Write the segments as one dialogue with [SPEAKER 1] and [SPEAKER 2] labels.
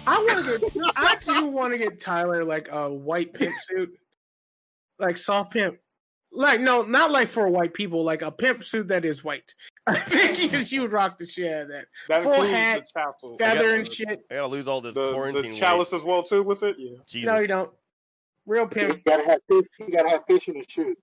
[SPEAKER 1] I do want to get Tyler like a white pimp suit, like soft pimp. Like no, not like for white people, like a pimp suit that is white. I think you would rock the shit out of that.
[SPEAKER 2] That
[SPEAKER 1] Full
[SPEAKER 2] includes
[SPEAKER 1] hat,
[SPEAKER 2] the chapel,
[SPEAKER 1] feather and shit.
[SPEAKER 3] I gotta lose all this
[SPEAKER 2] the
[SPEAKER 3] quarantine
[SPEAKER 2] chalice
[SPEAKER 3] weight.
[SPEAKER 2] as well too with it. Yeah.
[SPEAKER 3] Jesus.
[SPEAKER 1] No, you don't. Real pimp.
[SPEAKER 4] You gotta have fish. You gotta have fish in the shoe.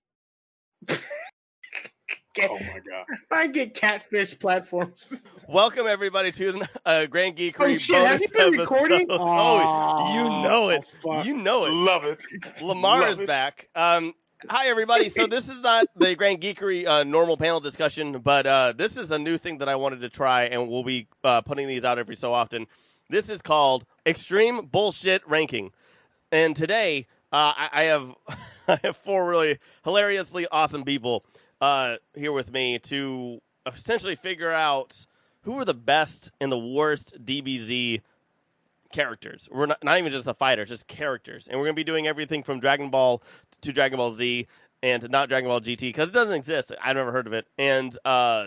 [SPEAKER 2] Oh my god.
[SPEAKER 1] I get catfish platforms.
[SPEAKER 3] Welcome everybody to the Grand Geekery
[SPEAKER 1] Oh shit! Have you been recording?
[SPEAKER 3] Oh, you know it.
[SPEAKER 1] Fuck.
[SPEAKER 3] You know it.
[SPEAKER 2] Love it.
[SPEAKER 3] Lemar
[SPEAKER 2] Love
[SPEAKER 3] is
[SPEAKER 2] it.
[SPEAKER 3] back. Hi everybody. So this is not the Grand Geekery normal panel discussion, but this is a new thing that I wanted to try, and we'll be putting these out every so often. This is called Extreme Bullshit Ranking, and today I have I have four really hilariously awesome people here with me to essentially figure out who are the best and the worst DBZ characters. We're not even just the fighters, just characters. And we're going to be doing everything from Dragon Ball to Dragon Ball Z and not Dragon Ball GT because it doesn't exist. I've never heard of it. And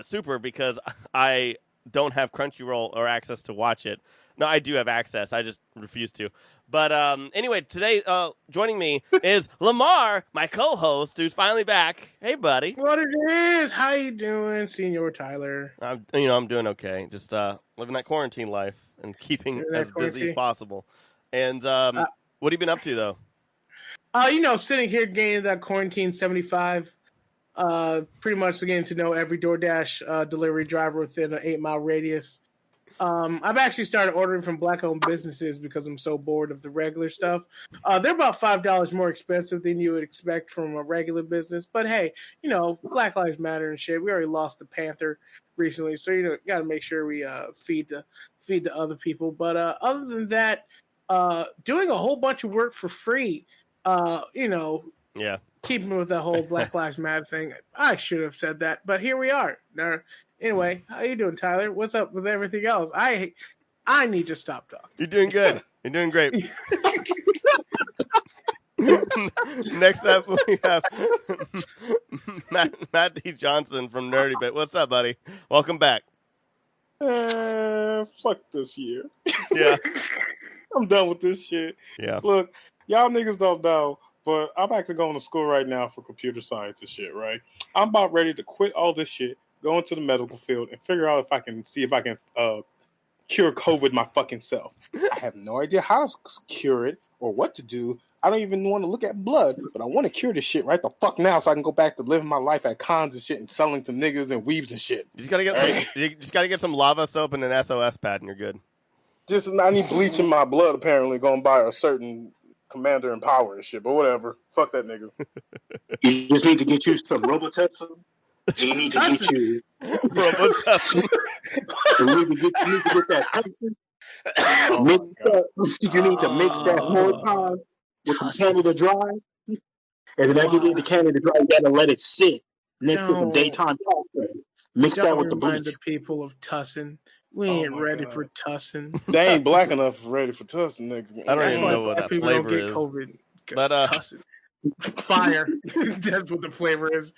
[SPEAKER 3] Super because I don't have Crunchyroll or access to watch it. No, I do have access. I just refuse to. But anyway, today joining me is Lemar, my co-host, who's finally back. Hey, buddy.
[SPEAKER 1] What it is? How you doing, Senior Tyler?
[SPEAKER 3] I'm doing okay. Just living that quarantine life and keeping as busy as possible. And what have you been up to, though?
[SPEAKER 1] Sitting here gaining that quarantine 75. Pretty much getting to know every DoorDash delivery driver within an 8-mile radius. I've actually started ordering from Black-owned businesses because I'm so bored of the regular stuff. They're about $5 more expensive than you would expect from a regular business. But hey, Black Lives Matter and shit. We already lost the Panther recently, so you got to make sure we feed the other people. But other than that, doing a whole bunch of work for free.
[SPEAKER 3] Yeah. Keeping
[SPEAKER 1] with the whole Black Lives Matter thing. I should have said that, but here we are. Anyway, how you doing, Tyler? What's up with everything else? I need to stop talking.
[SPEAKER 3] You're doing good. You're doing great. Next up, we have Matt D. Johnson from Nerdy Bit. What's up, buddy? Welcome back.
[SPEAKER 2] Fuck this year.
[SPEAKER 3] Yeah.
[SPEAKER 2] I'm done with this shit.
[SPEAKER 3] Yeah.
[SPEAKER 2] Look, y'all niggas don't know, but I'm actually going to school right now for computer science and shit, right? I'm about ready to quit all this shit, go into the medical field, and figure out if I can cure COVID my fucking self. I have no idea how to cure it or what to do. I don't even want to look at blood, but I want to cure this shit right the fuck now so I can go back to living my life at cons and shit and selling to niggas and weebs and shit.
[SPEAKER 3] You just gotta get some lava soap and an SOS pad and you're good.
[SPEAKER 2] I need bleach in my blood apparently going by a certain commander in power and shit, but whatever. Fuck that nigga.
[SPEAKER 4] You just need to get you some Robotetsu. You need to get you
[SPEAKER 3] Robotetsu.
[SPEAKER 4] You need to get that Tyson. You need to mix that Horton with some Canada Dry. And then after you get the Canada Dry, you gotta let it sit next to some daytime coffee. Mix that with the bleach.
[SPEAKER 1] The people of Tussin. We ain't ready for Tussin.
[SPEAKER 2] They ain't black enough ready for Tussin, nigga.
[SPEAKER 3] I don't even know what that flavor is.
[SPEAKER 1] COVID,
[SPEAKER 3] but
[SPEAKER 1] Tussin. Fire. That's what the flavor is.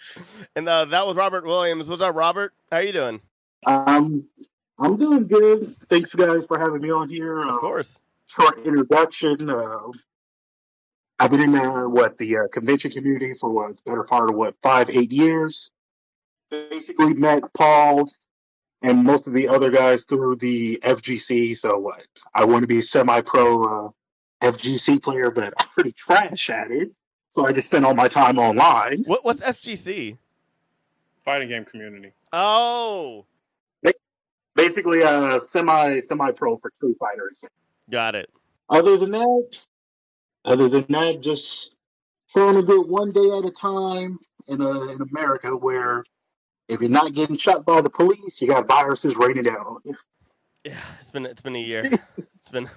[SPEAKER 3] And that was Robert Williams. What's up, Robert? How you doing?
[SPEAKER 4] I'm doing good. Thanks, guys, for having me on here.
[SPEAKER 3] Of course.
[SPEAKER 4] Short introduction. I've been in the convention community for the better part of 5-8 years. Basically met Paul and most of the other guys through the FGC. So I want to be a semi-pro FGC player, but I'm pretty trash at it. So I just spend all my time online.
[SPEAKER 3] What's FGC?
[SPEAKER 2] Fighting game community.
[SPEAKER 3] Oh.
[SPEAKER 4] Basically semi-pro for Street Fighters.
[SPEAKER 3] Got it.
[SPEAKER 4] Other than that, just trying to get one day at a time in America where if you're not getting shot by the police, you got viruses raining down on you.
[SPEAKER 3] Yeah, it's been a year. It's been.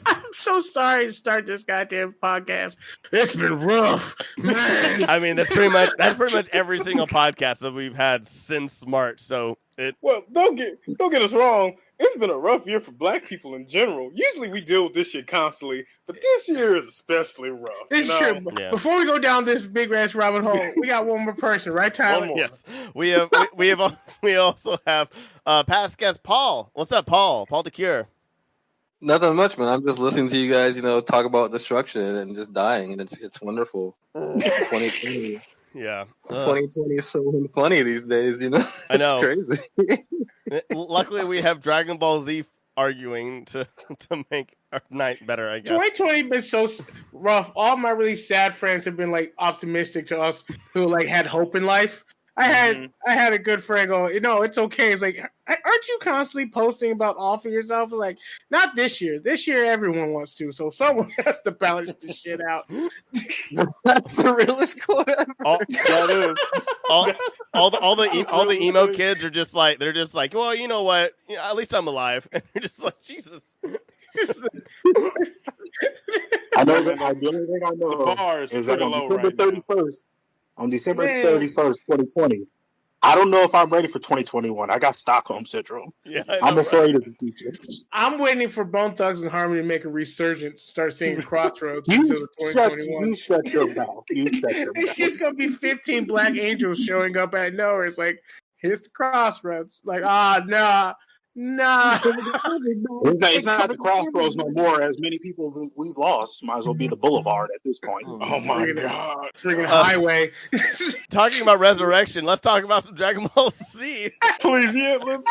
[SPEAKER 1] I'm so sorry to start this goddamn podcast. It's been rough, man.
[SPEAKER 3] I mean, that's pretty much every single podcast that we've had since March. So
[SPEAKER 2] well, don't get us wrong. It's been a rough year for black people in general. Usually we deal with this shit constantly, but this year is especially rough.
[SPEAKER 1] It's true.
[SPEAKER 3] Yeah.
[SPEAKER 1] Before we go down this big ass rabbit hole, we got one more person, right, Tyler?
[SPEAKER 2] One more.
[SPEAKER 3] Yes, we also have past guest Paul. What's up, Paul? Paul DeCuir.
[SPEAKER 5] Nothing much, man. I'm just listening to you guys, talk about destruction and just dying, and it's wonderful. 2020,
[SPEAKER 3] Yeah.
[SPEAKER 5] 2020 is so funny these days,
[SPEAKER 3] I know.
[SPEAKER 5] It's crazy.
[SPEAKER 3] Luckily, we have Dragon Ball Z arguing to make our night better, I guess.
[SPEAKER 1] 2020 been so rough. All my really sad friends have been like optimistic to us who like had hope in life. I had a good friend go, it's okay. It's like, aren't you constantly posting about offing yourself? Like, not this year. This year, everyone wants to. So someone has to balance this shit out.
[SPEAKER 5] That's the realest quote ever.
[SPEAKER 3] All the emo kids are just like, well, you know what? At least I'm alive. And you're just like, Jesus.
[SPEAKER 4] I know that the only thing I know is that on December 31st, 2020, I don't know if I'm ready for 2021. I got Stockholm Syndrome.
[SPEAKER 3] Yeah,
[SPEAKER 4] I'm afraid of the future.
[SPEAKER 1] I'm waiting for Bone Thugs and Harmony to make a resurgence, start singing Crossroads until 2021.
[SPEAKER 4] You shut your mouth.
[SPEAKER 1] It's just going to be 15 Black Angels showing up at nowhere. It's like, here's the Crossroads. Like, nah.
[SPEAKER 4] It's not the Crossroads no more. As many people that we've lost, might as well be the Boulevard at this point.
[SPEAKER 2] Oh my God!
[SPEAKER 1] Freaking highway.
[SPEAKER 3] Talking about resurrection, let's talk about some Dragon Ball Z.
[SPEAKER 2] Please, yeah, let's.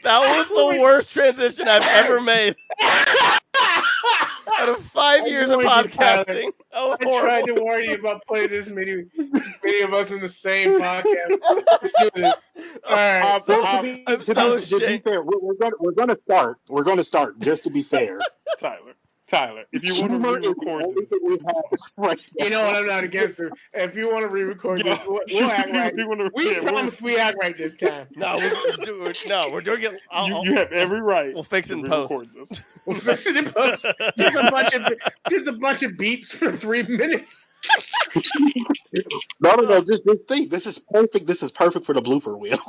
[SPEAKER 3] That was the worst transition I've ever made. Out of 5 years of podcasting,
[SPEAKER 1] I tried to warn you about playing this many of us in the same podcast. Let's do this. All right.
[SPEAKER 3] I'm so ashamed.
[SPEAKER 4] We're going to start. We're going to start. Just to be fair,
[SPEAKER 2] Tyler, if you want to re-record this,
[SPEAKER 1] you know what? I'm not against it. If you want to re-record this, we'll act right. We promise we act right this time.
[SPEAKER 3] No, we're doing it.
[SPEAKER 2] You have every right.
[SPEAKER 3] We'll fix it in post.
[SPEAKER 1] We'll fix it in post. Just a bunch of beeps for 3 minutes.
[SPEAKER 4] No. Just think. This is perfect. This is perfect for the blooper wheel.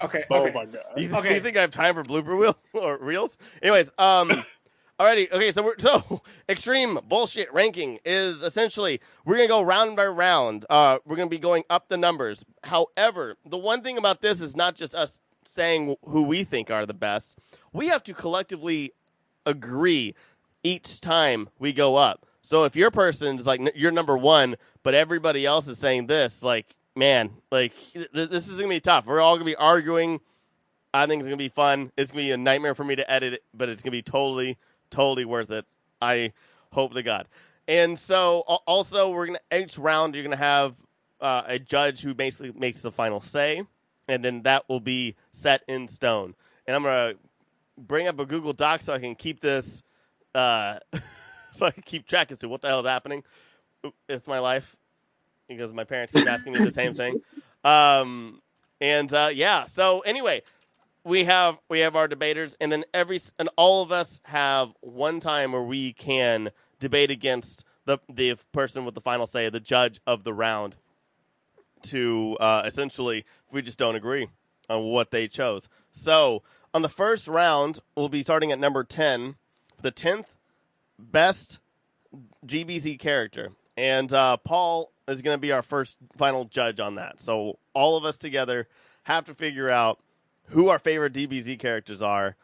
[SPEAKER 1] Okay.
[SPEAKER 2] Oh my God.
[SPEAKER 3] You think I have time for blooper wheel or reels? Anyways, alrighty, okay, so extreme bullshit ranking is essentially we're gonna go round by round. We're gonna be going up the numbers. However, the one thing about this is not just us saying who we think are the best. We have to collectively agree each time we go up. So if your person's like you're number one, but everybody else is saying this, like, man, like this is gonna be tough. We're all gonna be arguing. I think it's gonna be fun. It's gonna be a nightmare for me to edit it, but it's gonna be totally worth it. I hope to God. And so also we're gonna each round you're gonna have a judge who basically makes the final say, and then that will be set in stone. And I'm gonna bring up a Google Doc so I can keep this so I can keep track as to what the hell is happening with my life, because my parents keep asking me the same thing. Yeah. So anyway, we have our debaters, and then all of us have one time where we can debate against the person with the final say, the judge of the round, to essentially, if we just don't agree on what they chose. So on the first round, we'll be starting at number 10, the 10th best DBZ character, and Paul is going to be our first final judge on that. So all of us together have to figure out who our favorite DBZ characters are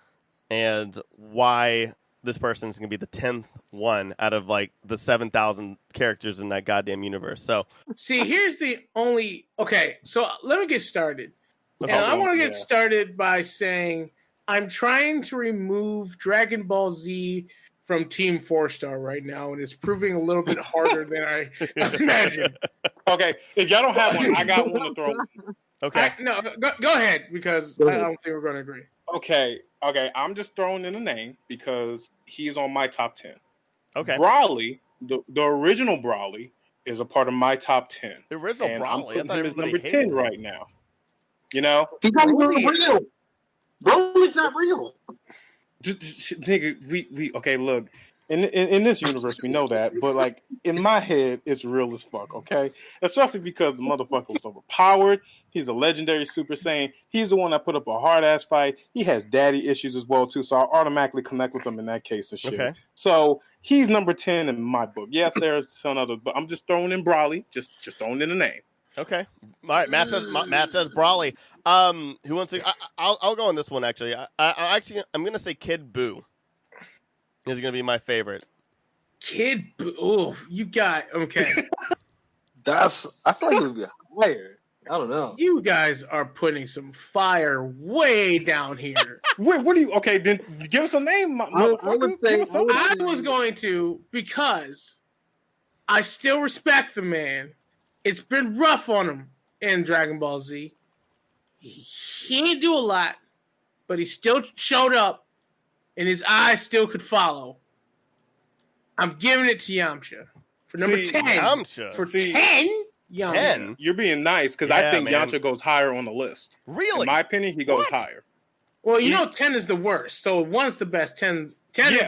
[SPEAKER 3] and why this person is going to be the 10th one out of like the 7,000 characters in that goddamn universe. So
[SPEAKER 1] see, here's the only, okay, so let me get started. And I want to get started by saying I'm trying to remove Dragon Ball Z from Team 4-Star right now, and it's proving a little bit harder than I imagined.
[SPEAKER 2] Okay, if y'all don't have one, I got one to throw.
[SPEAKER 3] Okay.
[SPEAKER 1] Go ahead, because I don't think we're going to agree.
[SPEAKER 2] Okay, I'm just throwing in a name because he's on my top 10.
[SPEAKER 3] Okay.
[SPEAKER 2] Brawly, the original Brawly, is a part of my top 10.
[SPEAKER 3] The original
[SPEAKER 2] and
[SPEAKER 3] Brawly?
[SPEAKER 2] I'm putting him as number 10 right now. You know?
[SPEAKER 4] He's not even real. Brawly's not real.
[SPEAKER 2] Nigga, we okay, look. In this universe, we know that, but like in my head, it's real as fuck, okay? Especially because the motherfucker was overpowered. He's a legendary Super Saiyan. He's the one that put up a hard ass fight. He has daddy issues as well too, so I automatically connect with him in that case of shit. Okay. So he's number 10 in my book. Yes, there's some others, but I'm just throwing in Brawly, just throwing in the name.
[SPEAKER 3] Okay. All right. Matt says Brawley. Who wants to? I'll go on this one actually. I'm gonna say Kid Buu is gonna be my favorite.
[SPEAKER 1] Kid Buu. Oh, you got okay.
[SPEAKER 5] I feel like it would be higher. I don't know.
[SPEAKER 1] You guys are putting some fire way down here.
[SPEAKER 2] Wait, what do you? Okay, then give us a name.
[SPEAKER 5] I would say-
[SPEAKER 1] I was going to because I still respect the man. It's been rough on him in Dragon Ball Z. He didn't do a lot, but he still showed up, and his eyes still could follow. I'm giving it to Yamcha for number 10.
[SPEAKER 3] Yamcha.
[SPEAKER 1] For 10? Yamcha.
[SPEAKER 3] 10?
[SPEAKER 2] You're being nice because
[SPEAKER 3] Yeah,
[SPEAKER 2] I think
[SPEAKER 3] man.
[SPEAKER 2] Yamcha goes higher on the list.
[SPEAKER 3] Really?
[SPEAKER 2] In my opinion, he goes
[SPEAKER 3] What?
[SPEAKER 2] higher.
[SPEAKER 1] Well, you know 10 is the worst, so 1's the best. 10 is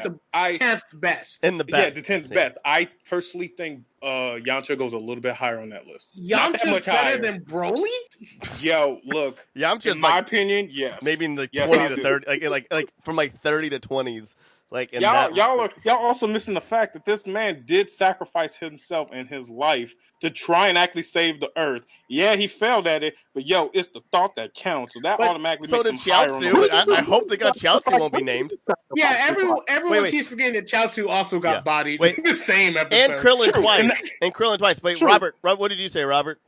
[SPEAKER 1] the 10th best.
[SPEAKER 3] And the best.
[SPEAKER 2] Yeah, the 10th best. I personally think Yamcha goes a little bit higher on that list. Not that
[SPEAKER 1] Yamcha's
[SPEAKER 2] much
[SPEAKER 1] better
[SPEAKER 2] higher.
[SPEAKER 1] than Broly?
[SPEAKER 2] Yo, look.
[SPEAKER 3] Yamcha's
[SPEAKER 2] In my
[SPEAKER 3] like
[SPEAKER 2] opinion, yes.
[SPEAKER 3] maybe in the
[SPEAKER 2] Yes,
[SPEAKER 3] 20
[SPEAKER 2] I
[SPEAKER 3] to
[SPEAKER 2] do.
[SPEAKER 3] 30, like from like 30 to 20s. Like in that.
[SPEAKER 2] Y'all also missing the fact that this man did sacrifice himself and his life to try and actually save the earth. Yeah, he failed at it, but yo, it's the thought that counts. So that
[SPEAKER 3] But
[SPEAKER 2] automatically
[SPEAKER 3] so
[SPEAKER 2] makes
[SPEAKER 3] did
[SPEAKER 2] him higher on the
[SPEAKER 3] Chiaotzu.
[SPEAKER 2] list.
[SPEAKER 3] I hope they got Chiaotzu won't be named.
[SPEAKER 1] Yeah, everyone
[SPEAKER 3] Wait.
[SPEAKER 1] keeps forgetting that Chiaotzu also got
[SPEAKER 3] Yeah.
[SPEAKER 1] bodied
[SPEAKER 3] Wait.
[SPEAKER 1] in the same episode.
[SPEAKER 3] And Krillin
[SPEAKER 2] True.
[SPEAKER 3] twice. And Krillin twice. Wait,
[SPEAKER 2] True.
[SPEAKER 3] Robert, what did you say, Robert?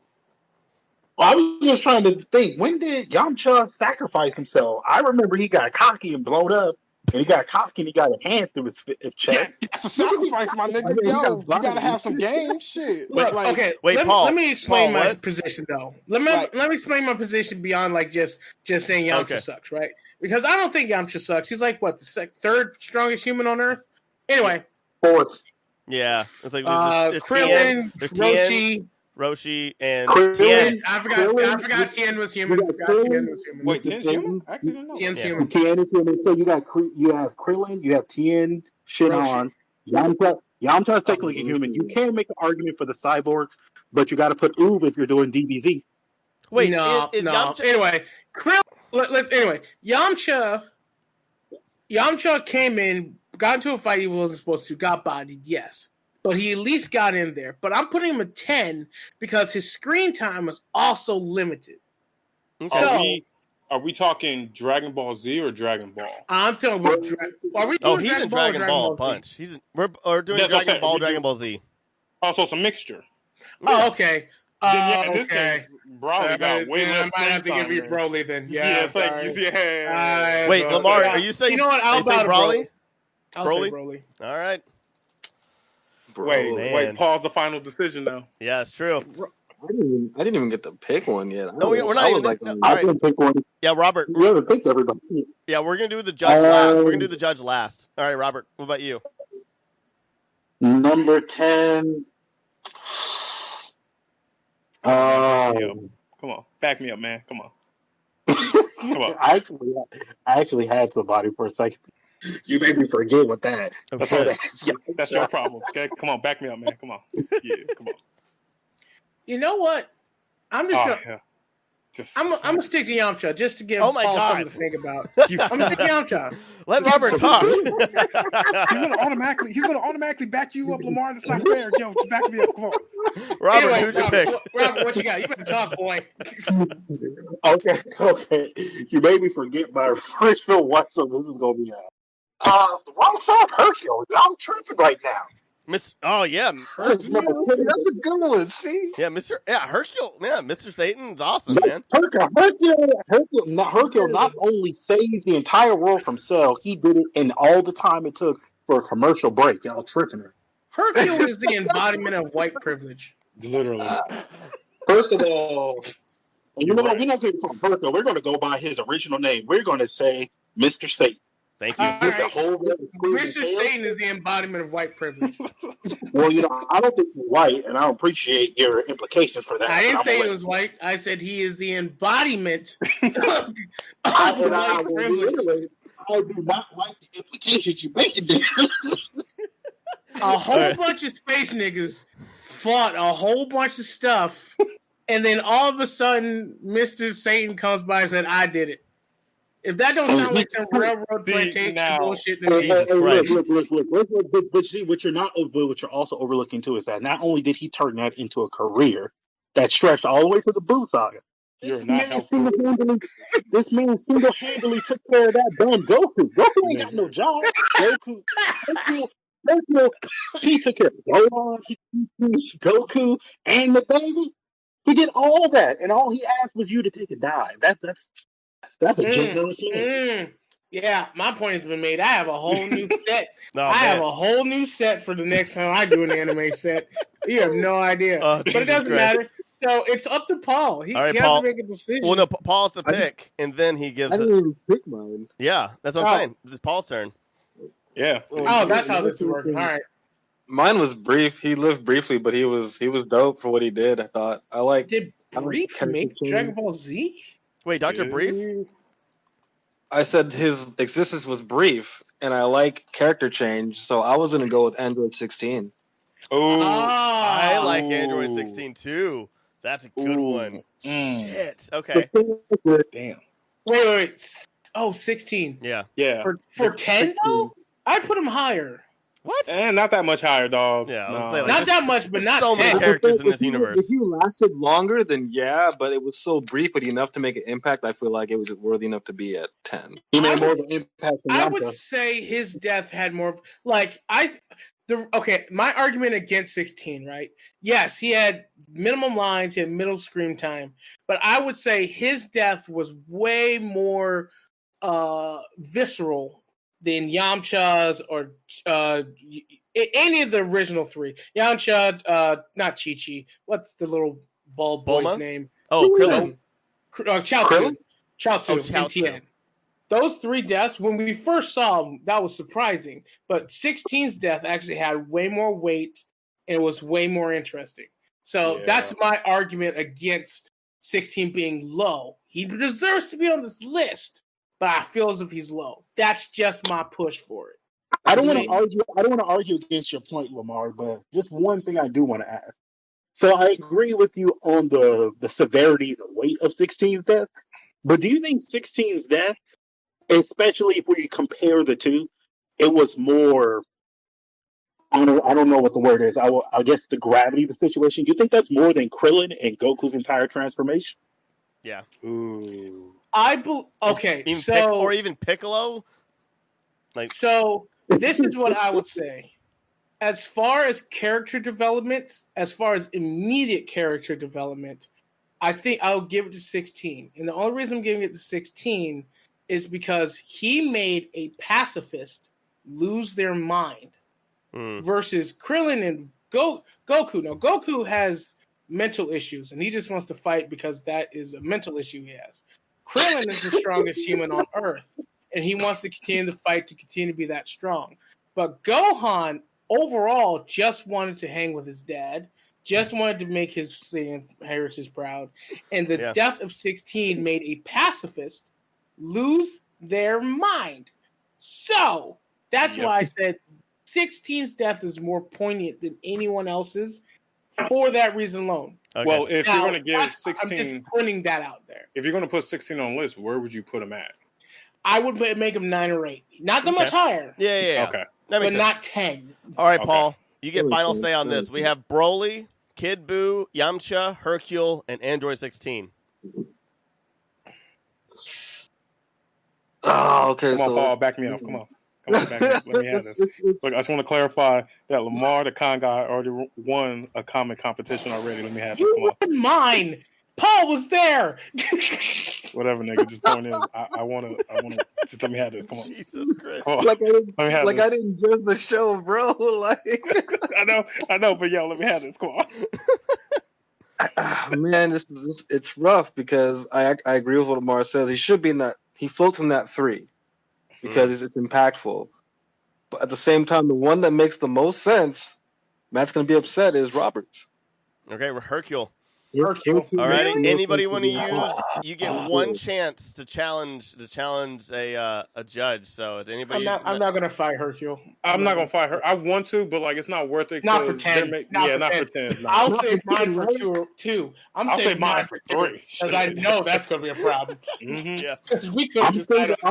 [SPEAKER 4] I was just trying to think, when did Yamcha sacrifice himself? I remember he got cocky and blown up, and he got cocky and he got a hand through his chest.
[SPEAKER 2] It's a sacrifice, my nigga. Yo, you gotta have some game. Shit.
[SPEAKER 1] Look,
[SPEAKER 2] Like,
[SPEAKER 1] okay,
[SPEAKER 3] Wait,
[SPEAKER 1] let,
[SPEAKER 3] Paul.
[SPEAKER 1] let me explain
[SPEAKER 3] Paul,
[SPEAKER 1] my
[SPEAKER 3] what?
[SPEAKER 1] position though. Let
[SPEAKER 2] Right.
[SPEAKER 1] me explain my position beyond like just saying Yamcha
[SPEAKER 3] Okay.
[SPEAKER 1] sucks, right? Because I don't think Yamcha sucks. He's like what, the third strongest human on Earth? Anyway,
[SPEAKER 4] Fourth.
[SPEAKER 3] Yeah. It's like there's
[SPEAKER 1] Krillin,
[SPEAKER 3] there's Tien,
[SPEAKER 1] Roshi,
[SPEAKER 3] Roshi, and
[SPEAKER 4] Krillin.
[SPEAKER 3] Tien.
[SPEAKER 1] I
[SPEAKER 4] Krillin,
[SPEAKER 1] forgot Tien was human.
[SPEAKER 4] you got Krillin.
[SPEAKER 2] wait, Tien's human? I actually didn't know.
[SPEAKER 1] Tien's
[SPEAKER 3] Yeah.
[SPEAKER 1] human.
[SPEAKER 4] Tien is human. So you have Krillin, you have Tien, Shinhan, Yamcha. Yamcha is technically a human. You can make an argument for the cyborgs, but you got to put Oob if you're doing DBZ.
[SPEAKER 3] Wait,
[SPEAKER 1] no,
[SPEAKER 3] is
[SPEAKER 1] no.
[SPEAKER 3] Yamcha?
[SPEAKER 1] Anyway, anyway, Yamcha came in, got into a fight he wasn't supposed to, got bodied, yes. But he at least got in there. But I'm putting him at 10 because his screen time was also limited.
[SPEAKER 3] Okay.
[SPEAKER 1] So-
[SPEAKER 2] Are we talking Dragon Ball Z or Dragon Ball?
[SPEAKER 1] I'm talking about are we
[SPEAKER 3] Oh,
[SPEAKER 1] doing
[SPEAKER 3] he's in
[SPEAKER 1] Ball or
[SPEAKER 3] Dragon Ball a
[SPEAKER 1] Z?
[SPEAKER 3] bunch. We're doing
[SPEAKER 2] That's what I'm
[SPEAKER 3] Dragon
[SPEAKER 2] saying.
[SPEAKER 3] Ball,
[SPEAKER 2] We
[SPEAKER 3] Dragon
[SPEAKER 2] do-
[SPEAKER 3] Ball Z.
[SPEAKER 2] Oh, so it's a mixture.
[SPEAKER 1] Oh, okay.
[SPEAKER 2] Then, yeah, in this
[SPEAKER 1] Okay.
[SPEAKER 2] case, Broly got way
[SPEAKER 1] Then
[SPEAKER 2] less
[SPEAKER 1] I might have to
[SPEAKER 2] screen
[SPEAKER 1] give you
[SPEAKER 2] time,
[SPEAKER 1] Broly then.
[SPEAKER 2] man.
[SPEAKER 1] Yeah,
[SPEAKER 2] Thank you. Yeah.
[SPEAKER 3] Wait,
[SPEAKER 1] so-
[SPEAKER 3] Lemar,
[SPEAKER 1] yeah.
[SPEAKER 3] are you saying?
[SPEAKER 1] You know what?
[SPEAKER 3] Are
[SPEAKER 1] I'll
[SPEAKER 3] you saying
[SPEAKER 1] bow to
[SPEAKER 3] Broly?
[SPEAKER 1] I'll say Broly.
[SPEAKER 3] All right.
[SPEAKER 2] Wait,
[SPEAKER 3] Man.
[SPEAKER 2] wait. Pause the final decision now.
[SPEAKER 3] Yeah, it's true.
[SPEAKER 5] I didn't even get to pick one yet.
[SPEAKER 3] No, we're not
[SPEAKER 5] I
[SPEAKER 3] even.
[SPEAKER 5] was like,
[SPEAKER 3] no,
[SPEAKER 4] I
[SPEAKER 3] all right.
[SPEAKER 4] can pick one.
[SPEAKER 3] Yeah, Robert.
[SPEAKER 4] You haven't picked everybody.
[SPEAKER 3] Yeah, we're gonna do the judge last. We're gonna do the judge last. All right, Robert. What about you?
[SPEAKER 4] Number 10.
[SPEAKER 2] Come on, back me up, man. Come on. on.
[SPEAKER 4] I actually had somebody for a second. You made me forget what that.
[SPEAKER 2] That's,
[SPEAKER 3] Okay.
[SPEAKER 2] that's your problem. Okay, come on, back me up, man. Come on. Yeah, come on.
[SPEAKER 1] You know what? I'm just
[SPEAKER 2] Oh,
[SPEAKER 1] gonna.
[SPEAKER 2] yeah. Just,
[SPEAKER 1] I'm gonna stick to Yamcha just to give
[SPEAKER 3] Oh my
[SPEAKER 1] Paul
[SPEAKER 3] God.
[SPEAKER 1] something to think about.
[SPEAKER 2] you,
[SPEAKER 1] I'm gonna stick to Yamcha.
[SPEAKER 3] Let Robert talk.
[SPEAKER 2] he's gonna automatically back you up, Lemar. That's not fair. Yo, just back me up. Come on.
[SPEAKER 3] Robert,
[SPEAKER 1] Anyway,
[SPEAKER 3] who'd you pick?
[SPEAKER 1] Robert, what you got? You better talk, boy.
[SPEAKER 4] Okay. You made me forget my original one, so this is gonna be wrong side Hercule. I'm tripping right now.
[SPEAKER 3] Oh yeah,
[SPEAKER 4] That's number 10.
[SPEAKER 5] that's a good one. See,
[SPEAKER 3] yeah, Hercule. Yeah, Mr. Satan's awesome, man.
[SPEAKER 4] Hercule not only saved the entire world from Cell, he did it in all the time it took for a commercial break. Y'all tripping her.
[SPEAKER 1] Hercule is the embodiment of white privilege.
[SPEAKER 2] Literally.
[SPEAKER 4] First of all, you know what? We're not going to from Hercule. We're going to go by his original name. We're going to say Mr. Satan.
[SPEAKER 3] Thank you.
[SPEAKER 1] All
[SPEAKER 4] This
[SPEAKER 1] right.
[SPEAKER 4] the whole
[SPEAKER 1] Mr. Satan is the embodiment of white privilege.
[SPEAKER 4] Well, I don't think he's white, and I don't appreciate your implications for that.
[SPEAKER 1] I didn't
[SPEAKER 4] but
[SPEAKER 1] say
[SPEAKER 4] I'm
[SPEAKER 1] he
[SPEAKER 4] gonna
[SPEAKER 1] was white. I said he is the embodiment of
[SPEAKER 4] I
[SPEAKER 1] white
[SPEAKER 4] will
[SPEAKER 1] privilege.
[SPEAKER 4] reiterate, I do not like the implications you making there.
[SPEAKER 1] A whole bunch of space niggas fought a whole bunch of stuff, and then all of a sudden, Mr. Satan comes by and said, "I did it." If that don't sound like some railroad
[SPEAKER 2] See,
[SPEAKER 1] plantation
[SPEAKER 2] now-
[SPEAKER 1] bullshit,
[SPEAKER 4] Hey,
[SPEAKER 1] then
[SPEAKER 3] Jesus Christ.
[SPEAKER 4] Look. But see, what you're overlooking too is that not only did he turn that into a career, that stretched all the way to the Boo saga.
[SPEAKER 2] You're not helpful.
[SPEAKER 4] This man single-handedly took care of that dumb Goku. Goku ain't got no job. Goku, he took care of Goku, and the baby. He did all that, and all he asked was you to take a dive. That's a generous man.
[SPEAKER 1] Yeah, my point has been made. I have a whole new set.
[SPEAKER 3] I
[SPEAKER 1] have a whole new set for the next time I do an anime set. You have no idea. But it doesn't matter. So it's up to Paul. He has to make a decision.
[SPEAKER 3] Well, no, Paul has to pick, and then he gives
[SPEAKER 5] I didn't even pick mine.
[SPEAKER 3] Yeah, that's what I'm saying. It's Paul's turn.
[SPEAKER 2] Yeah.
[SPEAKER 1] Oh, that's how this is working. All right.
[SPEAKER 5] Mine was brief. He lived briefly, but he was dope for what he did. I thought.
[SPEAKER 1] Did Brief make Dragon Ball Z?
[SPEAKER 3] Wait, Dr. Brief?
[SPEAKER 5] I said his existence was brief, and I like character change, so I was gonna go with Android 16.
[SPEAKER 2] Oh,
[SPEAKER 3] I like Android 16 too. That's a good one. Shit. Okay.
[SPEAKER 2] Damn.
[SPEAKER 1] Wait. Oh, 16.
[SPEAKER 3] Yeah.
[SPEAKER 1] For 10 though? I'd put him higher.
[SPEAKER 3] What?
[SPEAKER 2] Not that much higher, dog.
[SPEAKER 3] Yeah,
[SPEAKER 2] no.
[SPEAKER 3] say, like,
[SPEAKER 1] not that much, but not
[SPEAKER 3] so
[SPEAKER 1] 10.
[SPEAKER 3] many characters in this universe.
[SPEAKER 5] If you lasted longer, then yeah, but it was so brief, but enough to make an impact. I feel like it was worthy enough to be at 10.
[SPEAKER 4] He made more of an impact than
[SPEAKER 1] I
[SPEAKER 4] Yamcha.
[SPEAKER 1] would say his death had more of, my argument against 16, right? Yes, he had minimum lines, he had middle screen time, but I would say his death was way more visceral than Yamcha's or any of the original three. Yamcha, not Chi-Chi. What's the little bald boy's
[SPEAKER 3] Bulma?
[SPEAKER 1] name?
[SPEAKER 3] Oh, Krillin.
[SPEAKER 1] Chaozu.
[SPEAKER 3] Chaozu.
[SPEAKER 1] And Tien. Those three deaths, when we first saw them, that was surprising. But 16's death actually had way more weight and it was way more interesting. So that's my argument against 16 being low. He deserves to be on this list, but I feel as if he's low. That's just my push for it.
[SPEAKER 4] I don't want to argue against your point, Lemar, but just one thing I do want to ask. So I agree with you on the severity, the weight of 16's death, but do you think 16's death, especially if we compare the two, it was more, I don't know what the word is, I guess the gravity of the situation, do you think that's more than Krillin and Goku's entire transformation?
[SPEAKER 3] Yeah.
[SPEAKER 2] Ooh.
[SPEAKER 3] Or even Piccolo?
[SPEAKER 1] So this is what I would say. As far as character development, as far as immediate character development, I think I'll give it to 16. And the only reason I'm giving it to 16 is because he made a pacifist lose their mind versus Krillin and Goku. Now, Goku has mental issues, and he just wants to fight because that is a mental issue he has. Krillin is the strongest human on Earth, and he wants to continue to fight to continue to be that strong. But Gohan overall just wanted to hang with his dad, just wanted to make his Saiyan heritage proud. And the death of 16 made a pacifist lose their mind. So that's why I said 16's death is more poignant than anyone else's for that reason alone.
[SPEAKER 2] Okay. Well, if you're going to give 16...
[SPEAKER 1] I'm just putting that out there.
[SPEAKER 2] If you're going to put 16 on the list, where would you put him at?
[SPEAKER 1] I would make him 9 or 8. Not that much higher.
[SPEAKER 3] Yeah.
[SPEAKER 2] Okay.
[SPEAKER 1] But not 10.
[SPEAKER 3] All right, Paul. You get final say on this. We have Broly, Kid Buu, Yamcha, Hercule, and Android 16.
[SPEAKER 5] Oh, okay.
[SPEAKER 2] Come on, Paul, back me up. Come on, back me up. Let me have this. Look, I just want to clarify that Lemar, the con guy, already won a comic competition already. Let me have this. Come on.
[SPEAKER 1] Mine. Paul was there.
[SPEAKER 2] Whatever, nigga. Just point in. I want to. Just let me have this. Come on.
[SPEAKER 3] Jesus Christ.
[SPEAKER 2] Come on.
[SPEAKER 5] I didn't judge the show, bro.
[SPEAKER 2] I know, but yo, let me have this. Come on.
[SPEAKER 5] Man, it's rough because I agree with what Lamar says. He should be in that. He floats in that 3 because it's impactful. But at the same time, the one that makes the most sense, Matt's going to be upset, is Roberts.
[SPEAKER 3] Okay, Hercule.
[SPEAKER 1] Hercule.
[SPEAKER 3] All right. Anybody want to use? You get one chance to challenge a judge. So is anybody?
[SPEAKER 1] I'm not going to fight Hercule.
[SPEAKER 2] I'm not going to fight her. I want to, but it's not worth it.
[SPEAKER 1] Not for 10.
[SPEAKER 2] Not for 10. No.
[SPEAKER 1] I'll save mine for 2. I'll save mine for 3 because I know that's going to be a problem.
[SPEAKER 3] Yeah.
[SPEAKER 1] We could.
[SPEAKER 4] I'm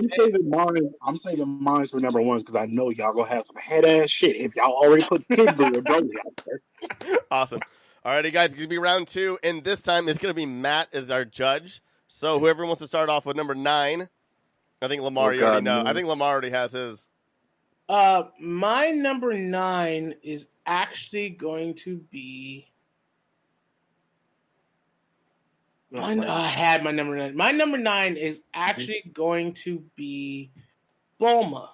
[SPEAKER 4] saving mine for number 1 because I know y'all gonna have some head ass shit if y'all already put Kid Buu and Broly out there.
[SPEAKER 3] Awesome. Alrighty, guys, it's going to be round 2, and this time it's going to be Matt as our judge. So whoever wants to start off with number 9, I think Lemar, you already know. I think Lemar already has his.
[SPEAKER 1] My number 9 is actually going to be. I had my number 9. My number 9 is actually going to be Bulma.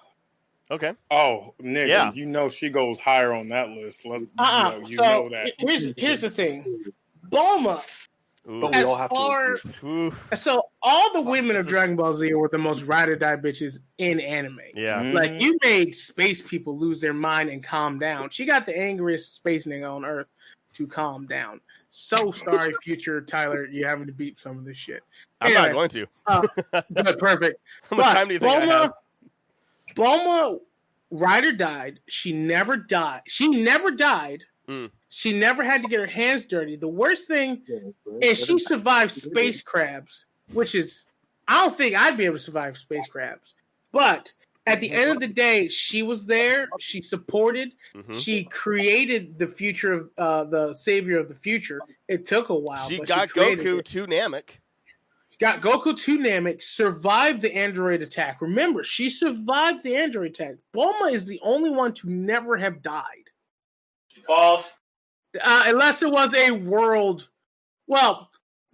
[SPEAKER 3] Okay.
[SPEAKER 2] Oh, nigga,
[SPEAKER 3] Yeah.
[SPEAKER 2] you know she goes higher on that list. Let's, you
[SPEAKER 1] So
[SPEAKER 2] know that.
[SPEAKER 1] here's the thing. Bulma,
[SPEAKER 3] Ooh.
[SPEAKER 5] we all have to
[SPEAKER 3] Ooh.
[SPEAKER 1] so all the women of Dragon Ball Z were the most ride or die bitches in anime.
[SPEAKER 3] Yeah.
[SPEAKER 1] Like, you made space people lose their mind and calm down. She got the angriest space nigga on Earth to calm down. So sorry, future Tyler, you're having to beat some of this shit.
[SPEAKER 3] I'm not going to.
[SPEAKER 1] Good, perfect.
[SPEAKER 3] How much time do you think I have?
[SPEAKER 1] Bulma, Ryder died. She never died. She never died.
[SPEAKER 3] Mm.
[SPEAKER 1] She never had to get her hands dirty. The worst thing is she survived space crabs, which is, I don't think I'd be able to survive space crabs. But at the end of the day, she was there. She supported.
[SPEAKER 3] Mm-hmm.
[SPEAKER 1] She created the future of the savior of the future. It took a while.
[SPEAKER 3] She
[SPEAKER 1] but
[SPEAKER 3] got
[SPEAKER 1] created
[SPEAKER 3] Goku
[SPEAKER 1] it.
[SPEAKER 3] to Namek.
[SPEAKER 1] Got Goku to Namek, survived the android attack. Remember, she survived the android attack. Bulma is the only one to never have died.
[SPEAKER 4] False.
[SPEAKER 1] Unless it was a world. Well,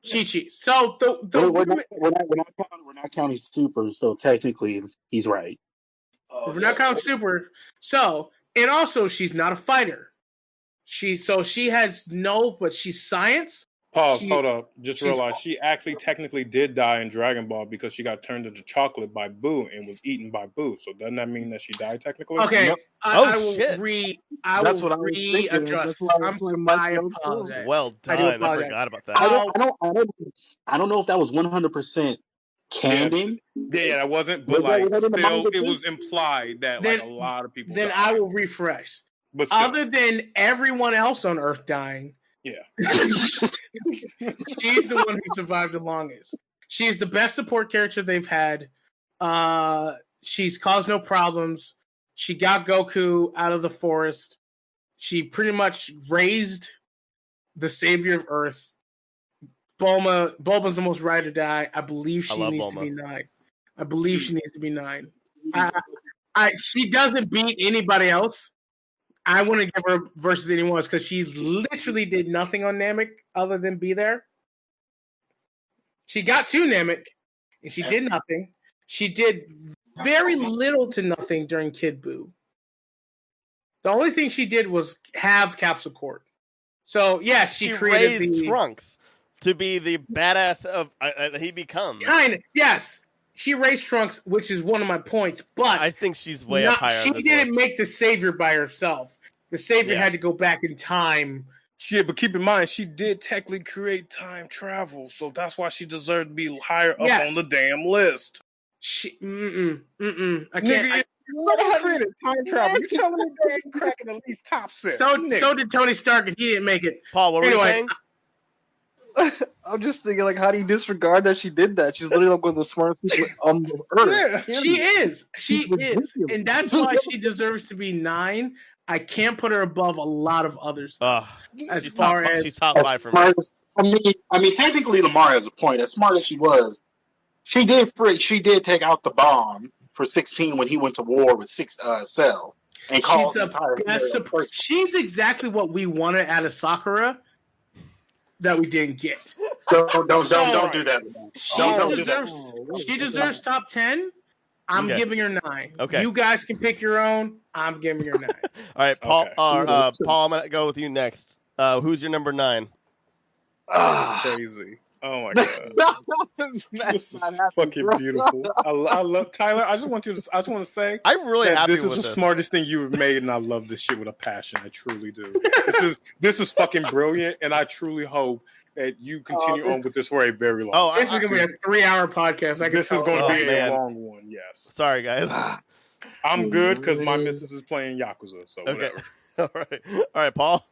[SPEAKER 1] Chi-Chi. So
[SPEAKER 4] We're not counting Super, so technically he's right.
[SPEAKER 1] we're not counting Super. So, and also she's not a fighter. She has but she's science.
[SPEAKER 2] Pause, hold up. Just realized she actually technically did die in Dragon Ball because she got turned into chocolate by Boo and was eaten by Boo. So doesn't that mean that she died technically?
[SPEAKER 1] Okay.
[SPEAKER 5] Yep.
[SPEAKER 1] I will
[SPEAKER 3] shit.
[SPEAKER 5] That's what I was thinking.
[SPEAKER 1] readjust. I apologize.
[SPEAKER 3] Well
[SPEAKER 1] I do
[SPEAKER 3] done. I
[SPEAKER 1] apologize.
[SPEAKER 3] forgot about that.
[SPEAKER 4] I don't know if that was 100% canon.
[SPEAKER 2] Yeah, that wasn't, but
[SPEAKER 4] Was that in the
[SPEAKER 2] still,
[SPEAKER 4] manga
[SPEAKER 2] it
[SPEAKER 4] too?
[SPEAKER 2] was implied that
[SPEAKER 1] Then-
[SPEAKER 2] a lot of people
[SPEAKER 1] Then
[SPEAKER 2] died.
[SPEAKER 1] I will refresh.
[SPEAKER 2] But still,
[SPEAKER 1] Other than everyone else on Earth dying,
[SPEAKER 2] yeah.
[SPEAKER 1] she's the one who survived the longest. She's the best support character they've had. She's caused no problems. She got Goku out of the forest. She pretty much raised the savior of Earth. Bulma's the most ride or die. I believe she needs to be 9. I believe she needs to be 9. She doesn't beat anybody else. I wouldn't give her versus anyone else because she literally did nothing on Namek other than be there. She got to Namek and she did nothing. She did very little to nothing during Kid Buu. The only thing she did was have Capsule Corp. So yes, she created
[SPEAKER 3] raised Trunks to be the badass of he becomes.
[SPEAKER 1] Kind of, yes. She raised Trunks, which is one of my points, but
[SPEAKER 3] I think she's way up higher.
[SPEAKER 1] She
[SPEAKER 3] on this
[SPEAKER 1] didn't
[SPEAKER 3] list.
[SPEAKER 1] make the savior by herself. The savior had to go back in time.
[SPEAKER 2] Yeah, but keep in mind, she did technically create time travel, so that's why she deserved to be higher up on the damn list.
[SPEAKER 1] I can't.
[SPEAKER 2] Nigga, you created time travel. You telling me they ain't cracking at least top 6?
[SPEAKER 1] So did Tony Stark, and he didn't make it.
[SPEAKER 3] Paul, what were you saying?
[SPEAKER 5] I'm just thinking, like, how do you disregard that she did that? She's literally like one of the smartest people on the earth.
[SPEAKER 2] Yeah.
[SPEAKER 1] She is. She is. And that's why she deserves to be 9. I can't put her above a lot of others. As
[SPEAKER 3] she's
[SPEAKER 1] far
[SPEAKER 3] top,
[SPEAKER 1] as
[SPEAKER 3] she's top 5 for me.
[SPEAKER 4] I mean, technically, Lemar has a point. As smart as she was, she did take out the bomb for 16 when he went to war with Cell and caused the entire
[SPEAKER 1] best support. She's exactly what we wanted out of Sakura that we didn't get.
[SPEAKER 4] Don't do that.
[SPEAKER 1] She deserves top 10. I'm giving her 9.
[SPEAKER 3] Okay.
[SPEAKER 1] You guys can pick your own. I'm giving her 9.
[SPEAKER 3] All right, Paul.
[SPEAKER 2] Okay.
[SPEAKER 3] Paul, I'm gonna go with you next. Who's your number 9?
[SPEAKER 2] Crazy. Oh my god. This is fucking beautiful. I love Tyler. I just want to say
[SPEAKER 3] I'm really happy
[SPEAKER 2] this
[SPEAKER 3] with
[SPEAKER 2] is the
[SPEAKER 3] this.
[SPEAKER 2] smartest thing you've made, and I love this shit with a passion. I truly do. This is fucking brilliant, and I truly hope that you continue on with this for a very long time.
[SPEAKER 1] This is going to be a 3-hour podcast.
[SPEAKER 2] This is going to be a long one, yes.
[SPEAKER 3] Sorry, guys.
[SPEAKER 2] I'm good because my missus is playing Yakuza, so whatever.
[SPEAKER 3] All right, Paul.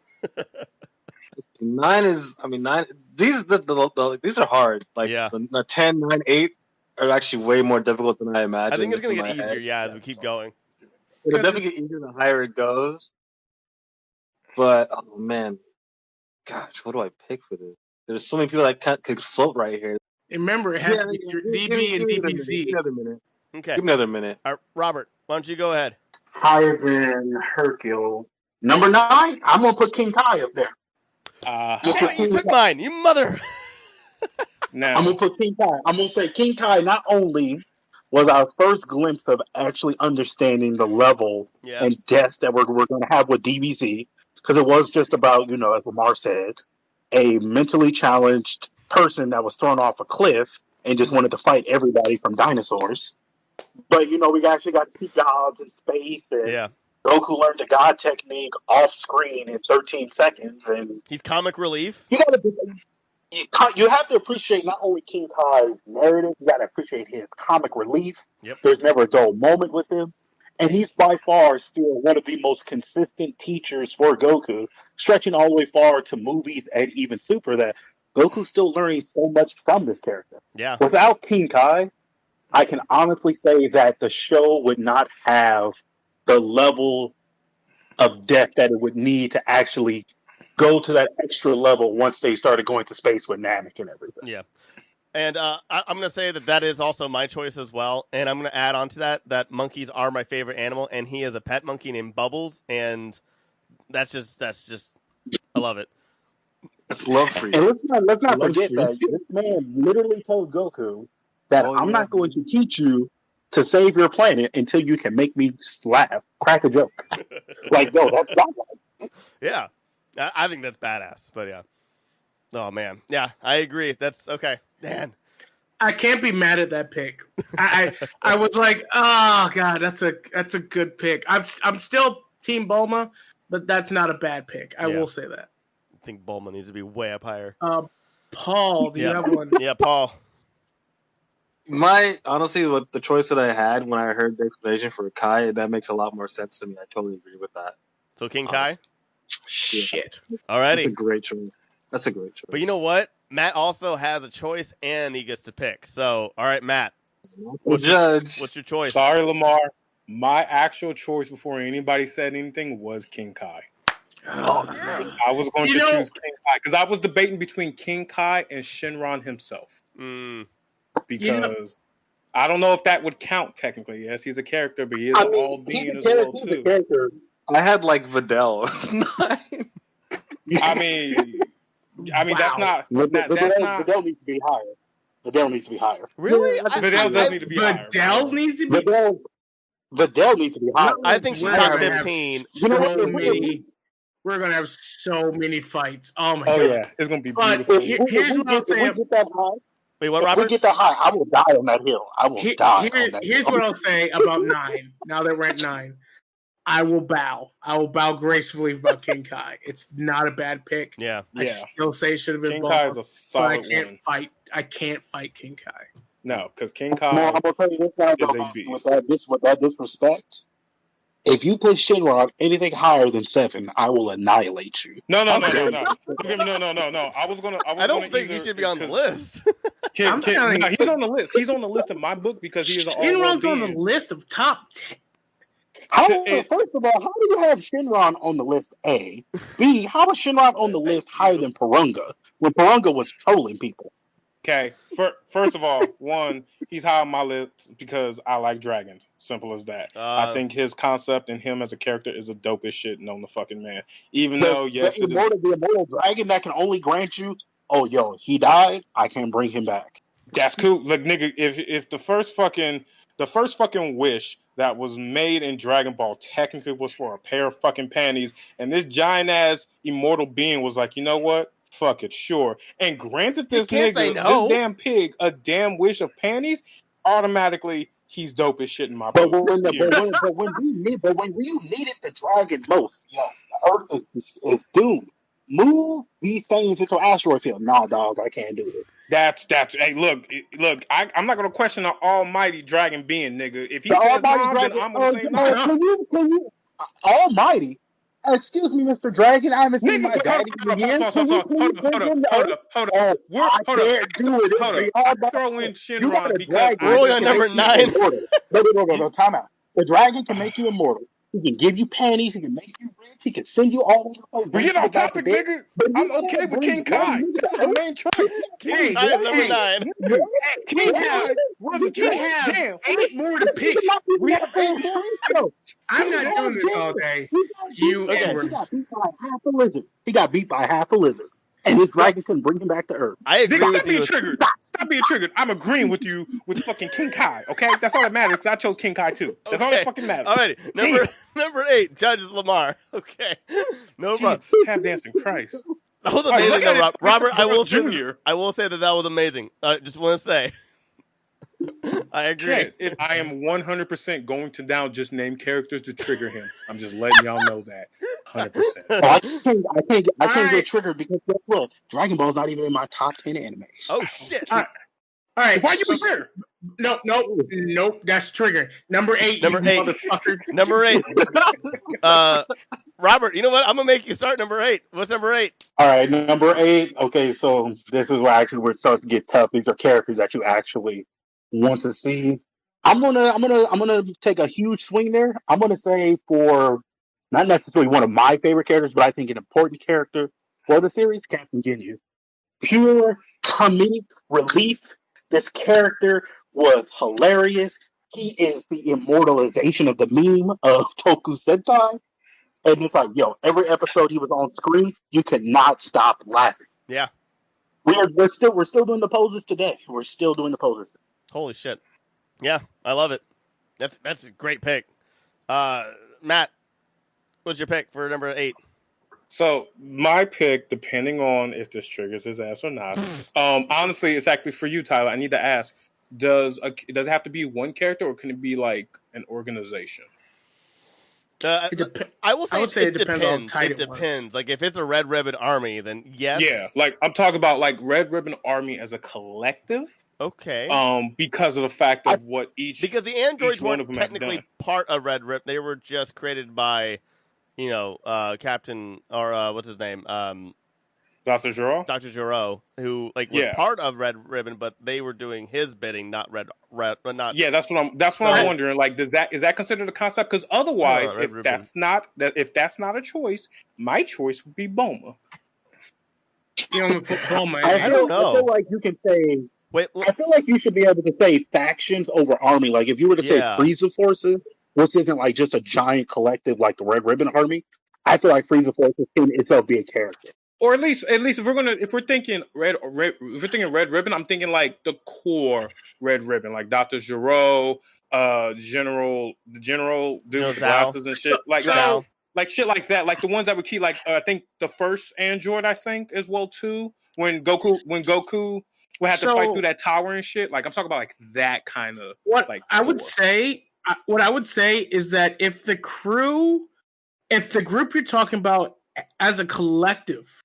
[SPEAKER 5] 9 is, I mean, 9. These these are hard. Like the 10, 9, 8 are actually way more difficult than I imagined.
[SPEAKER 3] I think it's going to get easier, as we keep going.
[SPEAKER 5] It'll definitely get easier the higher it goes. But oh man, Gosh, what do I pick for this? There's so many people that could float right here.
[SPEAKER 1] And remember, it has to be DB and DBZ.
[SPEAKER 5] Give me another minute.
[SPEAKER 3] Okay.
[SPEAKER 5] Give me another minute.
[SPEAKER 3] Robert, why don't you go ahead?
[SPEAKER 4] Higher than Hercule. Number 9, I'm gonna put King Kai up there.
[SPEAKER 3] Damn it, you took mine, you mother.
[SPEAKER 2] Now
[SPEAKER 4] I'm gonna put King Kai. I'm gonna say King Kai not only was our first glimpse of actually understanding the level and depth that we're going to have with DBZ, because it was just about, as Lemar said, a mentally challenged person that was thrown off a cliff and just wanted to fight everybody from dinosaurs. But, we actually got to see gods in space, and Goku learned the god technique off screen in 13 seconds. And
[SPEAKER 3] he's comic relief.
[SPEAKER 4] You have to appreciate not only King Kai's narrative, you got to appreciate his comic relief.
[SPEAKER 3] Yep.
[SPEAKER 4] There's never a dull moment with him. And he's by far still one of the most consistent teachers for Goku, stretching all the way forward to movies and even Super, that Goku's still learning so much from this character.
[SPEAKER 3] Yeah.
[SPEAKER 4] Without King Kai, I can honestly say that the show would not have the level of depth that it would need to actually go to that extra level once they started going to space with Namek and everything.
[SPEAKER 3] Yeah. And I'm going to say that is also my choice as well. And I'm going to add on to that monkeys are my favorite animal. And he has a pet monkey named Bubbles. And that's just, I love it.
[SPEAKER 5] It's love for you.
[SPEAKER 4] And let's not forget that this man literally told Goku that I'm not going to teach you to save your planet until you can make me crack a joke. Like, no, that's not right.
[SPEAKER 3] Yeah. I think that's badass, but yeah. Oh man, yeah, I agree. That's okay, man.
[SPEAKER 1] I can't be mad at that pick. I was like, oh god, that's a good pick. I'm still Team Bulma, but that's not a bad pick. I will say that.
[SPEAKER 3] I think Bulma needs to be way up higher.
[SPEAKER 1] Paul, do you have one?
[SPEAKER 3] Yeah, Paul.
[SPEAKER 5] Honestly, with the choice that I had when I heard the explanation for Kai, that makes a lot more sense to me. I totally agree with that.
[SPEAKER 3] So King Kai.
[SPEAKER 1] Shit.
[SPEAKER 3] Alrighty.
[SPEAKER 5] That's a great choice.
[SPEAKER 3] But you know what? Matt also has a choice, and he gets to pick. So, all right, Matt. What's your choice?
[SPEAKER 2] Sorry, Lemar. My actual choice before anybody said anything was King Kai. I was going to choose King Kai because I was debating between King Kai and Shinron himself. Because I don't know if that would count technically. Yes, he's a character, but he is an all-being as well too.
[SPEAKER 5] I had like Videl.
[SPEAKER 2] I mean, that's not.
[SPEAKER 4] Videl needs to be higher. Videl needs to be higher.
[SPEAKER 3] Really?
[SPEAKER 2] Videl does need to be higher.
[SPEAKER 1] Videl needs to be.
[SPEAKER 4] Videl needs to be higher.
[SPEAKER 3] I think she's top 15.
[SPEAKER 1] We're gonna have so many fights. Oh my god!
[SPEAKER 2] Oh yeah, it's gonna be beautiful.
[SPEAKER 1] Here's what I'll say.
[SPEAKER 3] Wait, what, Robert?
[SPEAKER 4] If we get that high, I will die on that hill. I will die.
[SPEAKER 1] Here's what I'll say about 9. Now that we're at 9. I will bow. Gracefully about King Kai. It's not a bad pick.
[SPEAKER 3] Yeah.
[SPEAKER 1] I still say it should have been
[SPEAKER 2] King
[SPEAKER 1] Bulma,
[SPEAKER 2] Kai is a solid one.
[SPEAKER 1] I can't fight King Kai.
[SPEAKER 2] No, because King Kai
[SPEAKER 4] I'm gonna tell you this now, with that disrespect. If you put Shinron anything higher than 7, I will annihilate you.
[SPEAKER 2] No. I was gonna.
[SPEAKER 3] I don't think he should be on the list.
[SPEAKER 2] He's on the list. He's on the list in my book because he is an
[SPEAKER 1] Shinron's on the list of top 10.
[SPEAKER 4] First of all, how do you have Shinron on the list? A. B. How is Shinron on the list higher than Purunga when Purunga was trolling people?
[SPEAKER 2] Okay, first of all, one, he's high on my list because I like dragons. Simple as that. I think his concept and him as a character is a dope as shit known to fucking man. Even though, yes,
[SPEAKER 4] the immortal dragon that can only grant you, he died, I can bring him back.
[SPEAKER 2] That's cool. Look, nigga, if the first fucking wish that was made in Dragon Ball technically was for a pair of fucking panties, and this giant ass immortal being was like, you know what? Fuck it, sure. And granted this nigga, this damn pig, a damn wish of panties, automatically he's dope as shit in my book.
[SPEAKER 4] But when we needed the dragon most, the Earth is doomed. Move these things into asteroid field. Nah, dog, I can't do it.
[SPEAKER 2] That's. Hey, look. I'm not gonna question the almighty dragon being, nigga. If he says no, then I'm gonna say no.
[SPEAKER 4] Can you, almighty? Excuse me, Mr. Dragon. I haven't seen my daddy in years.
[SPEAKER 2] Hold up. Throw in Shinron because
[SPEAKER 3] we're only on number 9.
[SPEAKER 4] No, time out. The dragon can make you immortal. He can give you panties. He can make you He can send you all over the place.
[SPEAKER 2] We get off topic,
[SPEAKER 4] bed,
[SPEAKER 2] nigga.
[SPEAKER 4] but you
[SPEAKER 2] I'm
[SPEAKER 4] can't
[SPEAKER 2] okay with
[SPEAKER 4] bring
[SPEAKER 2] King Kai.
[SPEAKER 4] one
[SPEAKER 2] That's the main choice.
[SPEAKER 3] King Kai is number 9.
[SPEAKER 2] King Kai was a
[SPEAKER 1] You
[SPEAKER 2] trick.
[SPEAKER 1] have
[SPEAKER 2] Damn.
[SPEAKER 1] 8 more to pick.
[SPEAKER 2] We have 8 more.
[SPEAKER 4] Yo,
[SPEAKER 1] I'm not doing this all day. You
[SPEAKER 3] Okay.
[SPEAKER 4] He
[SPEAKER 1] Edwards.
[SPEAKER 4] got beat by half a lizard. He got beat by half a lizard. And his dragon couldn't bring him back to Earth.
[SPEAKER 3] I agree
[SPEAKER 2] Nigga,
[SPEAKER 3] with
[SPEAKER 2] stop being
[SPEAKER 3] you.
[SPEAKER 2] triggered. Stop being triggered. I'm agreeing with you with fucking King Kai, okay? That's all that matters, because I chose King Kai too. That's all that fucking matters.
[SPEAKER 3] Alrighty, number 8, Judge is Lemar. Okay, no problem.
[SPEAKER 2] Jesus, tap dancing Christ.
[SPEAKER 3] That was
[SPEAKER 2] All right,
[SPEAKER 3] amazing,
[SPEAKER 2] look at
[SPEAKER 3] though,
[SPEAKER 2] it.
[SPEAKER 3] Robert. I will
[SPEAKER 2] Junior.
[SPEAKER 3] say, I will say that was amazing. Just want to say, I agree.
[SPEAKER 2] Shit, if I am 100% going to now just name characters to trigger him. I'm just letting y'all know that. 100%.
[SPEAKER 4] Oh, I can't
[SPEAKER 1] Alright.
[SPEAKER 4] get triggered because guess what? Dragon Ball's not even in my top 10 anime.
[SPEAKER 3] Oh shit!
[SPEAKER 1] All right.
[SPEAKER 2] Why you here?
[SPEAKER 1] Nope. That's trigger. Number 8.
[SPEAKER 3] Number
[SPEAKER 1] you
[SPEAKER 3] 8.
[SPEAKER 1] motherfucker.
[SPEAKER 3] Number 8. Robert, you know what? I'm gonna make you start number 8. What's number 8?
[SPEAKER 4] All right, number 8. Okay, so this is where it starts to get tough. These are characters that you actually want to see. I'm gonna take a huge swing there. I'm gonna say for not necessarily one of my favorite characters, but I think an important character for the series, Captain Ginyu. Pure comedic relief. This character was hilarious. He is the immortalization of the meme of Toku Sentai. And it's like, yo, every episode he was on screen, you could not stop laughing.
[SPEAKER 3] Yeah.
[SPEAKER 4] We're still doing the poses today. We're still doing the poses.
[SPEAKER 3] Holy shit! Yeah, I love it. That's a great pick. Matt, what's your pick for number 8?
[SPEAKER 2] So my pick, depending on if this triggers his ass or not, honestly, it's actually for you, Tyler. I need to ask: does it have to be one character, or can it be like an organization?
[SPEAKER 3] I will say,
[SPEAKER 1] I would say
[SPEAKER 3] it
[SPEAKER 1] it depends on how
[SPEAKER 3] depends.
[SPEAKER 1] tight
[SPEAKER 3] It
[SPEAKER 1] it was.
[SPEAKER 3] depends. Like if it's a Red Ribbon Army, then yes.
[SPEAKER 2] Yeah, like I'm talking about like Red Ribbon Army as a collective.
[SPEAKER 3] Okay.
[SPEAKER 2] Because of the fact of what each
[SPEAKER 3] Because the androids
[SPEAKER 2] each one
[SPEAKER 3] weren't
[SPEAKER 2] of them have
[SPEAKER 3] technically
[SPEAKER 2] done.
[SPEAKER 3] part of Red Ribbon. They were just created by, Captain or what's his name,
[SPEAKER 2] Dr. Giro.
[SPEAKER 3] Dr. Giro, who was
[SPEAKER 2] Yeah.
[SPEAKER 3] part of Red Ribbon, but they were doing his bidding, not not.
[SPEAKER 2] Yeah, that's what I'm wondering. Like, is that considered a concept? Because otherwise,
[SPEAKER 3] Red
[SPEAKER 2] if
[SPEAKER 3] Ribbon.
[SPEAKER 2] that's not a choice, my choice would be Boma.
[SPEAKER 1] You know, put Bulma in
[SPEAKER 3] I
[SPEAKER 1] there.
[SPEAKER 3] don't know.
[SPEAKER 4] I feel like you can say.
[SPEAKER 3] Wait,
[SPEAKER 4] I feel like you should be able to say factions over army. Like if you were to say
[SPEAKER 3] Yeah.
[SPEAKER 4] Frieza forces, which isn't like just a giant collective like the Red Ribbon Army. I feel like Frieza forces can itself be a character.
[SPEAKER 2] Or at least if we're thinking red ribbon, I'm thinking like the core Red Ribbon, like Dr. Giro, the general dude with
[SPEAKER 3] Zhao.
[SPEAKER 2] glasses and shit, like
[SPEAKER 3] Zhao.
[SPEAKER 2] like shit like that, like the ones that would keep like I think the first android I think as well too when Goku would have to fight through that tower and shit. Like I'm talking about like that kind of
[SPEAKER 1] What
[SPEAKER 2] like
[SPEAKER 1] I would
[SPEAKER 2] core.
[SPEAKER 1] say, is that if the group you're talking about as a collective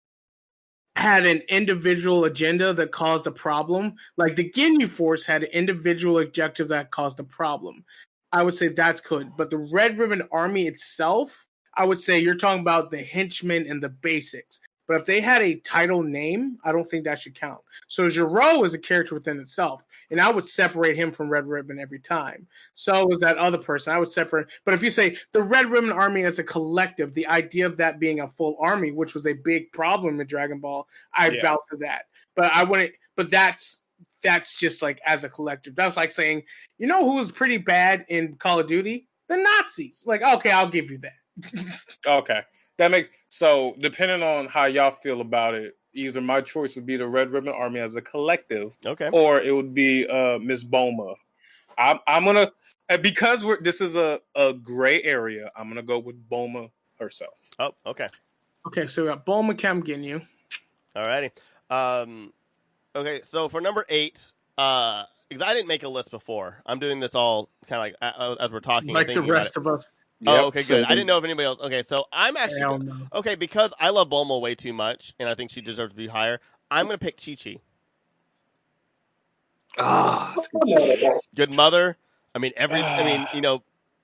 [SPEAKER 1] had an individual agenda that caused a problem, like the Ginyu Force had an individual objective that caused a problem, I would say that's good. But the Red Ribbon Army itself, I would say you're talking about the henchmen and the basics. But if they had a title name, I don't think that should count. So Giro is a character within itself, and I would separate him from Red Ribbon every time. So is that other person. I would separate. But if you say the Red Ribbon Army as a collective, the idea of that being a full army, which was a big problem in Dragon Ball, I vouch for that. But I wouldn't. But that's just like as a collective. That's like saying, you know who was pretty bad in Call of Duty? The Nazis. Like, okay, I'll give you that.
[SPEAKER 2] Okay. That makes so depending on how y'all feel about it, either my choice would be the Red Ribbon Army as a collective,
[SPEAKER 3] Okay.
[SPEAKER 2] or it would be Miss Boma. I'm gonna because this is a gray area. I'm gonna go with Boma herself.
[SPEAKER 3] Oh, okay.
[SPEAKER 1] Okay, so we got Bulma, Cam Ginyu.
[SPEAKER 3] Alrighty. Okay, so for number 8, because I didn't make a list before, I'm doing this all kind of like as we're talking.
[SPEAKER 1] Like the rest of us.
[SPEAKER 3] Oh, okay, good. I didn't know if anybody else. Okay, so I'm actually
[SPEAKER 1] Hell no.
[SPEAKER 3] okay because I love Bulma way too much, and I think she deserves to be higher. I'm gonna pick Chi-Chi. Good mother. I mean,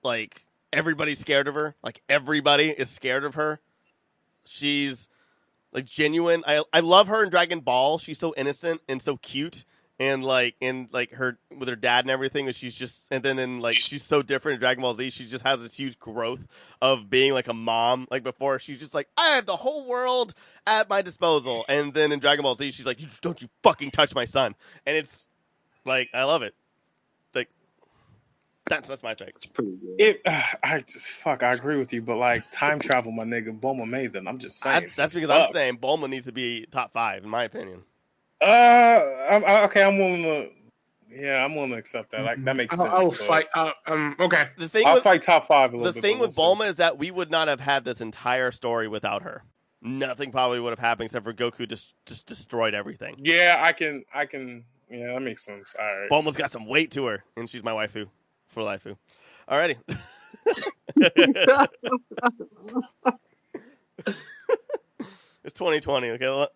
[SPEAKER 3] like everybody's scared of her. Like everybody is scared of her. She's like genuine. I love her in Dragon Ball. She's so innocent and so cute, and her with her dad and everything, and she's just she's so different in Dragon Ball Z. She just has this huge growth of being like a mom. Like before, she's just like, I have the whole world at my disposal, and then in Dragon Ball Z, she's like, don't you fucking touch my son, and it's like I love it. It's like that's my take.
[SPEAKER 5] It's pretty good.
[SPEAKER 2] I agree with you, but like time travel, my nigga, Bulma made them. I'm just saying.
[SPEAKER 3] That's because I'm saying Bulma needs to be top 5 in my opinion.
[SPEAKER 2] I'm willing to. Yeah, I'm willing to accept that. Like that makes sense.
[SPEAKER 1] I'll fight. Okay.
[SPEAKER 2] I'll fight top 5 a little bit.
[SPEAKER 3] The thing with Bulma is that we would not have had this entire story without her. Nothing probably would have happened except for Goku just destroyed everything.
[SPEAKER 2] Yeah, I can. Yeah, that makes sense. All right.
[SPEAKER 3] Bulma's got some weight to her, and she's my waifu for life. Alrighty. It's 2020. Okay,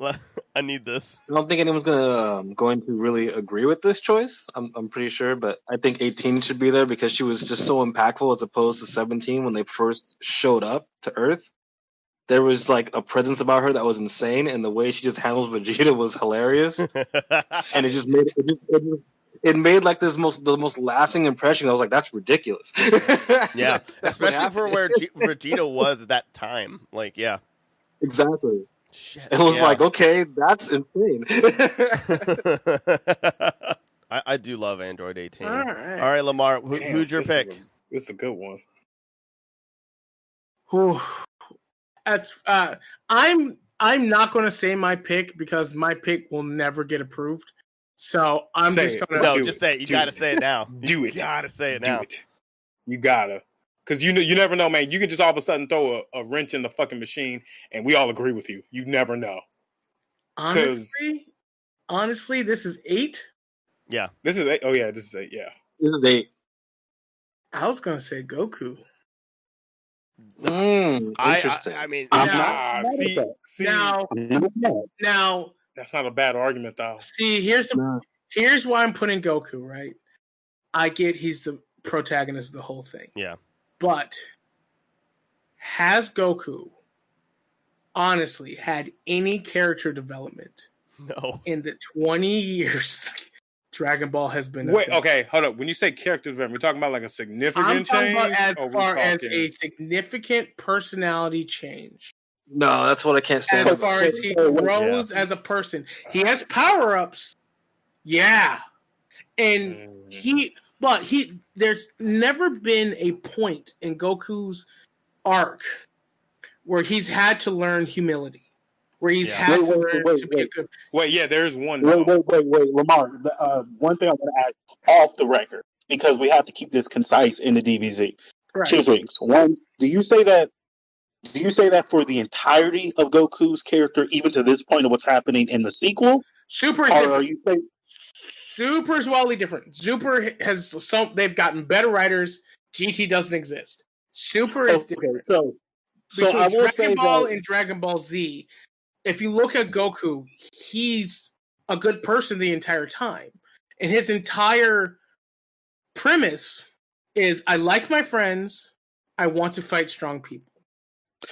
[SPEAKER 3] I need this.
[SPEAKER 5] I don't think anyone's going to really agree with this choice. I'm pretty sure, but I think 18 should be there because she was just so impactful as opposed to 17 when they first showed up to Earth. There was like a presence about her that was insane, and the way she just handles Vegeta was hilarious. And it just made like the most lasting impression. I was like, that's ridiculous.
[SPEAKER 3] Yeah, especially for where Vegeta was at that time. Like, yeah,
[SPEAKER 5] exactly.
[SPEAKER 3] Shit,
[SPEAKER 5] it was like, okay, that's insane.
[SPEAKER 3] I do love Android 18.
[SPEAKER 1] All
[SPEAKER 3] right, Lemar, who's your pick?
[SPEAKER 2] This is a good one.
[SPEAKER 1] That's I'm not going to say my pick because my pick will never get approved. So I'm just going to
[SPEAKER 3] just say it. You got to say it now.
[SPEAKER 2] Do it.
[SPEAKER 3] You got to say it now.
[SPEAKER 2] Do it. You gotta. Because you never know, man. You can just all of a sudden throw a wrench in the fucking machine, and we all agree with you. You never know.
[SPEAKER 1] Honestly, this is 8.
[SPEAKER 3] Yeah.
[SPEAKER 2] This is 8. Oh, yeah, this is 8. Yeah.
[SPEAKER 5] This is 8.
[SPEAKER 1] I was going to say Goku.
[SPEAKER 5] Interesting.
[SPEAKER 3] I mean,
[SPEAKER 1] now
[SPEAKER 2] that's not a bad argument, though.
[SPEAKER 1] See, here's why I'm putting Goku, right? I get he's the protagonist of the whole thing.
[SPEAKER 3] Yeah.
[SPEAKER 1] But has Goku honestly had any character development?
[SPEAKER 3] No.
[SPEAKER 1] In the 20 years Dragon Ball has been.
[SPEAKER 2] Wait, okay, hold up. When you say character development, we're talking about like a significant change?
[SPEAKER 1] As far as a significant personality change.
[SPEAKER 5] No, that's what I can't stand.
[SPEAKER 1] As far as he grows as a person. He has power-ups. Yeah. And there's never been a point in Goku's arc where he's had to learn humility. Where he's had to learn to be a good.
[SPEAKER 2] Wait, yeah, there's one.
[SPEAKER 4] Wait, Lemar. One thing I want to add off the record because we have to keep this concise in the DBZ.
[SPEAKER 1] Right.
[SPEAKER 4] 2 things. One, do you say that for the entirety of Goku's character, even to this point of what's happening in the sequel?
[SPEAKER 1] Super is different. Super is wildly different. Super has they've gotten better writers. GT doesn't exist. Super is different.
[SPEAKER 4] So
[SPEAKER 1] between
[SPEAKER 4] I will
[SPEAKER 1] Dragon
[SPEAKER 4] say
[SPEAKER 1] Ball
[SPEAKER 4] that
[SPEAKER 1] and Dragon Ball Z, if you look at Goku, he's a good person the entire time. And his entire premise is, I like my friends, I want to fight strong people.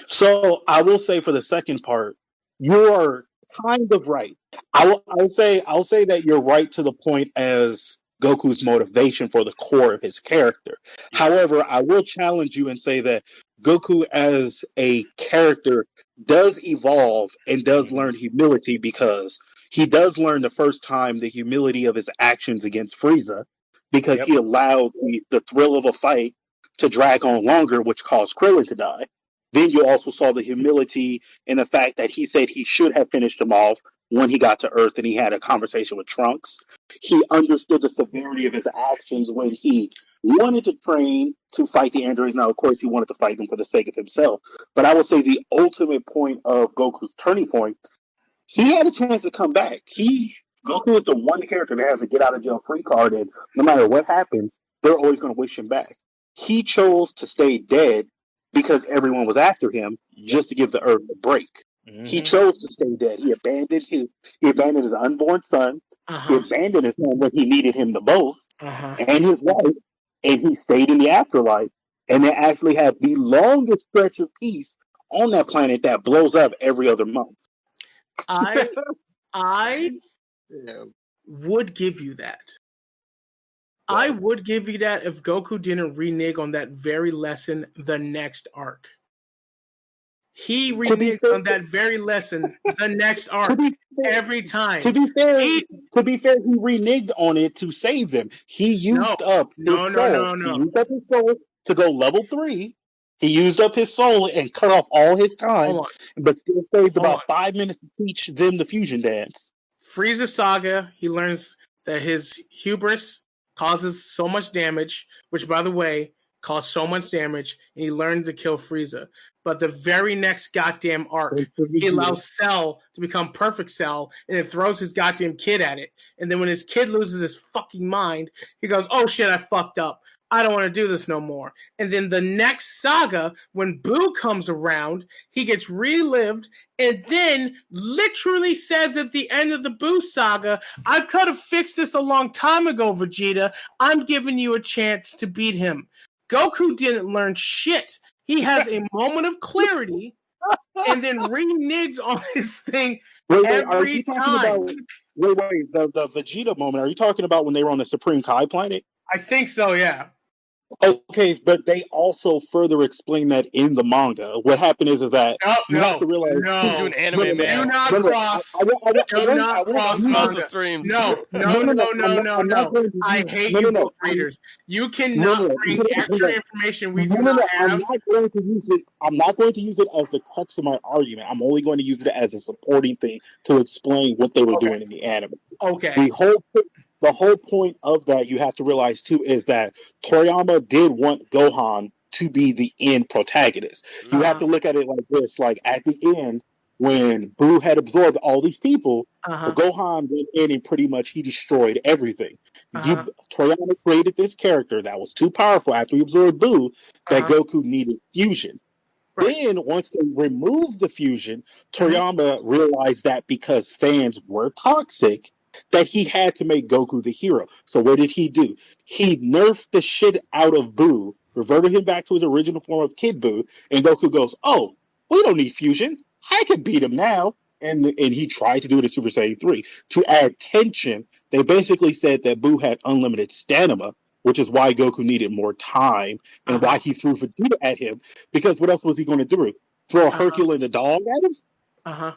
[SPEAKER 4] So I will say for the second part, you're kind of right. I'll say that you're right to the point as Goku's motivation for the core of his character. However, I will challenge you and say that Goku as a character does evolve and does learn humility because he does learn the first time the humility of his actions against Frieza because he allowed the thrill of a fight to drag on longer, which caused Krillin to die. Then you also saw the humility in the fact that he said he should have finished him off when he got to Earth and he had a conversation with Trunks. He understood the severity of his actions when he wanted to train to fight the androids. Now, of course, he wanted to fight them for the sake of himself. But I would say the ultimate point of Goku's turning point, he had a chance to come back. Goku is the one character that has a get-out-of-jail-free card, and no matter what happens, they're always going to wish him back. He chose to stay dead because everyone was after him just to give the Earth a break. Mm-hmm. He chose to stay dead. He abandoned his unborn son. He abandoned his son when he needed him the most, and his wife, and he stayed in the afterlife. And they actually have the longest stretch of peace on that planet that blows up every other month.
[SPEAKER 1] I would give you that. I would give you that if Goku didn't renege on that very lesson the next arc. He reneged on that very lesson the next arc every time.
[SPEAKER 4] To be fair, he reneged on it to save them. He used up his soul. He used up his soul to go level 3. He used up his soul and cut off all his time, but still saved about 5 minutes to teach them the fusion dance.
[SPEAKER 1] Frieza saga, he learns that his hubris causes so much damage, which, by the way, caused so much damage, and he learned to kill Frieza. But the very next goddamn arc, he allows Cell to become Perfect Cell, and it throws his goddamn kid at it. And then when his kid loses his fucking mind, he goes, oh shit, I fucked up. I don't want to do this no more. And then the next saga, when Boo comes around, he gets relived and then literally says at the end of the Boo saga, I could have fixed this a long time ago, Vegeta. I'm giving you a chance to beat him. Goku didn't learn shit. He has a moment of clarity and then reneges on his thing every time.
[SPEAKER 4] The Vegeta moment, are you talking about when they were on the Supreme Kai planet?
[SPEAKER 1] I think so, yeah.
[SPEAKER 4] Okay, but they also further explain that in the manga. What happened is that you have to realize.
[SPEAKER 3] No, do an anime man.
[SPEAKER 1] Do not cross. Do not cross the streams. No. I hate you book readers. You cannot bring extra information we do not have.
[SPEAKER 4] I'm not going to use it. I'm not going to use it as the crux of my argument. I'm only going to use it as a supporting thing to explain what they were doing in the anime.
[SPEAKER 1] Okay.
[SPEAKER 4] The whole point of that, you have to realize, too, is that Toriyama did want Gohan to be the end protagonist. You have to look at it like this. Like, at the end, when Boo had absorbed all these people, Gohan went in and pretty much he destroyed everything. Toriyama created this character that was too powerful after he absorbed Boo that Goku needed fusion. Right. Then, once they removed the fusion, Toriyama realized that because fans were toxic, that he had to make Goku the hero. So what did he do? He nerfed the shit out of Boo, reverted him back to his original form of Kid Boo, and Goku goes, oh, we don't need fusion. I can beat him now. And he tried to do it in Super Saiyan 3. To add tension, they basically said that Boo had unlimited stamina, which is why Goku needed more time, and why he threw Vegeta at him. Because what else was he going to do? Throw a Herculean the dog at him?
[SPEAKER 2] I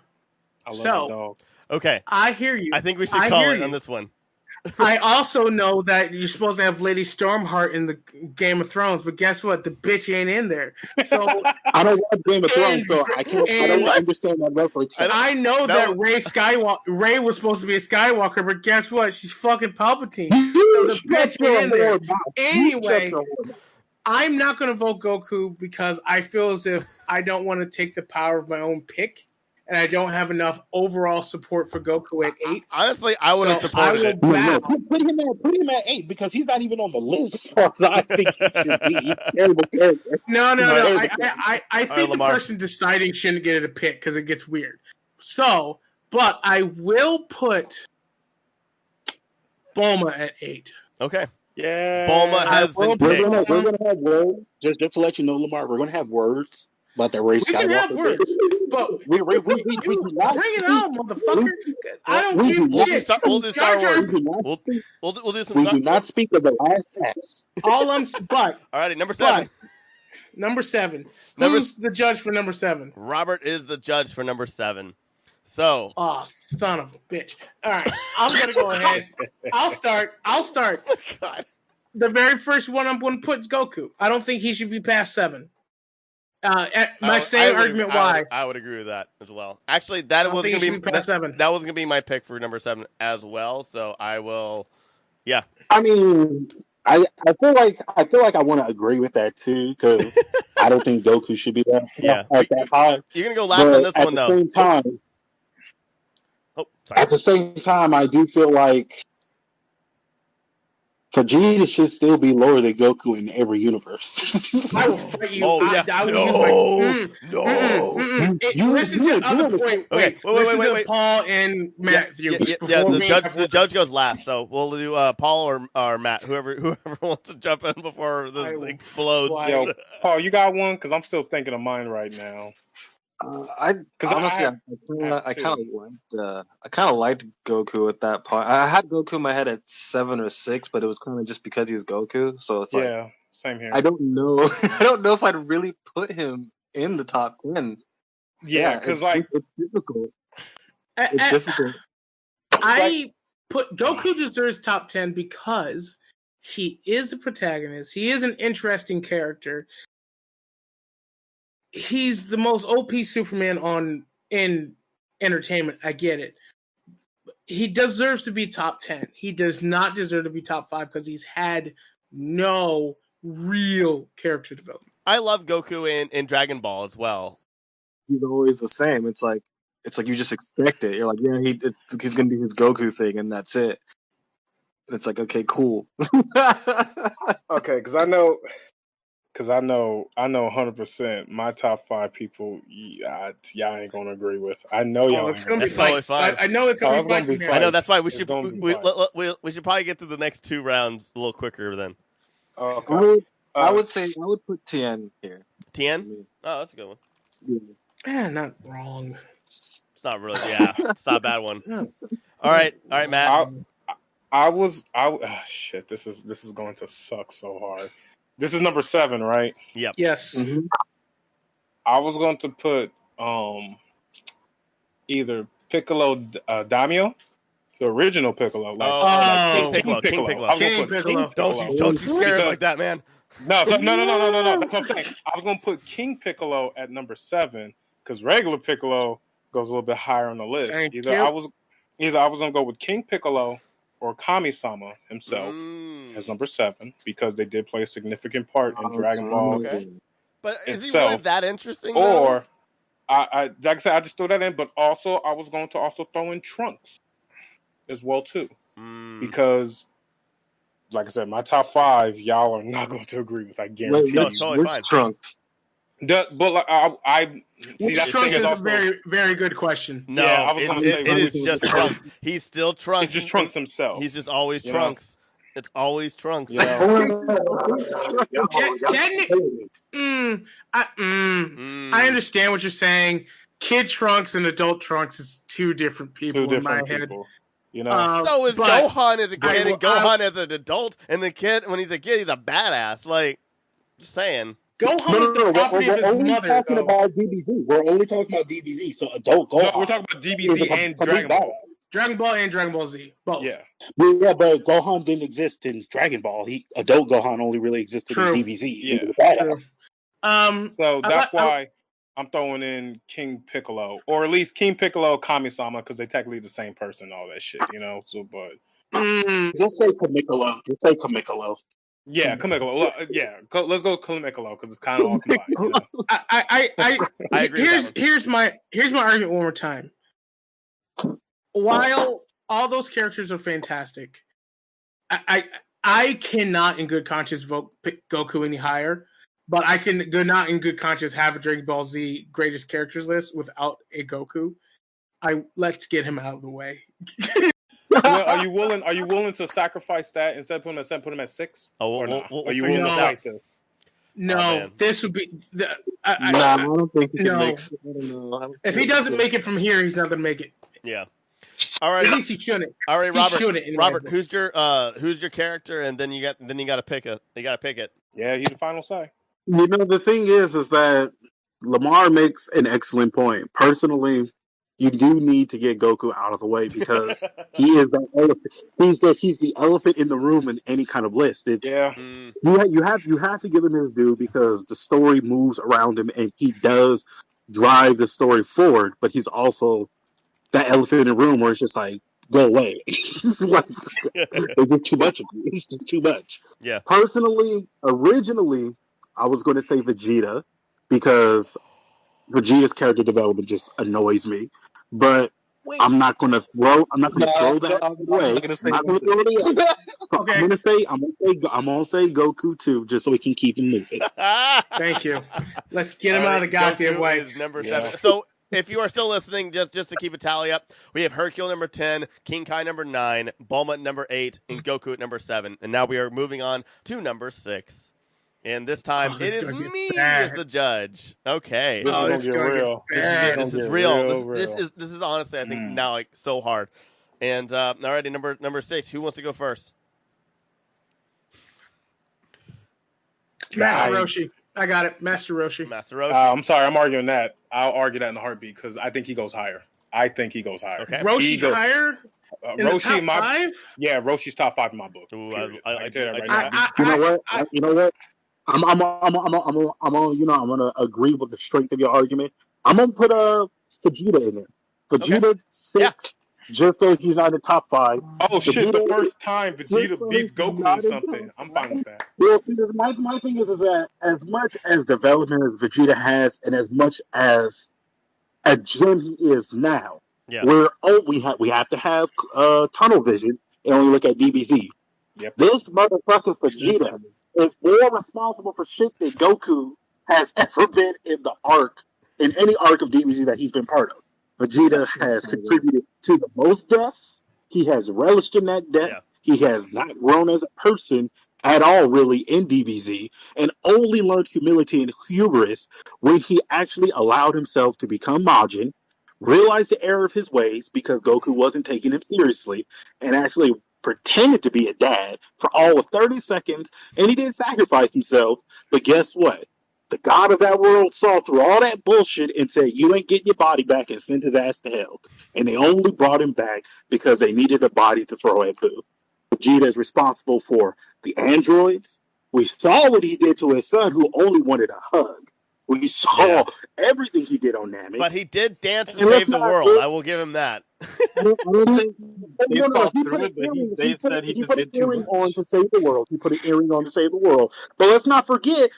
[SPEAKER 2] love that dog.
[SPEAKER 3] Okay.
[SPEAKER 1] I hear you.
[SPEAKER 3] I think we should call it on this one.
[SPEAKER 1] I also know that you're supposed to have Lady Stormheart in the Game of Thrones, but guess what? The bitch ain't in there. So
[SPEAKER 4] I don't watch Game of Thrones, so I don't understand that reference.
[SPEAKER 1] I know that Rey was supposed to be a Skywalker, but guess what? She's fucking Palpatine. So the bitch ain't in there. Anyway, I'm not going to vote Goku because I feel as if I don't want to take the power of my own pick. And I don't have enough overall support for Goku at 8.
[SPEAKER 3] Honestly, I would have supported it.
[SPEAKER 4] Put him at 8 because he's not even on the list. I think he should be. He's a terrible character.
[SPEAKER 1] No. I think the person deciding shouldn't get it a pick because it gets weird. So, but I will put Bulma at 8.
[SPEAKER 3] Okay.
[SPEAKER 2] Yeah.
[SPEAKER 3] Bulma has been picked.
[SPEAKER 4] We're going to have words. Just to let you know, Lemar, we're going to have words. About that Rey Skywalker.
[SPEAKER 1] We can have words, but
[SPEAKER 4] we
[SPEAKER 1] bring it out, motherfucker. I don't give shit.
[SPEAKER 3] We'll do Star Wars. We'll do some.
[SPEAKER 4] We do not speak of the last pass.
[SPEAKER 3] Alrighty, number 7.
[SPEAKER 1] Number 7. Who's the judge for number 7?
[SPEAKER 3] Robert is the judge for number 7. So.
[SPEAKER 1] Oh, son of a bitch! All right, I'm gonna go ahead. I'll start. God. The very first one I'm going to put is Goku. I don't think he should be past 7. Argument why
[SPEAKER 3] I would agree with that as well. Actually, that was going to be
[SPEAKER 1] 7.
[SPEAKER 3] That was going to be my pick for number 7 as well. So I will, yeah.
[SPEAKER 4] I mean, I feel like I want to agree with that too because I don't think Goku should be that high.
[SPEAKER 3] You're going to go last on this one though.
[SPEAKER 4] At the same time, I do feel like Vegeta should still be lower than Goku in every universe.
[SPEAKER 1] I will fight you.
[SPEAKER 3] Oh, yeah.
[SPEAKER 1] I will Listen to Paul and Matthew.
[SPEAKER 3] The judge goes last, so we'll do Paul or Matt, whoever wants to jump in before this explodes.
[SPEAKER 2] Yo, Paul, you got one? Because I'm still thinking of mine right now.
[SPEAKER 5] I
[SPEAKER 2] 'Cause
[SPEAKER 5] honestly,
[SPEAKER 2] I have
[SPEAKER 5] I kind of liked Goku at that point. I had Goku in my head at 7 or 6, but it was kind of just because he's Goku. So it's like
[SPEAKER 2] Yeah, same here.
[SPEAKER 5] I don't know. I don't know if I'd really put him in the top 10.
[SPEAKER 2] Yeah, because like
[SPEAKER 5] it's difficult.
[SPEAKER 1] I-
[SPEAKER 5] It's
[SPEAKER 1] I-
[SPEAKER 5] difficult.
[SPEAKER 1] I put Goku deserves top 10 because he is the protagonist. He is an interesting character. He's the most OP Superman in entertainment. I get it. He deserves to be top 10. He does not deserve to be top 5 because he's had no real character development.
[SPEAKER 3] I love Goku in Dragon Ball as well.
[SPEAKER 5] He's always the same. It's like you just expect it. You're like, yeah, he's gonna do his Goku thing, and that's it. And it's like, okay, cool.
[SPEAKER 2] okay, because I know 100% my top 5 people. Y'all ain't gonna agree with. I know y'all.
[SPEAKER 1] It's gonna be
[SPEAKER 3] That's totally
[SPEAKER 1] fights.
[SPEAKER 3] fine.
[SPEAKER 1] I know it's gonna
[SPEAKER 2] it's
[SPEAKER 1] be
[SPEAKER 2] gonna
[SPEAKER 1] fights.
[SPEAKER 2] be
[SPEAKER 1] in there.
[SPEAKER 2] fights.
[SPEAKER 3] I know that's why we
[SPEAKER 2] It's
[SPEAKER 3] should
[SPEAKER 2] gonna be
[SPEAKER 3] we should probably get through the next 2 rounds a little quicker then.
[SPEAKER 2] Okay.
[SPEAKER 5] I would say I would put Tien here.
[SPEAKER 3] Tien? Oh, that's a good one.
[SPEAKER 5] Yeah.
[SPEAKER 1] Not wrong.
[SPEAKER 3] It's not really. Yeah, it's not a bad one.
[SPEAKER 1] No.
[SPEAKER 3] All right, Matt.
[SPEAKER 2] Shit. This is going to suck so hard. This is number 7, right?
[SPEAKER 3] Yep.
[SPEAKER 1] Yes.
[SPEAKER 5] Mhm.
[SPEAKER 2] I was going to put either Piccolo Daimyo, the original Piccolo,
[SPEAKER 3] King Piccolo. King Piccolo.
[SPEAKER 2] I was gonna put
[SPEAKER 1] Piccolo.
[SPEAKER 3] Don't you scare us like that, man.
[SPEAKER 2] No. That's what I'm saying. I was gonna put King Piccolo at number 7 because regular Piccolo goes a little bit higher on the list. Either I was gonna go with King Piccolo or Kami-sama himself as number 7 because they did play a significant part in Dragon Ball.
[SPEAKER 3] Okay. But is he
[SPEAKER 2] itself,
[SPEAKER 3] really that interesting? Though?
[SPEAKER 2] Or I like I said, I just threw that in, but also I was going to also throw in Trunks as well too, because, like I said, my top 5 y'all are not going to agree with. I guarantee.
[SPEAKER 3] No, it's totally fine.
[SPEAKER 5] Trunks.
[SPEAKER 2] But like, I see that
[SPEAKER 1] Trunks
[SPEAKER 2] thing
[SPEAKER 1] is
[SPEAKER 2] is
[SPEAKER 1] a
[SPEAKER 2] also
[SPEAKER 1] very, very good question.
[SPEAKER 3] No,
[SPEAKER 2] Yeah, I was gonna say
[SPEAKER 3] it is just Trunks. He's still Trunks.
[SPEAKER 2] it's just Trunks himself.
[SPEAKER 3] He's just always
[SPEAKER 2] You know?
[SPEAKER 3] Trunks. It's always Trunks.
[SPEAKER 2] You know?
[SPEAKER 1] I understand what you're saying. Kid Trunks and adult Trunks is 2 different people
[SPEAKER 2] Two
[SPEAKER 1] in my
[SPEAKER 2] different
[SPEAKER 1] head.
[SPEAKER 2] people. You know,
[SPEAKER 3] So is
[SPEAKER 1] but
[SPEAKER 3] Gohan as a kid and Gohan as an adult, and the kid when he's a kid he's a badass. Like, just saying.
[SPEAKER 1] Gohan is the property of his
[SPEAKER 4] only
[SPEAKER 1] mother.
[SPEAKER 4] talking
[SPEAKER 1] though.
[SPEAKER 4] about DBZ. We're only talking about DBZ. So adult Gohan.
[SPEAKER 2] no, we're talking about DBZ and Dragon Ball.
[SPEAKER 1] Dragon Ball and Dragon Ball Z, both.
[SPEAKER 2] Yeah,
[SPEAKER 4] Yeah, but Gohan didn't exist in Dragon Ball. Adult Gohan only really existed
[SPEAKER 1] True.
[SPEAKER 4] in DBZ.
[SPEAKER 2] Yeah.
[SPEAKER 4] He was a badass.
[SPEAKER 1] True.
[SPEAKER 2] so that's why I'm throwing in King Piccolo, or at least King Piccolo Kami-sama, because they technically the same person, all that shit, you know. So, but
[SPEAKER 4] Just say Kamikolo. Just say Kamikolo.
[SPEAKER 2] yeah, Kamikolo. Yeah, let's go Kamikolo because it's kind of all combined. You know?
[SPEAKER 1] I
[SPEAKER 3] agree with that
[SPEAKER 1] here's my argument one more time. While all those characters are fantastic, I cannot in good conscience vote Goku any higher, but I can not in good conscience have a Dragon Ball Z greatest characters list without a Goku. Let's get him out of the way.
[SPEAKER 2] Well, are you willing to sacrifice that instead of putting him at 7, put him at 6?
[SPEAKER 3] Oh,
[SPEAKER 2] Or not?
[SPEAKER 3] we'll
[SPEAKER 2] Are you
[SPEAKER 3] figure
[SPEAKER 2] willing
[SPEAKER 3] this
[SPEAKER 2] to
[SPEAKER 3] out.
[SPEAKER 2] fight this?
[SPEAKER 1] No,
[SPEAKER 3] man.
[SPEAKER 1] this would be.
[SPEAKER 5] I don't think he
[SPEAKER 1] no.
[SPEAKER 5] makes. I don't know. I don't
[SPEAKER 1] If
[SPEAKER 5] think
[SPEAKER 1] he doesn't make it from here, he's not going to make it.
[SPEAKER 3] Yeah. All right.
[SPEAKER 1] At least he shouldn't.
[SPEAKER 3] All right,
[SPEAKER 1] He
[SPEAKER 3] Robert.
[SPEAKER 1] shouldn't anyway,
[SPEAKER 3] Robert,
[SPEAKER 1] but-
[SPEAKER 3] who's your character, and then you got to pick it. You got to pick it.
[SPEAKER 2] Yeah, he's the final say.
[SPEAKER 4] You know, the thing is that Lemar makes an excellent point. Personally, you do need to get Goku out of the way because he is the elephant. He's the elephant in the room in any kind of list. It's
[SPEAKER 2] Yeah,
[SPEAKER 4] you have to give him his due because the story moves around him and he does drive the story forward. But he's also that elephant in the room where it's just like, go away. It's like, it's just too much of you. It's just too much.
[SPEAKER 3] Yeah.
[SPEAKER 4] Personally, originally, I was going to say Vegeta because Vegeta's character development just annoys me. But I'm not going to throw that away. I'm not going to throw it away.
[SPEAKER 1] Okay.
[SPEAKER 4] I'm going to say Goku too, just so we can keep him moving.
[SPEAKER 1] Thank you. Let's get him
[SPEAKER 3] All
[SPEAKER 1] out of
[SPEAKER 3] right,
[SPEAKER 1] the goddamn
[SPEAKER 3] Goku
[SPEAKER 1] way.
[SPEAKER 3] is number 7. So if you are still listening, just to keep a tally up, we have Hercule number 10, King Kai number 9, Bulma number 8, and Goku at number 7. And now we are moving on to number 6. And this time
[SPEAKER 1] this
[SPEAKER 3] it
[SPEAKER 1] is
[SPEAKER 3] is
[SPEAKER 1] gonna get
[SPEAKER 3] me
[SPEAKER 1] bad.
[SPEAKER 3] as the judge. Okay.
[SPEAKER 2] This is gonna
[SPEAKER 1] it's
[SPEAKER 2] get
[SPEAKER 1] gonna get
[SPEAKER 2] real.
[SPEAKER 1] bad.
[SPEAKER 3] This is
[SPEAKER 2] get
[SPEAKER 3] real.
[SPEAKER 2] real.
[SPEAKER 3] This is honestly, I think now like so hard. And alrighty, number 6. Who wants to go first?
[SPEAKER 1] Master Roshi. I got it. Master Roshi.
[SPEAKER 3] Master Roshi.
[SPEAKER 2] I'm sorry, I'm arguing that. I'll argue that in a heartbeat because I think he goes higher.
[SPEAKER 3] Okay.
[SPEAKER 1] Roshi higher? In the top 5?
[SPEAKER 2] Yeah, Roshi's top 5 in my book.
[SPEAKER 3] Ooh,
[SPEAKER 2] I tell you that right now.
[SPEAKER 4] You know what? I'm gonna agree with the strength of your argument. I'm gonna put Vegeta in there. Vegeta 6, just so he's not in the top 5.
[SPEAKER 2] Oh shit! The first time Vegeta beats Goku or something, I'm fine with that.
[SPEAKER 4] Well, see, my thing is that as much as development as Vegeta has, and as much as a gem he is now, we have to have tunnel vision and only look at DBZ.
[SPEAKER 2] Yep.
[SPEAKER 4] This motherfucker Vegeta is more responsible for shit than Goku has ever been in any arc of DBZ that he's been part of. Vegeta has contributed to the most deaths. He has relished in that death. Yeah. He has not grown as a person at all, really, in DBZ, and only learned humility and hubris when he actually allowed himself to become Majin, realized the error of his ways because Goku wasn't taking him seriously, and actually pretended to be a dad for all of 30 seconds, and he didn't sacrifice himself. But guess what? The god of that world saw through all that bullshit and said, you ain't getting your body back, and sent his ass to hell. And they only brought him back because they needed a body to throw at Boo. Vegeta is responsible for the androids. We saw what he did to his son, who only wanted a hug. We saw everything he did on Namek.
[SPEAKER 3] But he did dance to save the world. I will give him that.
[SPEAKER 4] I don't think he put an earring on to save the world. He put an earring on to save the world. But let's not forget,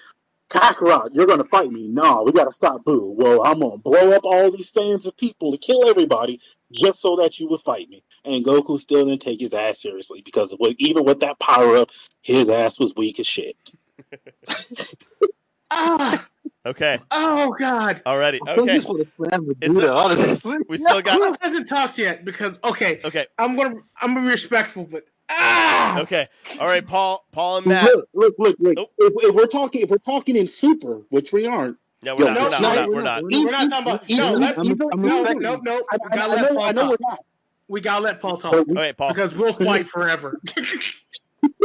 [SPEAKER 4] Kakarot, you're going to fight me. No, we got to stop Boo. Well, I'm going to blow up all these stands of people to kill everybody just so that you would fight me. And Goku still didn't take his ass seriously because even with that power-up, his ass was weak as shit.
[SPEAKER 3] Okay.
[SPEAKER 1] Oh God.
[SPEAKER 3] Alrighty. Okay.
[SPEAKER 5] Honestly,
[SPEAKER 3] we still got.
[SPEAKER 1] Who hasn't talked yet? Because okay. I'm gonna be respectful, but
[SPEAKER 3] Okay. All right, Paul and Matt.
[SPEAKER 4] Look. Nope. If we're talking in Super, which we aren't.
[SPEAKER 3] Yeah, we're not. We're not
[SPEAKER 1] talking about. No. We gotta let Paul talk.
[SPEAKER 3] All right, Paul.
[SPEAKER 1] Because we'll fight forever.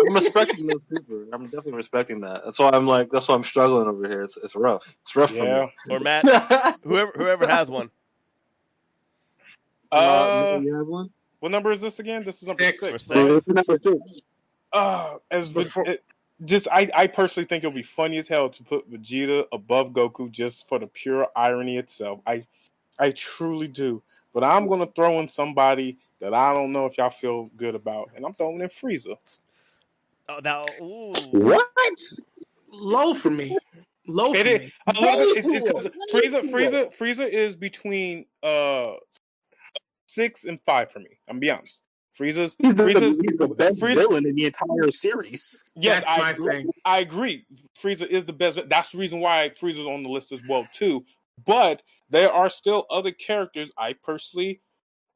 [SPEAKER 5] I'm respecting those Super. I'm definitely respecting that. That's why I'm struggling over here. It's rough. It's rough for me.
[SPEAKER 3] Or Matt, whoever has one.
[SPEAKER 5] You have one?
[SPEAKER 2] What number is this again? This is number 6.
[SPEAKER 4] Number 6.
[SPEAKER 2] I personally think it'll be funny as hell to put Vegeta above Goku just for the pure irony itself. I truly do. But I'm gonna throw in somebody that I don't know if y'all feel good about, and I'm throwing in Frieza.
[SPEAKER 4] What?
[SPEAKER 1] Low for me.
[SPEAKER 2] Frieza is between 6 and 5 for me. I'm gonna be honest. Frieza's
[SPEAKER 4] the best villain in the entire series.
[SPEAKER 2] Yes, I agree. Frieza is the best. That's the reason why Frieza's on the list as well too. But there are still other characters I personally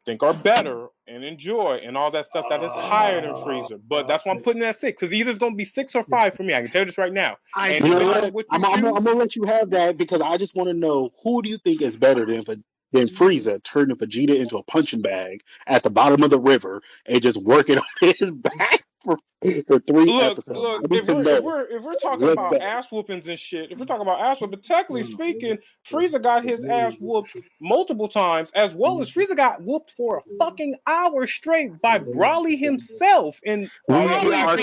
[SPEAKER 2] think are better and enjoy and all that stuff that is higher than Frieza. But that's why I'm putting it at 6 because either it's going to be 6 or 5 for me. I can tell you this right now.
[SPEAKER 4] I'm going to let you have that because I just want to know, who do you think is better than Frieza turning Vegeta into a punching bag at the bottom of the river and just working on his back for 3 episodes?
[SPEAKER 2] Look, if we're talking about ass whoopings and shit, technically speaking, Frieza got his ass whooped multiple times, as well as Frieza got whooped for a fucking hour straight by Broly himself. And
[SPEAKER 4] we're talking about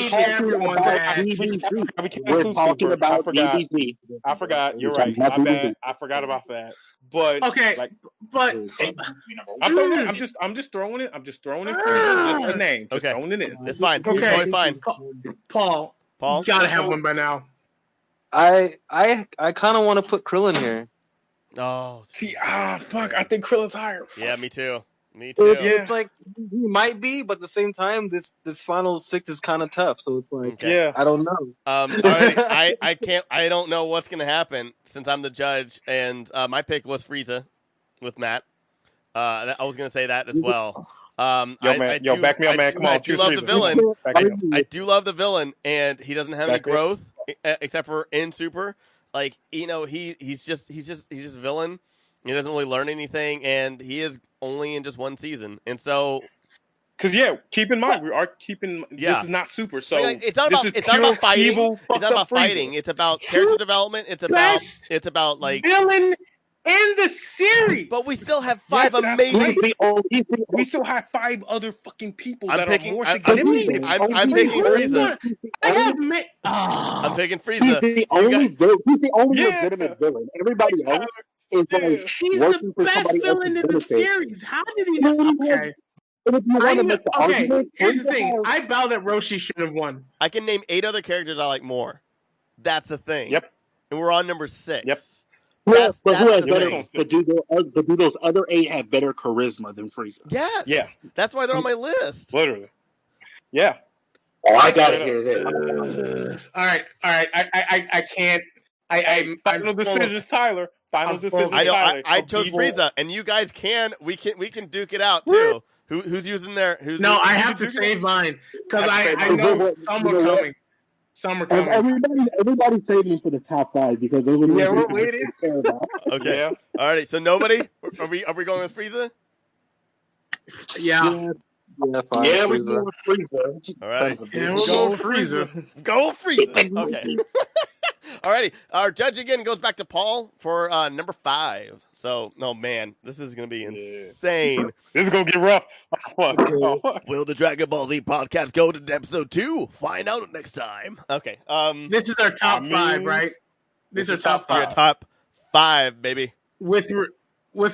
[SPEAKER 4] DBZ.
[SPEAKER 2] I forgot. You're right. My bad. I forgot about that. But I'm just throwing it. I'm just throwing in Frieza, just a name. Just throwing it in.
[SPEAKER 3] It's fine. Okay. Totally fine.
[SPEAKER 1] Paul, you gotta have one by now.
[SPEAKER 5] I kind of want to put Krillin here.
[SPEAKER 3] Oh,
[SPEAKER 2] see, fuck! I think Krillin's higher.
[SPEAKER 3] Yeah, me too.
[SPEAKER 2] Yeah.
[SPEAKER 5] It's like he might be, but at the same time, this final 6 is kind of tough. So it's like, I don't know.
[SPEAKER 3] All right, I don't know what's gonna happen since I'm the judge, and my pick was Frieza with Matt. I was gonna say that as well.
[SPEAKER 2] Back me up, man. Come on,
[SPEAKER 3] I do love the villain. I do love the villain, and he doesn't have any growth. except for in Super. Like, you know, he's just villain. He doesn't really learn anything, and he is only in just one season. And so,
[SPEAKER 2] because keep in mind we are keeping. This is not Super, so
[SPEAKER 3] it's not about fighting.
[SPEAKER 2] Evil,
[SPEAKER 3] it's not about fighting. It's about character development. It's about like
[SPEAKER 1] villain in the series.
[SPEAKER 3] But we still have 5 amazing.
[SPEAKER 2] We still have 5 other fucking people
[SPEAKER 3] I'm
[SPEAKER 2] that
[SPEAKER 3] picking,
[SPEAKER 2] are more
[SPEAKER 3] I'm
[SPEAKER 2] significant.
[SPEAKER 3] I'm picking Frieza. I'm picking Frieza.
[SPEAKER 4] He's the only legitimate villain. Everybody else is like
[SPEAKER 1] he's the best villain in the series. How did he not? Okay. Here's the thing. I bow that Roshi should have won.
[SPEAKER 3] I can name 8 other characters I like more. That's the thing.
[SPEAKER 2] Yep.
[SPEAKER 3] And we're on number 6.
[SPEAKER 2] Yep.
[SPEAKER 4] But who has better? But do those other 8 have better charisma than Frieza?
[SPEAKER 3] Yes.
[SPEAKER 2] Yeah.
[SPEAKER 3] That's why they're on my list.
[SPEAKER 2] Literally. Yeah.
[SPEAKER 4] Oh, I gotta hear this.
[SPEAKER 1] All right. I can't.
[SPEAKER 2] Final decisions, Tyler. Final decisions.
[SPEAKER 3] I know.
[SPEAKER 2] Tyler.
[SPEAKER 3] I chose Frieza, and you guys can. We can duke it out too. Who's using their?
[SPEAKER 1] No, I have to save mine because I know some are coming. Some are coming.
[SPEAKER 4] Everybody save me for the top 5 because those are the
[SPEAKER 1] we're waiting.
[SPEAKER 3] Okay.
[SPEAKER 2] Yeah.
[SPEAKER 3] All right. So nobody. Are we going with Frieza?
[SPEAKER 1] Yeah.
[SPEAKER 5] Fine.
[SPEAKER 4] Yeah, we're going with Frieza.
[SPEAKER 3] All right.
[SPEAKER 1] Yeah, we'll go with Frieza.
[SPEAKER 3] Go Frieza. Okay. Alrighty, our judge again goes back to Paul for number 5. So, no man, this is gonna be insane.
[SPEAKER 2] This is gonna get rough. Oh, fuck.
[SPEAKER 3] Will the Dragon Ball Z podcast go to episode 2? Find out next time. Okay.
[SPEAKER 1] This is our top 5, right? This is our top 5.
[SPEAKER 3] Your top 5, baby.
[SPEAKER 1] With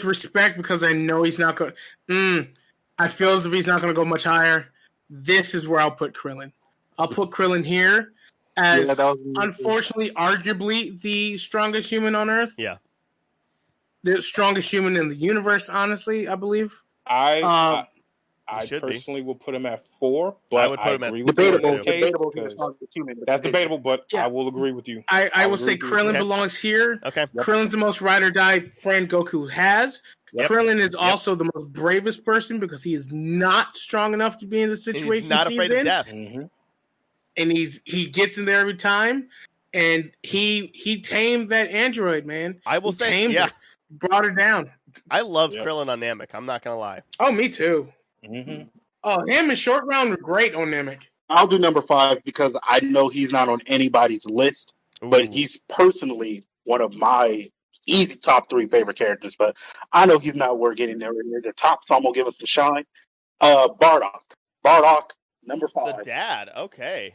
[SPEAKER 1] respect, because I know he's not going. I feel as if he's not going to go much higher. This is where I'll put Krillin. I'll put Krillin here as, unfortunately, arguably the strongest human on Earth.
[SPEAKER 3] Yeah.
[SPEAKER 1] The strongest human in the universe, honestly, I believe.
[SPEAKER 2] I personally will put him at 4, but
[SPEAKER 3] I would put him at
[SPEAKER 2] debatable. That's debatable, but I will agree with you.
[SPEAKER 1] I will say Krillin belongs here.
[SPEAKER 3] Okay.
[SPEAKER 1] Yep. Krillin's the most ride or die friend Goku has. Yep. Krillin is also the most bravest person because he is not strong enough to be in the situation.
[SPEAKER 3] He's not afraid of death.
[SPEAKER 2] Mm-hmm.
[SPEAKER 1] And he gets in there every time. And he tamed that android, man.
[SPEAKER 3] I will say,
[SPEAKER 1] brought her down.
[SPEAKER 3] I loved Krillin on Namek. I'm not gonna lie.
[SPEAKER 1] Oh, me too.
[SPEAKER 2] Mm-hmm.
[SPEAKER 1] Oh, him and Short Round were great on Namek.
[SPEAKER 4] I'll do number 5 because I know he's not on anybody's list, but he's personally one of my easy top 3 favorite characters. But I know he's not worth getting there near the top, so I'm gonna give us the shine. Bardock, number 5.
[SPEAKER 3] The dad. Okay.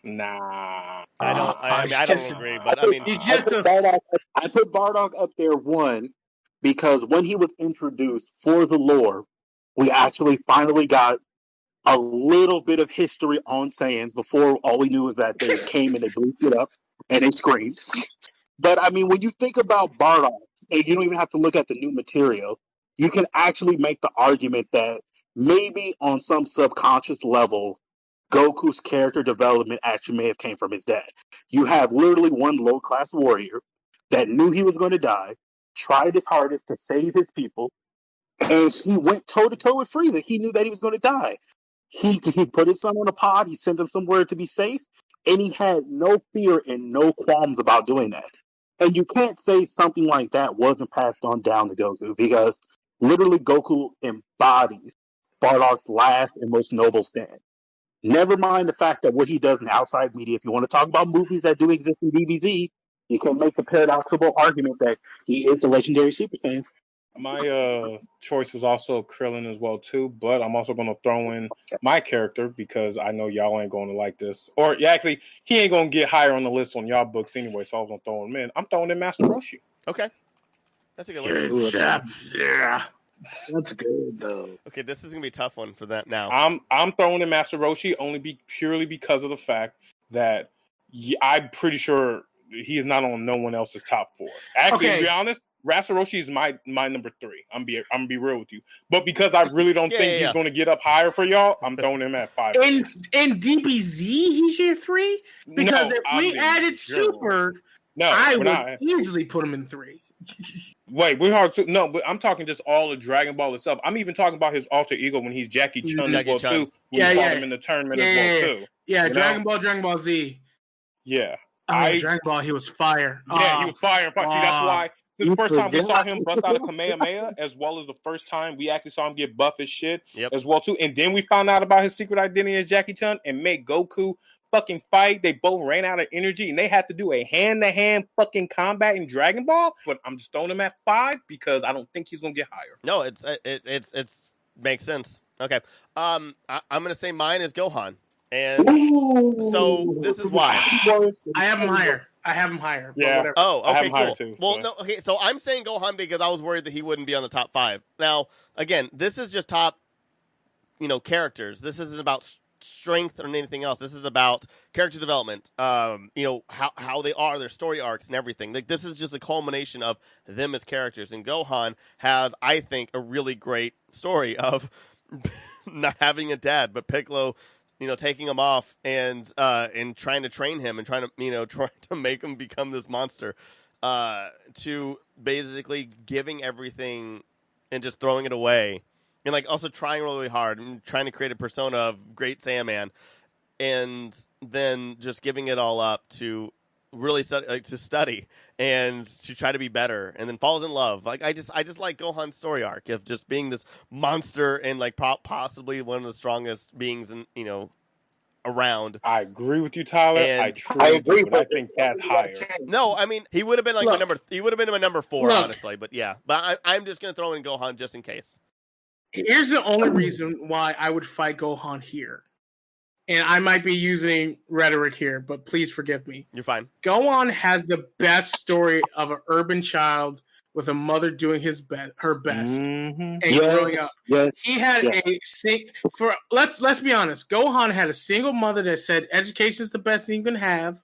[SPEAKER 2] Nah,
[SPEAKER 3] I don't agree, but I mean,
[SPEAKER 1] he's just
[SPEAKER 4] I put Bardock up there 1 because when he was introduced for the lore, we actually finally got a little bit of history on Saiyans. Before, all we knew was that they came and they blew it up and they screamed. But I mean, when you think about Bardock, and you don't even have to look at the new material, you can actually make the argument that maybe on some subconscious level, Goku's character development actually may have came from his dad. You have literally one low-class warrior that knew he was going to die, tried his hardest to save his people, and he went toe-to-toe with Frieza. He knew that he was going to die. He put his son on a pod, he sent him somewhere to be safe, and he had no fear and no qualms about doing that. And you can't say something like that wasn't passed on down to Goku, because literally Goku embodies Bardock's last and most noble stand. Never mind the fact that what he does in outside media, if you want to talk about movies that do exist in DBZ, you can make the paradoxical argument that he is the legendary Super Saiyan.
[SPEAKER 2] My choice was also Krillin as well too, but I'm also going to throw in my character because I know y'all ain't going to like this. Or actually, he ain't going to get higher on the list on y'all books anyway, so I was going to throw him in. I'm throwing in Master Roshi.
[SPEAKER 3] Okay. That's a good one.
[SPEAKER 1] Yeah.
[SPEAKER 5] That's good though.
[SPEAKER 3] Okay, this is gonna be a tough one for that now.
[SPEAKER 2] I'm throwing in Master Roshi purely because of the fact that I'm pretty sure he is not on no one else's top 4. Actually, to be honest, Master Roshi is my number 3. I'm gonna be real with you, but because I really don't think he's going to get up higher for y'all, I'm throwing him at 5.
[SPEAKER 1] In DBZ, he's your 3 because if we added Super, I would easily put him in 3.
[SPEAKER 2] Wait, we're hard to no, but I'm talking just all of Dragon Ball itself. I'm even talking about his alter ego when he's Jackie Chun as well too. We saw him in the tournament as well too.
[SPEAKER 1] Yeah, Dragon Ball Z.
[SPEAKER 2] Yeah.
[SPEAKER 1] Dragon Ball, he was fire.
[SPEAKER 2] Yeah, he was fire. See, that's why the first time we
[SPEAKER 5] forget-
[SPEAKER 2] saw him bust out a Kamehameha, as well as the first time we actually saw him get buff as shit, as well too. And then we found out about his secret identity as Jackie Chun and made Goku fucking fight. They both ran out of energy and they had to do a hand-to-hand fucking combat in Dragon Ball. But I'm just throwing him at 5 because I don't think he's gonna get higher.
[SPEAKER 3] No, it's makes sense. Okay, I'm gonna say mine is Gohan, and so this is why
[SPEAKER 1] I have him higher.
[SPEAKER 2] Yeah.
[SPEAKER 1] Whatever.
[SPEAKER 3] Oh,
[SPEAKER 2] I have
[SPEAKER 3] okay,
[SPEAKER 2] him higher
[SPEAKER 3] cool.
[SPEAKER 2] too,
[SPEAKER 3] Well,
[SPEAKER 2] but-
[SPEAKER 3] no, okay. So I'm saying Gohan because I was worried that he wouldn't be on the top 5. Now, again, this is just top, characters. This isn't about strength or anything else. This is about character development. How they are, their story arcs and everything. Like this is just a culmination of them as characters. And Gohan has, I think, a really great story of not having a dad, but Piccolo, taking him off and trying to train him and trying to make him become this monster, to basically giving everything and just throwing it away, and like also trying really hard and trying to create a persona of great Saiyaman, and then just giving it all up to really study and to try to be better, and then falls in love. Like I just like Gohan's story arc of just being this monster and like possibly one of the strongest beings around.
[SPEAKER 2] I agree with you, Tyler.
[SPEAKER 3] And
[SPEAKER 2] I truly agree, but I think that's higher.
[SPEAKER 3] No, I mean he would have been like he would have been my number 4,
[SPEAKER 1] Look.
[SPEAKER 3] honestly. But yeah, but I'm just gonna throw in Gohan just in case.
[SPEAKER 1] Here's the only reason why I would fight Gohan here. And I might be using rhetoric here, but please forgive me.
[SPEAKER 3] You're fine.
[SPEAKER 1] Gohan has the best story of an urban child with a mother doing her best
[SPEAKER 2] Mm-hmm.
[SPEAKER 1] and growing up.
[SPEAKER 4] Yes.
[SPEAKER 1] He had let's be honest. Gohan had a single mother that said education is the best thing you can have.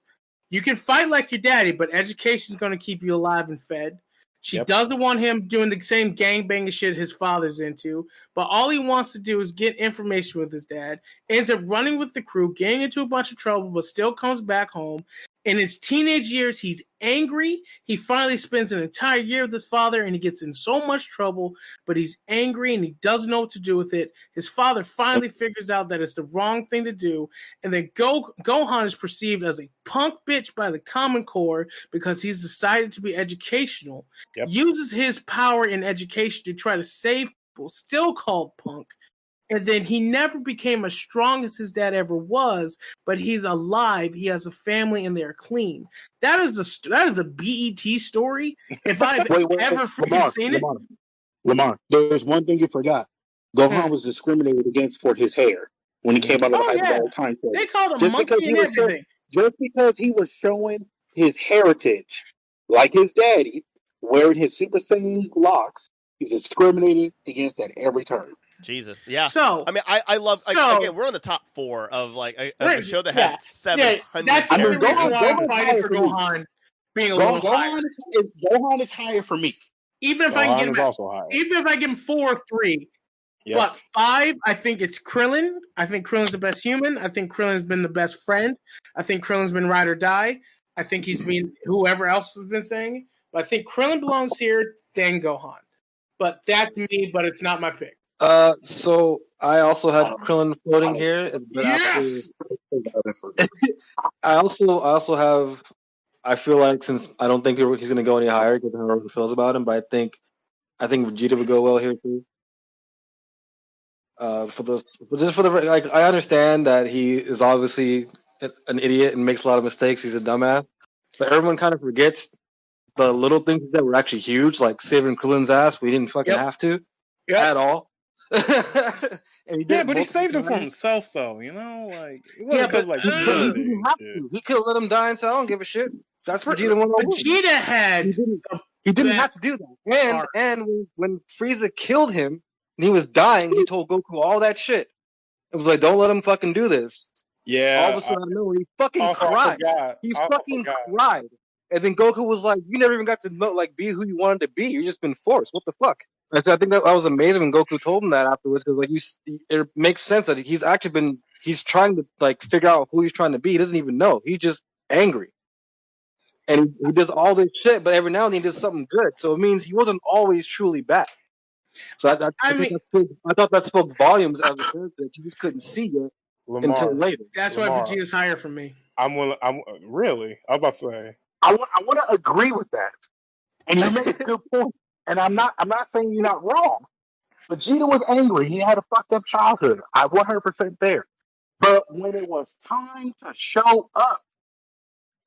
[SPEAKER 1] You can fight like your daddy, but education is going to keep you alive and fed. She doesn't want him doing the same gangbanging shit his father's into, but all he wants to do is get information with his dad, ends up running with the crew, getting into a bunch of trouble, but still comes back home. In his teenage years, he's angry. He finally spends an entire year with his father, and he gets in so much trouble, but he's angry, and he doesn't know what to do with it. His father finally figures out that it's the wrong thing to do, and then Gohan is perceived as a punk bitch by the Common Core because he's decided to be educational, uses his power in education to try to save people, still called punk. And then he never became as strong as his dad ever was, but he's alive. He has a family, and they're clean. That is a BET story. If I've ever freaking seen it,
[SPEAKER 4] Lemar, there's one thing you forgot. Gohan was discriminated against for his hair when he came out of the hyperbolic time period.
[SPEAKER 1] They called him monkey and everything.
[SPEAKER 4] Just because he was showing his heritage, like his daddy, wearing his Super Saiyan locks, he was discriminated against at every turn.
[SPEAKER 3] Jesus, yeah.
[SPEAKER 1] So
[SPEAKER 3] I mean, I love. Again, we're on the top 4 of a show that has 700.
[SPEAKER 1] That's the reason why I'm
[SPEAKER 4] Gohan's
[SPEAKER 1] fighting for Gohan being a little higher.
[SPEAKER 4] Gohan is higher for me.
[SPEAKER 1] Even if I can get him,
[SPEAKER 2] also higher.
[SPEAKER 1] even if I give him 4 or 3, but 5, I think it's Krillin. I think Krillin's the best human. I think Krillin's been the best friend. I think Krillin's been ride or die. I think he's been whoever else has been saying. But I think Krillin belongs here, then Gohan. But that's me. But it's not my pick.
[SPEAKER 5] So I also had Krillin floating here, but
[SPEAKER 1] Yes!
[SPEAKER 5] I also have. I feel like since I don't think he's going to go any higher, given how everyone feels about him, but I think Vegeta would go well here too. I understand that he is obviously an idiot and makes a lot of mistakes. He's a dumbass, but everyone kind of forgets the little things that were actually huge, like saving Krillin's ass. We didn't fucking have to at all.
[SPEAKER 2] But he saved him from himself, though. It wasn't because
[SPEAKER 5] he didn't have to. He could have let him die and said, "I don't give a shit." That's Vegeta 101.
[SPEAKER 1] Vegeta had.
[SPEAKER 5] He didn't have to do that. And when Frieza killed him and he was dying, he told Goku all that shit. It was like, "Don't let him fucking do this."
[SPEAKER 2] Yeah.
[SPEAKER 5] All of a sudden, he fucking cried. He fucking cried. And then Goku was like, "You never even got to know, be who you wanted to be. You've just been forced. What the fuck?" I think that was amazing when Goku told him that afterwards, because it makes sense that he's trying to figure out who he's trying to be. He doesn't even know. He's just angry, and he does all this shit, but every now and then he does something good. So it means he wasn't always truly bad. So I thought that spoke volumes as a character that you just couldn't see it until later.
[SPEAKER 1] That's why Vegeta's higher for me.
[SPEAKER 2] I'm really. I was about to say.
[SPEAKER 4] I want to agree with that, and you make a good point. And I'm not saying you're not wrong. Vegeta was angry. He had a fucked up childhood. I 100% there. But when it was time to show up,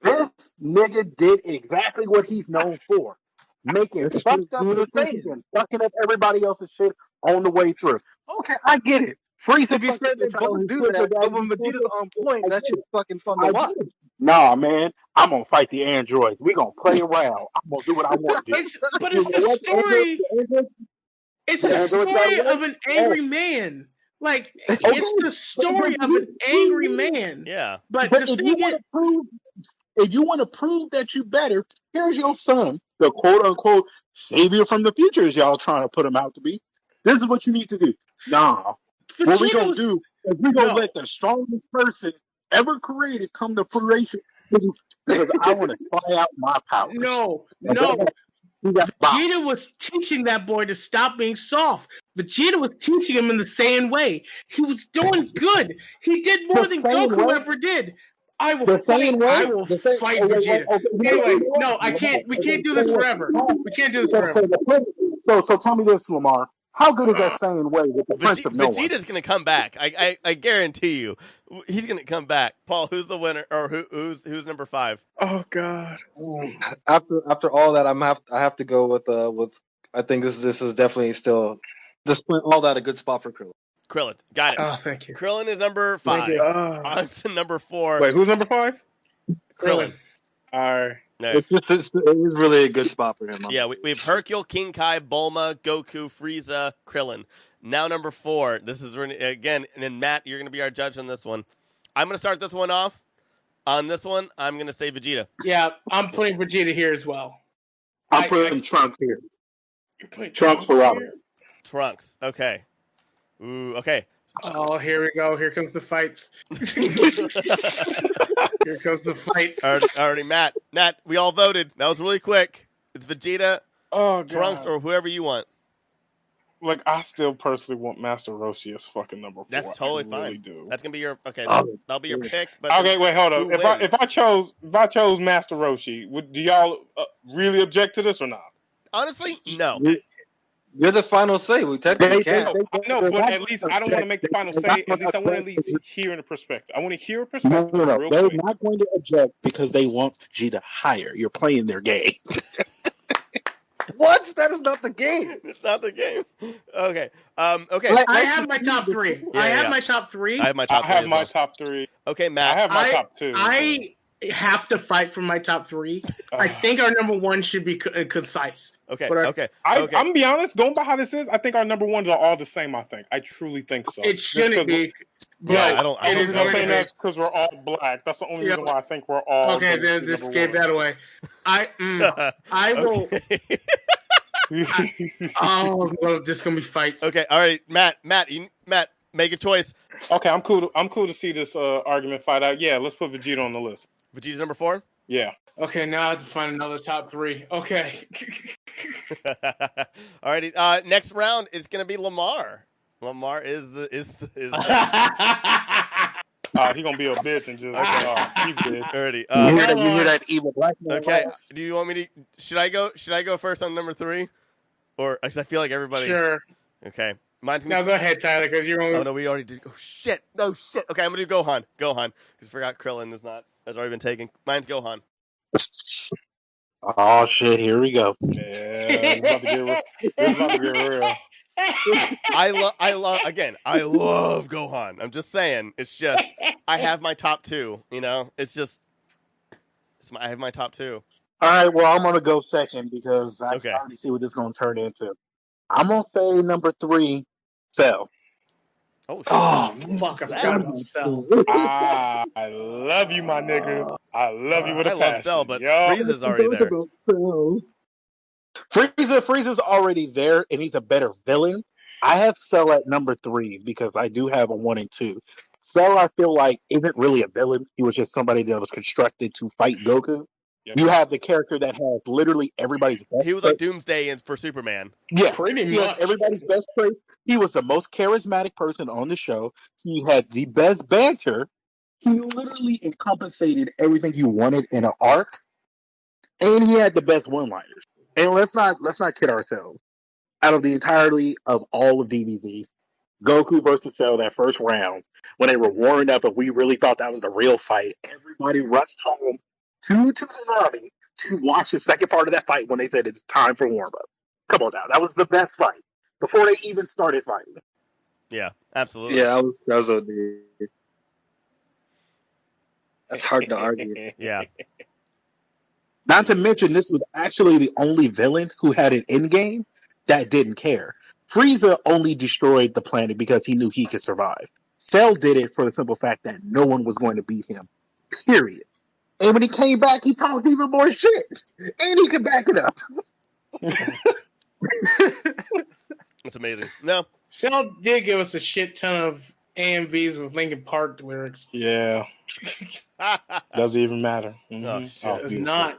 [SPEAKER 4] this nigga did exactly what he's known for. Making fucked up decisions and fucking up everybody else's shit on the way through. Okay, I get it. Frieza,
[SPEAKER 5] To be fair, they both do that, but when Vegeta's on point, that shit's fucking fun to watch.
[SPEAKER 4] Nah, man, I'm gonna fight the androids. We gonna play around. I'm gonna do what I want to do.
[SPEAKER 1] But it's the story. It's the story of an angry man. Like, it's the story of an angry man.
[SPEAKER 3] Yeah.
[SPEAKER 1] But
[SPEAKER 4] if
[SPEAKER 1] the thing is,
[SPEAKER 4] if you want to prove that you better, here's your son, the quote unquote savior from the future, as y'all trying to put him out to be. This is what you need to do. Nah. What we gonna do is we gonna let the strongest person ever created come to fruition because I want to try out my powers.
[SPEAKER 1] No. Vegeta was teaching that boy to stop being soft. Vegeta was teaching him in the same way. He was doing good. He did more than Goku ever did. I will fight Vegeta. Anyway, no, I can't. We can't do this forever. We can't do this forever.
[SPEAKER 4] So tell me this, Lemar. How good is that same way with the Prince of No One?
[SPEAKER 3] Vegeta's going to come back. I guarantee you. He's going to come back. Paul, who's the winner? Or who's number 5?
[SPEAKER 2] Oh God.
[SPEAKER 5] After all that, I have to go with I think this is definitely still despite all that a good spot for Krillin.
[SPEAKER 3] Krillin, got it.
[SPEAKER 1] Oh, thank you.
[SPEAKER 3] Krillin is number 5. On to number 4.
[SPEAKER 2] Wait, who's number 5?
[SPEAKER 3] Krillin.
[SPEAKER 2] All right.
[SPEAKER 3] No.
[SPEAKER 5] It is really a good spot for him.
[SPEAKER 3] Yeah, we have Hercule, King Kai, Bulma, Goku, Frieza, Krillin. Now number 4. This is again, and then Matt, you're going to be our judge on this one. I'm going to start this one off. On this one, I'm going to say Vegeta.
[SPEAKER 1] Yeah, I'm putting Vegeta here as well.
[SPEAKER 4] I'm putting Trunks here.
[SPEAKER 1] You're putting
[SPEAKER 4] Trunks for Robin.
[SPEAKER 3] Trunks. Okay. Ooh. Okay.
[SPEAKER 1] Oh, here we go. Here comes the fights. Here comes the fights.
[SPEAKER 3] Already, Matt, we all voted. That was really quick. It's Vegeta, Trunks, or whoever you want.
[SPEAKER 2] Like, I still personally want Master Roshi as fucking number 4.
[SPEAKER 3] That's totally fine.
[SPEAKER 2] Really do.
[SPEAKER 3] That's gonna be your that'll be your pick. But
[SPEAKER 2] okay, wait, hold on. If I chose Master Roshi, do y'all really object to this or not?
[SPEAKER 3] Honestly, no.
[SPEAKER 5] You're the final say. We technically can't.
[SPEAKER 2] No, but at least I don't want to make the final say. At least I want to at least hear the perspective. I want to hear a perspective.
[SPEAKER 4] No. They're not going to object because they want Vegeta higher. You're playing their game.
[SPEAKER 5] What? That is not the game.
[SPEAKER 3] It's not the game. Okay. Okay.
[SPEAKER 1] I have my top 3. I have my top 3.
[SPEAKER 3] I have my top 3.
[SPEAKER 2] I have my top 3.
[SPEAKER 3] Okay, Matt.
[SPEAKER 2] I have my top 2.
[SPEAKER 1] I have to fight for my top 3. I think our number 1 should be concise.
[SPEAKER 3] Okay.
[SPEAKER 2] I'm gonna be honest. Going by how this is, I think our number 1s are all the same. I truly think so.
[SPEAKER 1] It shouldn't be.
[SPEAKER 3] Yeah, I don't.
[SPEAKER 1] It is going to be
[SPEAKER 2] because we're all black. That's the only reason why I think we're all.
[SPEAKER 1] Okay, then just gave that away. I will. Well, this is gonna be fights.
[SPEAKER 3] Okay, all right, Matt, make a choice.
[SPEAKER 2] Okay, I'm cool to see this argument fight out. Yeah, let's put Vegeta on the list.
[SPEAKER 3] Vegeta's number 4.
[SPEAKER 2] Yeah.
[SPEAKER 1] Okay, now I have to find another top 3. Okay.
[SPEAKER 3] Alrighty. Next round is gonna be Lemar. Lemar is the.
[SPEAKER 2] He gonna be a bitch and just you bitch.
[SPEAKER 3] Alrighty.
[SPEAKER 4] You hear that evil black man?
[SPEAKER 3] Okay. Do you want me to? Should I go first on number 3, or because I feel like everybody?
[SPEAKER 1] Sure.
[SPEAKER 3] Okay. Mine's
[SPEAKER 1] Now go ahead, Tyler, because you're only.
[SPEAKER 3] Oh no, we already did. Oh shit! No shit. Okay, I'm gonna do Gohan. Because I forgot Krillin has already been taken. Mine's Gohan.
[SPEAKER 4] Oh shit! Here we go.
[SPEAKER 2] Yeah, it's about to get real.
[SPEAKER 3] I love Gohan. I'm just saying. It's just I have my top 2. You know, I have my top 2.
[SPEAKER 4] All right. Well, I'm gonna go second because I can already see what this is gonna turn into. I'm gonna say number 3, Cell.
[SPEAKER 3] Oh, shit.
[SPEAKER 1] Oh fuck! I forgot about Cell.
[SPEAKER 2] I love you, my nigga. I love you with a passion.
[SPEAKER 3] I love Cell, but Frieza's already there.
[SPEAKER 4] Frieza's already there, and he's a better villain. I have Cell at number 3 because I do have a 1 and 2. Cell, I feel like, isn't really a villain. He was just somebody that was constructed to fight Goku. Yep. You have the character that has literally everybody's best.
[SPEAKER 3] He was like Doomsday for Superman.
[SPEAKER 4] Yeah,
[SPEAKER 1] pretty much.
[SPEAKER 4] Everybody's best trait. He was the most charismatic person on the show. He had the best banter. He literally encompassated everything you wanted in an arc, and he had the best one-liners. And let's not kid ourselves. Out of the entirety of all of DBZ, Goku versus Cell, that first round, when they were warming up and we really thought that was the real fight, everybody rushed home to Tsunami to watch the second part of that fight when they said it's time for warm-up. Come on now. That was the best fight before they even started fighting.
[SPEAKER 3] Yeah, absolutely.
[SPEAKER 5] Yeah, that was OD. That's hard to argue.
[SPEAKER 3] Yeah.
[SPEAKER 4] Not to mention, this was actually the only villain who had an endgame that didn't care. Frieza only destroyed the planet because he knew he could survive. Cell did it for the simple fact that no one was going to beat him. Period. And when he came back, he talked even more shit. And he could back it up.
[SPEAKER 3] It's amazing. No.
[SPEAKER 1] Cell did give us a shit ton of AMVs with Linkin Park lyrics.
[SPEAKER 2] Yeah. Doesn't even matter.
[SPEAKER 3] Oh, shit.
[SPEAKER 1] It does not.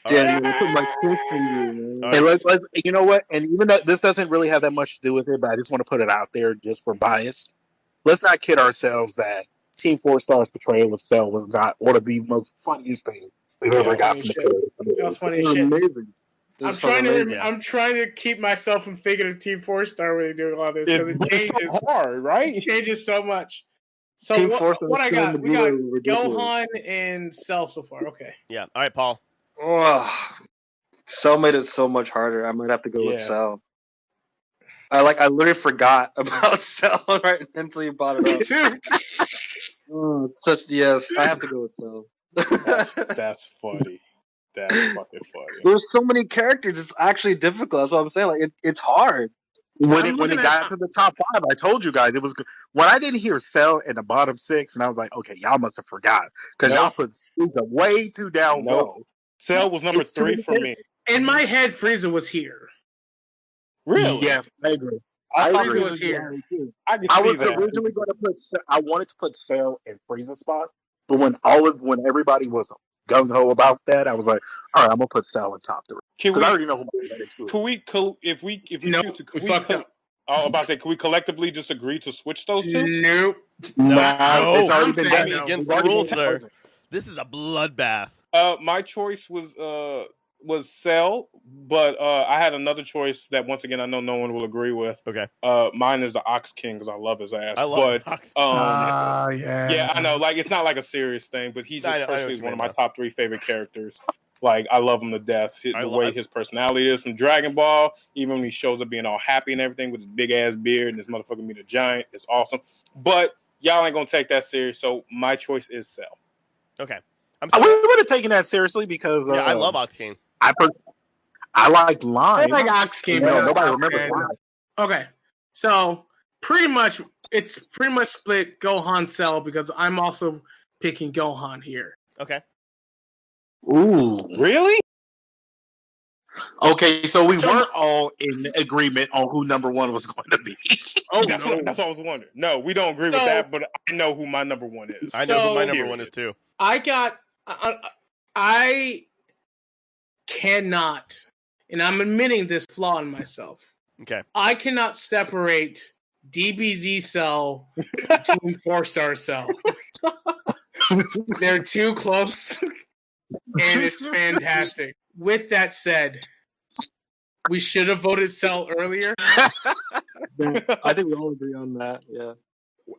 [SPEAKER 5] Damn, I put my fist in you, man.
[SPEAKER 4] And let's, you know what? And even though this doesn't really have that much to do with it, but I just want to put it out there just for bias. Let's not kid ourselves that Team 4 Star's portrayal of Cell was not one of the most funniest things we've ever got from the creator.
[SPEAKER 1] That was funny
[SPEAKER 5] It
[SPEAKER 1] as
[SPEAKER 5] was
[SPEAKER 1] shit.
[SPEAKER 5] amazing. It
[SPEAKER 1] I'm
[SPEAKER 5] was
[SPEAKER 1] trying to
[SPEAKER 5] amazing.
[SPEAKER 1] I'm trying to keep myself from thinking of Team 4 Star when they do all this because it
[SPEAKER 2] It's
[SPEAKER 1] changes.
[SPEAKER 2] so hard, right?
[SPEAKER 1] It changes so much. So
[SPEAKER 5] Team
[SPEAKER 1] what,
[SPEAKER 5] 4 Star
[SPEAKER 1] what I got?
[SPEAKER 5] Team
[SPEAKER 1] We got
[SPEAKER 5] Magneto was ridiculous.
[SPEAKER 1] Gohan and Cell so far. Okay.
[SPEAKER 3] Yeah. All right, Paul.
[SPEAKER 5] Oh, Cell made it so much harder. I might have to go with
[SPEAKER 2] Yeah.
[SPEAKER 5] Cell. I literally forgot about Cell right until you brought
[SPEAKER 1] Me
[SPEAKER 5] it up.
[SPEAKER 1] too.
[SPEAKER 5] Oh, yes, I have to go with Cell.
[SPEAKER 2] That's funny. That's fucking funny.
[SPEAKER 5] There's so many characters. It's actually difficult. That's what I'm saying. Like it's hard.
[SPEAKER 4] When
[SPEAKER 1] I'm
[SPEAKER 4] it
[SPEAKER 1] looking
[SPEAKER 4] got
[SPEAKER 1] at-
[SPEAKER 4] to the top 5, I told you guys it was good. When I didn't hear Cell in the bottom 6, and I was like, okay, y'all must have forgot because y'all
[SPEAKER 2] Nope.
[SPEAKER 4] put Frieza way too down
[SPEAKER 2] Nope.
[SPEAKER 4] low.
[SPEAKER 2] Cell was number
[SPEAKER 4] It's
[SPEAKER 2] 3
[SPEAKER 4] too
[SPEAKER 2] for me.
[SPEAKER 1] In my head, Frieza was here.
[SPEAKER 2] Really?
[SPEAKER 4] Yeah, I agree.
[SPEAKER 2] I
[SPEAKER 4] I
[SPEAKER 2] thought
[SPEAKER 4] agree.
[SPEAKER 1] Frieza was here.
[SPEAKER 2] I can
[SPEAKER 4] I
[SPEAKER 2] see
[SPEAKER 4] was
[SPEAKER 2] that.
[SPEAKER 4] originally going to put. I wanted to put Cell in Frieza's spot, but when everybody was gung ho about that, I was like, all right, I'm gonna put Cell in top 3
[SPEAKER 2] Can
[SPEAKER 4] because I
[SPEAKER 2] we?
[SPEAKER 4] already know who my other 2
[SPEAKER 2] Can we? If we
[SPEAKER 1] Nope,
[SPEAKER 2] choose to,
[SPEAKER 1] we fucked up.
[SPEAKER 2] I was about to say, can we collectively just agree to switch those two?
[SPEAKER 1] Nope.
[SPEAKER 4] Nah, it's already
[SPEAKER 1] I'm
[SPEAKER 4] been
[SPEAKER 1] saying
[SPEAKER 4] done.
[SPEAKER 1] no.
[SPEAKER 3] Against
[SPEAKER 4] We've
[SPEAKER 3] the
[SPEAKER 4] already
[SPEAKER 3] rules,
[SPEAKER 4] been
[SPEAKER 3] sir.
[SPEAKER 4] done.
[SPEAKER 3] This is a bloodbath.
[SPEAKER 2] My choice was Cell, but I had another choice that once again I know no one will agree with.
[SPEAKER 3] Okay.
[SPEAKER 2] Mine is the Ox King because I love his ass.
[SPEAKER 3] I love
[SPEAKER 2] but
[SPEAKER 1] Yeah.
[SPEAKER 2] yeah, I know, like it's not like a serious thing, but he
[SPEAKER 3] I
[SPEAKER 2] just
[SPEAKER 3] know what
[SPEAKER 2] personally
[SPEAKER 3] you
[SPEAKER 2] is one of
[SPEAKER 3] mean,
[SPEAKER 2] my top 3 favorite characters. Like I love him to death. The way his personality is from Dragon Ball, even when he shows up being all happy and everything with his big ass beard and his motherfucking being a giant, it's awesome. But y'all ain't gonna take that serious, so my choice is Cell.
[SPEAKER 3] Okay.
[SPEAKER 4] We would have taken that seriously because
[SPEAKER 3] Yeah, I love Ox King.
[SPEAKER 4] I like
[SPEAKER 1] I
[SPEAKER 4] Line.
[SPEAKER 1] like Ox King.
[SPEAKER 4] No,
[SPEAKER 1] but
[SPEAKER 4] nobody
[SPEAKER 1] top
[SPEAKER 4] remembers
[SPEAKER 1] 10.
[SPEAKER 4] Line.
[SPEAKER 1] Okay. So it's pretty much split Gohan Cell because I'm also picking Gohan here.
[SPEAKER 3] Okay.
[SPEAKER 4] Ooh,
[SPEAKER 2] Really?
[SPEAKER 4] okay. So we weren't all in agreement on who number 1 was going to be.
[SPEAKER 1] Oh
[SPEAKER 2] That's
[SPEAKER 1] no.
[SPEAKER 2] what I was wondering. No, we don't agree with that, but I know who my number 1 is.
[SPEAKER 3] I know who my
[SPEAKER 1] So-
[SPEAKER 3] number 1 is too.
[SPEAKER 1] I cannot, and I'm admitting this flaw in myself.
[SPEAKER 3] Okay.
[SPEAKER 1] I cannot separate DBZ Cell from Team 4 Star Cell. They're too close, and it's fantastic. With that said, we should have voted Cell earlier.
[SPEAKER 5] I think we all agree on that. Yeah.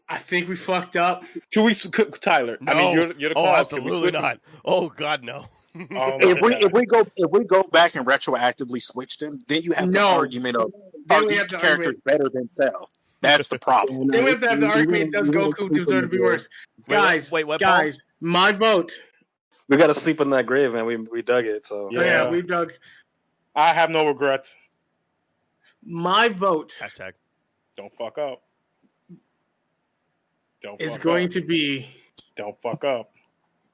[SPEAKER 1] I think we fucked up.
[SPEAKER 2] Can we, Tyler?
[SPEAKER 3] No.
[SPEAKER 2] I mean, you're the
[SPEAKER 3] Oh,
[SPEAKER 2] cause. Can we
[SPEAKER 3] absolutely
[SPEAKER 2] switch them?
[SPEAKER 3] not. Oh God, no.
[SPEAKER 2] Oh, my
[SPEAKER 4] if we
[SPEAKER 2] God.
[SPEAKER 4] go back and retroactively switch them, then you have the
[SPEAKER 1] No.
[SPEAKER 4] argument of
[SPEAKER 1] Then
[SPEAKER 4] are
[SPEAKER 1] we
[SPEAKER 4] these
[SPEAKER 1] have the
[SPEAKER 4] characters
[SPEAKER 1] argument.
[SPEAKER 4] better than Cell? That's the problem.
[SPEAKER 1] Then we have to have the argument: does Goku deserve to be worse? Guys,
[SPEAKER 3] wait, what,
[SPEAKER 1] guys, my vote.
[SPEAKER 5] We got to sleep in that grave, man. We dug it. So
[SPEAKER 2] Yeah.
[SPEAKER 1] Oh, yeah, we dug.
[SPEAKER 2] I have no regrets.
[SPEAKER 1] My vote
[SPEAKER 3] Hashtag.
[SPEAKER 2] Don't fuck up. Don't
[SPEAKER 1] is
[SPEAKER 2] fuck
[SPEAKER 1] going
[SPEAKER 2] up.
[SPEAKER 1] to be
[SPEAKER 2] Don't fuck up.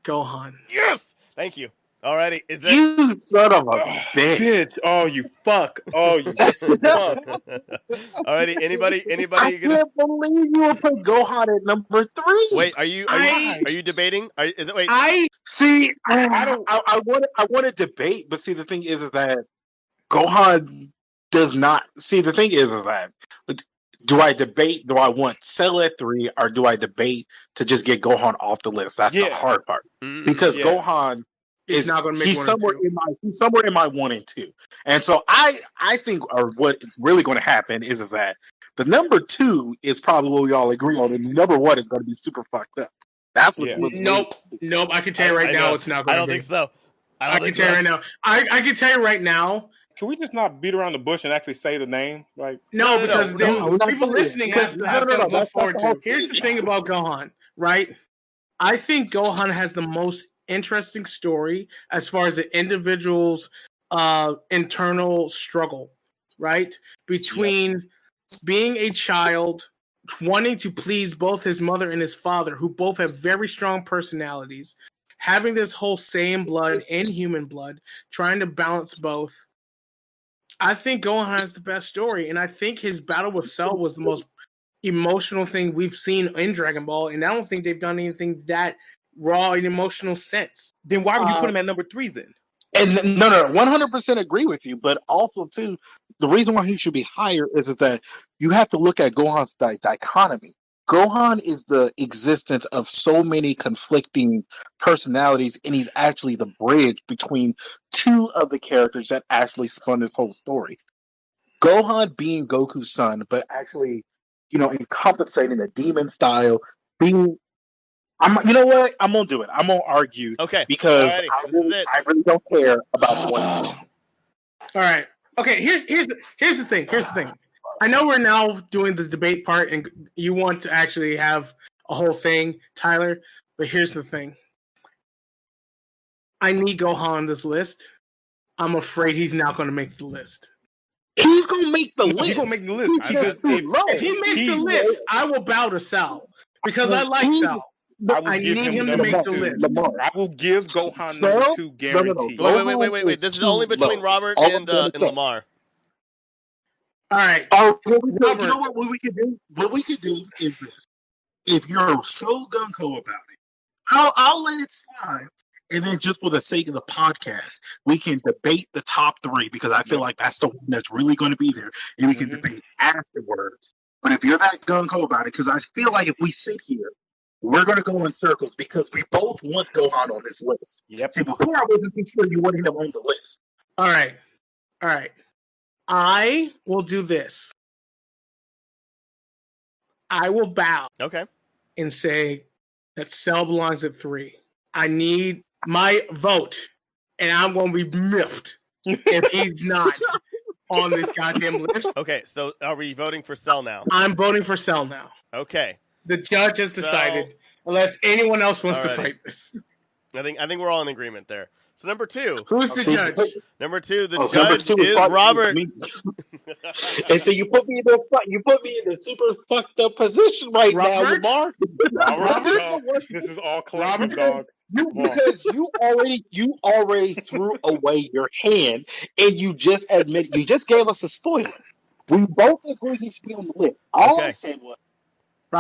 [SPEAKER 1] Gohan.
[SPEAKER 3] Yes. Thank you. Alrighty. Is that?
[SPEAKER 4] You son of a
[SPEAKER 2] Oh,
[SPEAKER 4] bitch.
[SPEAKER 2] bitch. Oh, you fuck. Oh, you fuck.
[SPEAKER 3] Alrighty. Anybody?
[SPEAKER 4] I
[SPEAKER 3] Gonna...
[SPEAKER 4] can't believe you would put Gohan at number 3.
[SPEAKER 3] Wait. Are you debating? Is it? Wait.
[SPEAKER 4] See,
[SPEAKER 2] I don't-
[SPEAKER 4] I want to debate, but see, the thing is that Gohan does not. See, the thing is that
[SPEAKER 6] do I debate? Do I want Cell at 3, or do I debate to just get Gohan off the list? That's the hard part because Gohan is
[SPEAKER 1] not going to make
[SPEAKER 6] he's somewhere in my 1 and 2, and so I think, or what is really going to happen is that the number 2 is probably what we all agree on, and the number 1 is going to be super fucked up. That's what.
[SPEAKER 1] Nope. I can tell you right now, it's not going to be.
[SPEAKER 3] I don't think so.
[SPEAKER 1] I can tell you right now. I can tell you right now.
[SPEAKER 2] Can we just not beat around the bush and actually say the name? Like
[SPEAKER 1] no, because people listening have to look forward to. Here's the thing about Gohan, right? I think Gohan has the most interesting story as far as the individual's internal struggle, right? Between being a child, wanting to please both his mother and his father, who both have very strong personalities, having this whole Saiyan blood and human blood, trying to balance both. I think Gohan has the best story, and I think his battle with Cell was the most emotional thing we've seen in Dragon Ball, and I don't think they've done anything that raw and emotional sense.
[SPEAKER 7] Then why would you put him at number 3 then?
[SPEAKER 6] And no, 100% agree with you, but also too, the reason why he should be higher is that you have to look at Gohan's dichotomy. Gohan is the existence of so many conflicting personalities, and he's actually the bridge between 2 of the characters that actually spun this whole story. Gohan being Goku's son, but actually, encompassing the demon style, you know what? I'm gonna do it. I'm gonna argue, because I really don't care about the one.
[SPEAKER 1] All right. Okay. Here's the thing. I know we're now doing the debate part, and you want to actually have a whole thing, Tyler. But here's the thing. I need Gohan on this list. I'm afraid he's not going to make the list.
[SPEAKER 6] He's going to make the list.
[SPEAKER 7] He's going to make the list.
[SPEAKER 1] If he makes the list, I will bow to Sal because I like Sal. I need him to make the list.
[SPEAKER 7] I will give Gohan number 2 guaranteed.
[SPEAKER 3] Wait. This is only between Robert and Lemar.
[SPEAKER 1] All right.
[SPEAKER 6] You know what we could do? What we could do is this. If you're so gung-ho about it, I'll let it slide. And then just for the sake of the podcast, we can debate the top 3 because I feel like that's the one that's really going to be there. And we can debate afterwards. But if you're that gung-ho about it, because I feel like if we sit here, we're going to go in circles because we both want Gohan on this list.
[SPEAKER 7] Yep.
[SPEAKER 6] See, before I wasn't too sure you wanted him on the list.
[SPEAKER 1] All right. I will do this. I will bow.
[SPEAKER 3] Okay.
[SPEAKER 1] And say that Cell belongs at 3. I need my vote, and I'm going to be miffed if he's not on this goddamn list.
[SPEAKER 3] Okay, so are we voting for Cell now?
[SPEAKER 1] I'm voting for Cell now.
[SPEAKER 3] Okay.
[SPEAKER 1] The judge has decided, unless anyone else wants to fight this.
[SPEAKER 3] I think we're all in agreement there. So number 2.
[SPEAKER 1] Who's the judge?
[SPEAKER 3] Number 2, the judge is Robert.
[SPEAKER 6] And so you put me in the super fucked up position right now, Lemar.
[SPEAKER 2] Robert? This is all claim, dog.
[SPEAKER 6] Because you already threw away your hand, and you just gave us a spoiler. We both agree he should be on the list. All I said was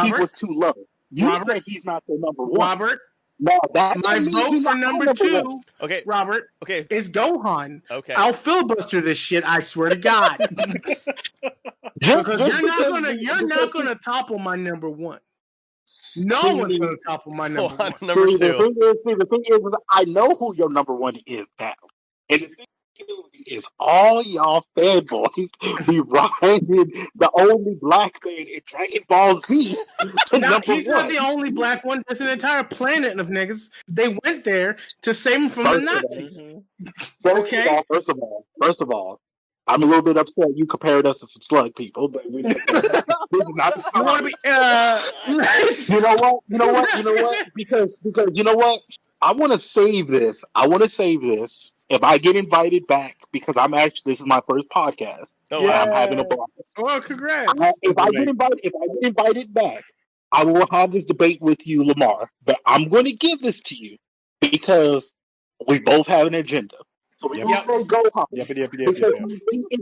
[SPEAKER 6] he was too low. You said he's not the number 1.
[SPEAKER 1] Robert.
[SPEAKER 6] No,
[SPEAKER 1] my vote for number 2,
[SPEAKER 3] okay,
[SPEAKER 1] Robert, is Gohan.
[SPEAKER 3] Okay,
[SPEAKER 1] I'll filibuster this shit. I swear to God, because you're not gonna topple my number 1. No one's gonna topple my number 1.
[SPEAKER 3] Number 2.
[SPEAKER 6] The thing is, I know who your number 1 is now, and the thing is, all y'all fanboys be riding the only black man in Dragon Ball Z.
[SPEAKER 1] He's not the only black one. There's an entire planet of niggas. They went there to save him from the Nazis.
[SPEAKER 6] Okay. First of all, I'm a little bit upset you compared us to some slug people, but this is not the You know what? Because you know what? I want to save this. If I get invited back, because this is my first podcast. I'm having a blast.
[SPEAKER 1] Oh, congrats!
[SPEAKER 6] If I get invited back, I will have this debate with you, Lemar. But I'm going to give this to you because we both have an agenda. So we both say Gohan. It's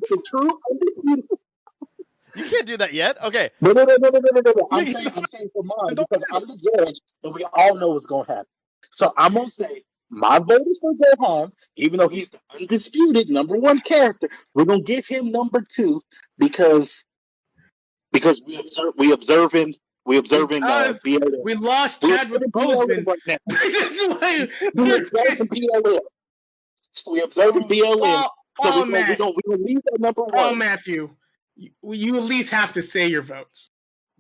[SPEAKER 6] the true undisputed.
[SPEAKER 3] You can't do that yet. Okay.
[SPEAKER 6] No. I'm saying for mine because I'm the judge, and we all know what's going to happen. So I'm going to say, my vote is for Gohan, even though he's the undisputed number 1 character. We're going to give him number 2 because because we observing BLM.
[SPEAKER 1] We lost
[SPEAKER 6] We
[SPEAKER 1] Chadwick Boseman.
[SPEAKER 6] right now.
[SPEAKER 1] That's why.
[SPEAKER 6] We observing BLM. We observing BLM. So we're gonna leave at number
[SPEAKER 1] Paul
[SPEAKER 6] one.
[SPEAKER 1] Matthew, you at least have to say your votes.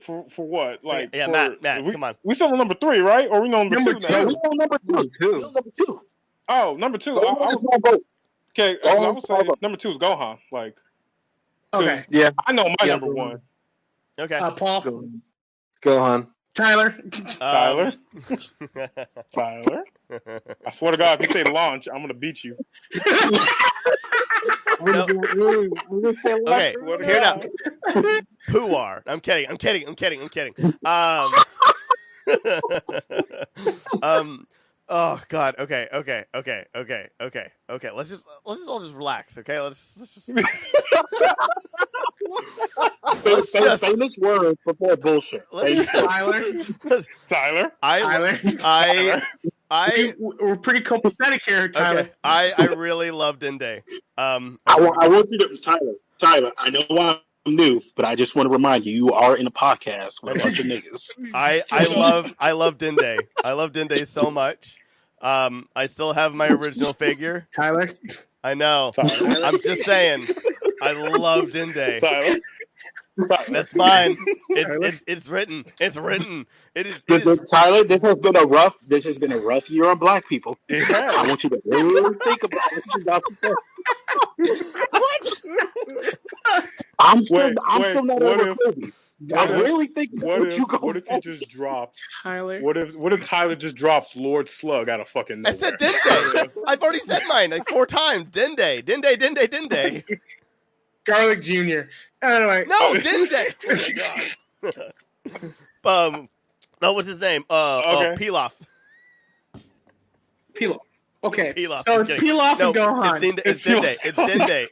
[SPEAKER 2] For what? Like,
[SPEAKER 3] Yeah,
[SPEAKER 2] for,
[SPEAKER 3] Matt, come on.
[SPEAKER 2] We still on number 3, right? Or we on number 2
[SPEAKER 6] No,
[SPEAKER 2] now?
[SPEAKER 6] we on number two. We on number two.
[SPEAKER 2] Oh, number 2. Okay,
[SPEAKER 6] Go
[SPEAKER 2] I
[SPEAKER 6] on,
[SPEAKER 2] would say number 2 is Gohan. Like,
[SPEAKER 1] Okay.
[SPEAKER 5] Yeah.
[SPEAKER 2] I know my
[SPEAKER 5] Yeah,
[SPEAKER 2] number 1.
[SPEAKER 3] Okay.
[SPEAKER 1] Paul,
[SPEAKER 5] Gohan.
[SPEAKER 1] Tyler.
[SPEAKER 2] Tyler. Tyler. I swear to God, if you say launch, I'm gonna beat you.
[SPEAKER 3] No. Okay,
[SPEAKER 2] Swear to
[SPEAKER 3] here now.
[SPEAKER 2] God.
[SPEAKER 3] Puar. I'm kidding. Oh God. Okay. Let's just all just relax. Okay. Let's just.
[SPEAKER 6] Famous words before bullshit.
[SPEAKER 1] Tyler.
[SPEAKER 2] Tyler.
[SPEAKER 1] We're pretty copacetic here, Tyler.
[SPEAKER 3] Okay. I really love Dende.
[SPEAKER 6] I want you to Tyler. I know I'm new, but I just want to remind you are in a podcast with a bunch of niggas.
[SPEAKER 3] I love Dende. I love Dende so much. I still have my original figure.
[SPEAKER 1] Tyler.
[SPEAKER 3] I know.
[SPEAKER 2] Tyler.
[SPEAKER 3] I'm just saying. I love Dende.
[SPEAKER 2] Tyler.
[SPEAKER 3] That's mine. It's written. It's written. It is.
[SPEAKER 6] Tyler, this has been a rough year on black people.
[SPEAKER 2] Yeah.
[SPEAKER 6] I want you to really think about what you about to say.
[SPEAKER 3] What?
[SPEAKER 6] I'm still not
[SPEAKER 2] what
[SPEAKER 6] over
[SPEAKER 2] if-
[SPEAKER 6] Kobe. I'm really thinking
[SPEAKER 2] What
[SPEAKER 6] what you
[SPEAKER 2] if
[SPEAKER 6] gonna
[SPEAKER 2] you
[SPEAKER 6] say.
[SPEAKER 2] just dropped?
[SPEAKER 1] Tyler.
[SPEAKER 2] What if Tyler just drops Lord Slug out of fucking
[SPEAKER 3] I
[SPEAKER 2] nowhere?
[SPEAKER 3] said Dende. I've already said mine like 4 times. Dende.
[SPEAKER 1] Garlic Jr. Anyway.
[SPEAKER 3] No, Dende. Oh my God. No, what's his name?
[SPEAKER 2] Okay.
[SPEAKER 3] Pilaf.
[SPEAKER 1] Pilaf. Okay.
[SPEAKER 3] Pilaf.
[SPEAKER 1] So it's Pilaf and Gohan.
[SPEAKER 3] It's Dende. It's Dende.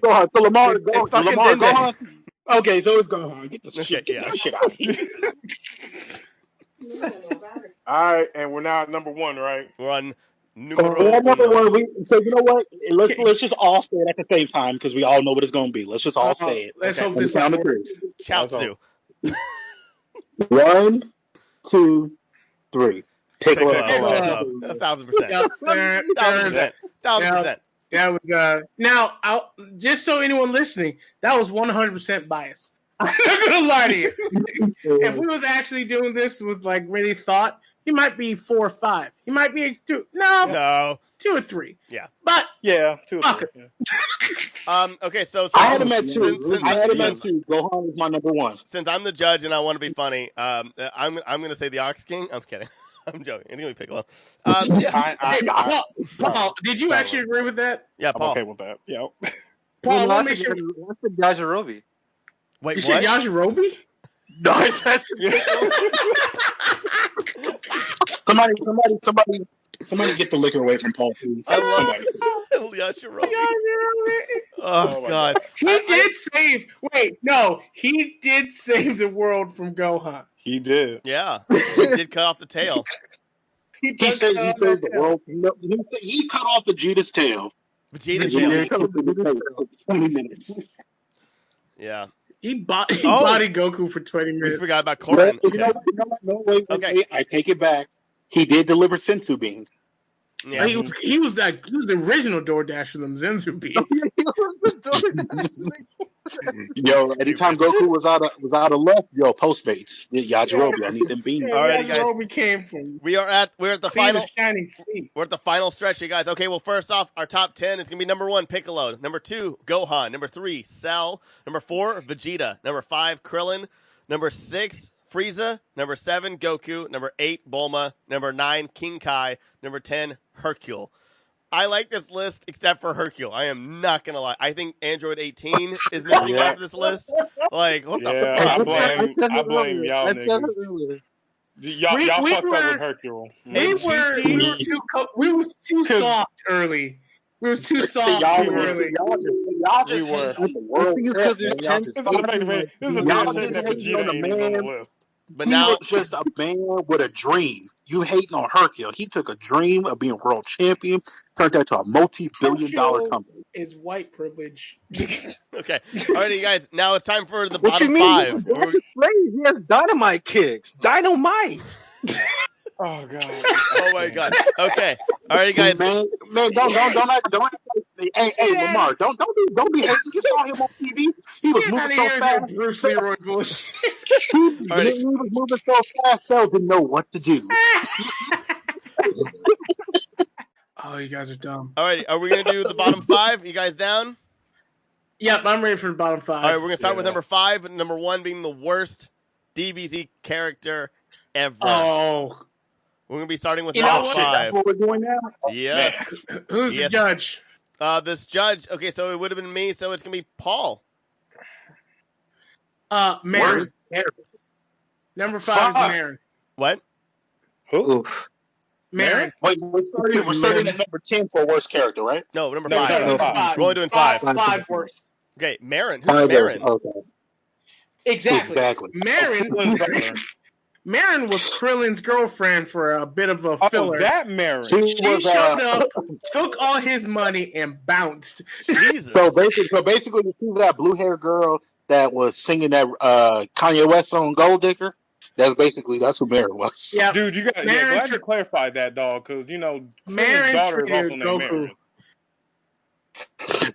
[SPEAKER 6] Gohan. So Lamar,
[SPEAKER 3] It's fucking
[SPEAKER 6] Lamar
[SPEAKER 3] Dende.
[SPEAKER 6] Gohan. Okay, so it's Gohan. Get the
[SPEAKER 3] Okay,
[SPEAKER 6] get that shit out of here.
[SPEAKER 2] All right, and we're now at number 1, right?
[SPEAKER 3] We're on
[SPEAKER 6] So
[SPEAKER 3] numero
[SPEAKER 6] number
[SPEAKER 3] uno.
[SPEAKER 6] one, so you know what? Let's just all say it at the same time because we all know what it's gonna be. Let's just all say it.
[SPEAKER 1] Let's
[SPEAKER 6] Okay.
[SPEAKER 1] hope this
[SPEAKER 6] Count to
[SPEAKER 1] one
[SPEAKER 6] three.
[SPEAKER 3] Chaozu.
[SPEAKER 6] 1, 2, 3.
[SPEAKER 3] Piccolo.
[SPEAKER 1] Piccolo.
[SPEAKER 3] 1,000%.
[SPEAKER 1] Yep, there- there's-
[SPEAKER 3] 1,000%.
[SPEAKER 1] That was now. Just so anyone listening, that was 100% biased. I'm not gonna lie to you. If we was actually doing this with like really thought, he might be 4 or 5. He might be 2. No, 2 or 3.
[SPEAKER 3] Yeah.
[SPEAKER 1] But
[SPEAKER 2] Yeah, 2 or
[SPEAKER 1] Fuck
[SPEAKER 2] 3.
[SPEAKER 1] it.
[SPEAKER 2] Yeah.
[SPEAKER 3] Okay, so
[SPEAKER 6] I had him at
[SPEAKER 3] since-
[SPEAKER 6] 2.
[SPEAKER 3] since-
[SPEAKER 6] I had him at
[SPEAKER 3] since-
[SPEAKER 6] 2. Gohan is my number 1.
[SPEAKER 3] Since I'm the judge and I want to be funny, I'm gonna say the Ox King. I'm kidding. I'm joking. It's gonna be Piccolo. Yeah,
[SPEAKER 1] hey, Paul, did you actually agree with that?
[SPEAKER 3] yeah,
[SPEAKER 2] I'm
[SPEAKER 3] Paul.
[SPEAKER 2] okay with that. Yep.
[SPEAKER 1] Paul, I
[SPEAKER 5] Well,
[SPEAKER 1] want to make sure.
[SPEAKER 5] What's the Yajirobe?
[SPEAKER 3] Wait,
[SPEAKER 1] You
[SPEAKER 3] what?
[SPEAKER 1] said Yajirobe?
[SPEAKER 6] No, somebody get the liquor away from Paul, please.
[SPEAKER 3] I love
[SPEAKER 6] Somebody.
[SPEAKER 3] Yajirobe.
[SPEAKER 2] Oh
[SPEAKER 3] Oh
[SPEAKER 2] my
[SPEAKER 3] God.
[SPEAKER 1] He did save. Wait, no, he did save the world from Gohan.
[SPEAKER 2] He did.
[SPEAKER 3] Yeah, he did cut off the tail.
[SPEAKER 6] He
[SPEAKER 1] did
[SPEAKER 6] saved
[SPEAKER 1] cut off
[SPEAKER 6] the
[SPEAKER 1] that
[SPEAKER 6] world. No, he cut off Vegeta's tail.
[SPEAKER 3] Vegeta's
[SPEAKER 6] Yeah,
[SPEAKER 3] tail.
[SPEAKER 6] 20 minutes.
[SPEAKER 3] Yeah.
[SPEAKER 1] He
[SPEAKER 3] Oh.
[SPEAKER 1] bodied Goku for 20
[SPEAKER 3] We
[SPEAKER 1] minutes.
[SPEAKER 3] forgot about
[SPEAKER 6] No,
[SPEAKER 3] Corin.
[SPEAKER 6] you know what? No, wait,
[SPEAKER 3] Okay.
[SPEAKER 6] I take it back. He did deliver sensu beans.
[SPEAKER 3] Yeah.
[SPEAKER 1] He was the original DoorDash for them Zenzu beats.
[SPEAKER 6] Yo, anytime Goku was out of luck, yo, Postmates, Yajirobe, I need them beans.
[SPEAKER 3] All right, guys.
[SPEAKER 1] Yajirobe came from
[SPEAKER 3] We're at the
[SPEAKER 1] sea
[SPEAKER 3] final.
[SPEAKER 1] to shining sea.
[SPEAKER 3] We're at the final stretch, you guys. Okay, well, first off, our top 10 is going to be number 1, Piccolo. Number 2, Gohan. Number 3, Cell. Number 4, Vegeta. Number 5, Krillin. Number 6, Frieza. Number 7, Goku. Number 8, Bulma. Number 9, King Kai. Number 10, Hercule. I like this list except for Hercule. I am not going to lie. I think Android 18 is missing
[SPEAKER 2] Yeah.
[SPEAKER 3] off this list. Like, what the
[SPEAKER 2] Yeah,
[SPEAKER 3] fuck?
[SPEAKER 2] I blame y'all niggas. Y'all
[SPEAKER 1] We
[SPEAKER 2] fucked up
[SPEAKER 1] were-
[SPEAKER 2] with Hercule.
[SPEAKER 1] We was too soft early. We was too soft
[SPEAKER 6] y'all
[SPEAKER 1] too
[SPEAKER 6] were-
[SPEAKER 1] early.
[SPEAKER 6] Y'all just
[SPEAKER 2] We were.
[SPEAKER 6] hate on the world.
[SPEAKER 5] Because
[SPEAKER 6] man. Y'all just
[SPEAKER 2] This is
[SPEAKER 6] hate
[SPEAKER 2] a bad
[SPEAKER 6] on-
[SPEAKER 2] This is a
[SPEAKER 6] Y'all
[SPEAKER 2] bad shame
[SPEAKER 6] just
[SPEAKER 2] that
[SPEAKER 6] hating
[SPEAKER 2] Vegeta
[SPEAKER 6] on the
[SPEAKER 2] ain't even on the
[SPEAKER 6] man.
[SPEAKER 2] list.
[SPEAKER 3] But
[SPEAKER 6] He
[SPEAKER 3] now,
[SPEAKER 6] was just a man with a dream. you hating on Hercule. He took a dream of being world champion, turned that to a multi-billion-dollar
[SPEAKER 1] Hercule
[SPEAKER 6] company.
[SPEAKER 1] is white privilege.
[SPEAKER 3] Okay. Alrighty, guys. Now it's time for the
[SPEAKER 5] What you
[SPEAKER 3] bottom
[SPEAKER 5] mean?
[SPEAKER 3] five.
[SPEAKER 5] He's a slave. He has dynamite kicks. Dynamite.
[SPEAKER 2] Oh god.
[SPEAKER 3] Oh my god. Okay. Alrighty, guys.
[SPEAKER 6] Man, don't hey, Lamar, don't be hating. You saw him on TV. He was
[SPEAKER 1] Get
[SPEAKER 6] moving
[SPEAKER 1] out of
[SPEAKER 6] so
[SPEAKER 1] here with your
[SPEAKER 6] fast.
[SPEAKER 1] Bruce Leroy bullshit.
[SPEAKER 6] He was moving so fast, Cell didn't know what to do.
[SPEAKER 1] Oh, you guys are dumb.
[SPEAKER 3] Alrighty. Are we gonna do the bottom five? You guys down?
[SPEAKER 1] Yep, I'm ready for the bottom five.
[SPEAKER 3] All right. We're gonna start with number 5. Number 1 being the worst DBZ character ever.
[SPEAKER 1] Oh,
[SPEAKER 3] We're gonna be starting with
[SPEAKER 1] You know
[SPEAKER 3] number
[SPEAKER 1] what?
[SPEAKER 3] 5.
[SPEAKER 6] That's what we're doing now.
[SPEAKER 3] Yeah.
[SPEAKER 1] who's the
[SPEAKER 3] Yes.
[SPEAKER 1] judge?
[SPEAKER 3] This judge. Okay, so it would have been me. So it's gonna be Paul.
[SPEAKER 1] Marin.
[SPEAKER 6] Worst character.
[SPEAKER 1] Number 5 is
[SPEAKER 6] Fuck.
[SPEAKER 1] Marin.
[SPEAKER 3] What?
[SPEAKER 2] Who?
[SPEAKER 5] Oof.
[SPEAKER 1] Marin.
[SPEAKER 6] Wait, we're starting at number 10 for worst character, right?
[SPEAKER 3] No, number
[SPEAKER 2] No,
[SPEAKER 3] 5.
[SPEAKER 2] sorry,
[SPEAKER 5] No.
[SPEAKER 2] 5.
[SPEAKER 3] We're only doing 5.
[SPEAKER 1] Five worst.
[SPEAKER 3] Okay, Marin. Who's
[SPEAKER 6] Five
[SPEAKER 3] Marin?
[SPEAKER 6] Okay.
[SPEAKER 1] Exactly. Marin. Marin was Krillin's girlfriend for a bit of a
[SPEAKER 2] Oh,
[SPEAKER 1] filler.
[SPEAKER 2] that Mary.
[SPEAKER 6] She
[SPEAKER 1] She
[SPEAKER 6] was,
[SPEAKER 1] showed up, took all his money, and bounced.
[SPEAKER 3] Jesus.
[SPEAKER 6] So basically, you see that blue hair girl that was singing that Kanye West song "Gold Digger." That's who Mary was.
[SPEAKER 1] Yeah,
[SPEAKER 2] Dude, you got
[SPEAKER 1] Marin
[SPEAKER 2] glad you clarified that, dog, because
[SPEAKER 1] Marin
[SPEAKER 2] Krillin's daughter is also
[SPEAKER 1] treated
[SPEAKER 2] named
[SPEAKER 1] Goku.
[SPEAKER 2] Marin.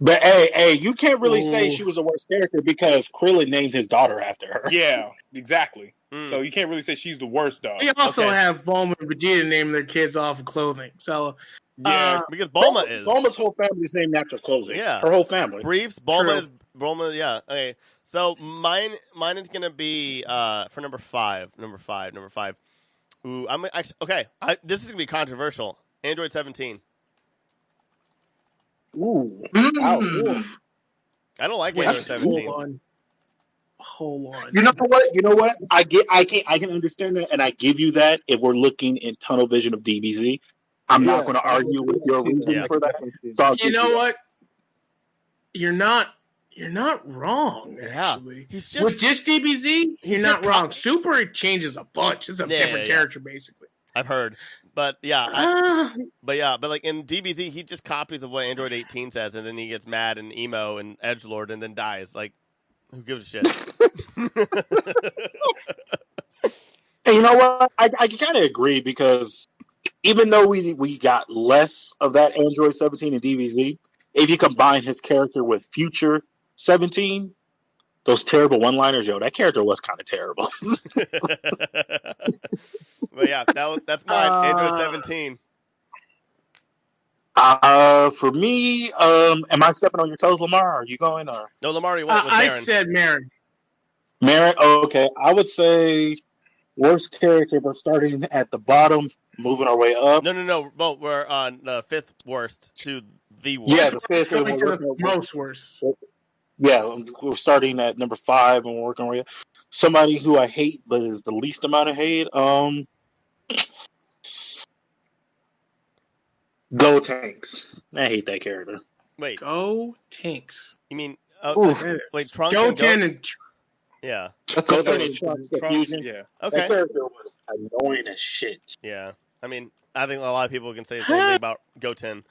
[SPEAKER 6] But hey, you can't really say she was the worst character because Krillin named his daughter after her.
[SPEAKER 2] Yeah, exactly.
[SPEAKER 3] Mm.
[SPEAKER 2] So you can't really say she's the worst dog.
[SPEAKER 1] We also
[SPEAKER 3] Okay.
[SPEAKER 1] have Bulma and Vegeta naming their kids off of clothing. So,
[SPEAKER 2] Yeah,
[SPEAKER 3] Because Bulma is.
[SPEAKER 6] Bulma's whole family is named after clothing.
[SPEAKER 3] Yeah.
[SPEAKER 6] Her whole family.
[SPEAKER 3] Briefs. Bulma
[SPEAKER 1] True.
[SPEAKER 3] is. Bulma, yeah. Okay. So mine is gonna be for number 5. Number 5. Ooh, I'm actually okay. This is gonna be controversial. Android 17.
[SPEAKER 6] Ooh.
[SPEAKER 1] Mm.
[SPEAKER 3] I don't like
[SPEAKER 1] Wait,
[SPEAKER 3] Android 17.
[SPEAKER 1] Hold on.
[SPEAKER 6] You know what? I can understand that, and I give you that if we're looking in tunnel vision of DBZ. I'm not going to argue with your reason
[SPEAKER 3] Yeah.
[SPEAKER 6] for that. So I'll
[SPEAKER 1] You
[SPEAKER 6] give
[SPEAKER 1] know
[SPEAKER 6] that.
[SPEAKER 1] what? You're not wrong.
[SPEAKER 3] Yeah.
[SPEAKER 1] Actually,
[SPEAKER 3] He's just.
[SPEAKER 1] with just DBZ, you're
[SPEAKER 3] just
[SPEAKER 1] not wrong. Super changes a bunch. It's a
[SPEAKER 3] Yeah,
[SPEAKER 1] different
[SPEAKER 3] yeah.
[SPEAKER 1] character, basically.
[SPEAKER 3] I've heard, but yeah,
[SPEAKER 1] Ah,
[SPEAKER 3] but like in DBZ, he just copies of what Android 18 says, and then he gets mad and emo and edgelord, and then dies. Like, who gives a shit?
[SPEAKER 6] And you know what? I kind of agree because even though we got less of that Android 17 in DBZ, if you combine his character with Future 17, those terrible one-liners, that character was kind of terrible.
[SPEAKER 3] But yeah, that's mine. Android 17.
[SPEAKER 6] For me, am I stepping on your toes, Lamar? Are you going or
[SPEAKER 3] No, Lamar, you went with
[SPEAKER 1] I
[SPEAKER 3] Marin.
[SPEAKER 1] said Marin.
[SPEAKER 6] Marin? Oh, okay, I would say worst character, but starting at the bottom, moving our way up.
[SPEAKER 3] No. Well, we're on the 5th worst to the worst.
[SPEAKER 6] Yeah, the
[SPEAKER 1] It's
[SPEAKER 6] fifth. and
[SPEAKER 1] going
[SPEAKER 6] we're
[SPEAKER 1] to the
[SPEAKER 6] working-
[SPEAKER 1] most worst.
[SPEAKER 6] Yeah, we're starting at number 5 and we're working our way up. Somebody who I hate, but is the least amount of hate. Go Tanks. I hate that character.
[SPEAKER 3] Wait,
[SPEAKER 1] Go Tanks.
[SPEAKER 3] you mean
[SPEAKER 6] Oof.
[SPEAKER 3] wait, Trunks
[SPEAKER 1] Go
[SPEAKER 3] and
[SPEAKER 1] 10 and
[SPEAKER 3] Yeah.
[SPEAKER 5] That's
[SPEAKER 6] Go
[SPEAKER 5] a
[SPEAKER 6] Tanks. Trunks, the fusion.
[SPEAKER 2] Yeah.
[SPEAKER 6] That
[SPEAKER 3] Okay.
[SPEAKER 6] character was annoying as shit.
[SPEAKER 3] Yeah. I mean, I think a lot of people can say the same thing about Goten.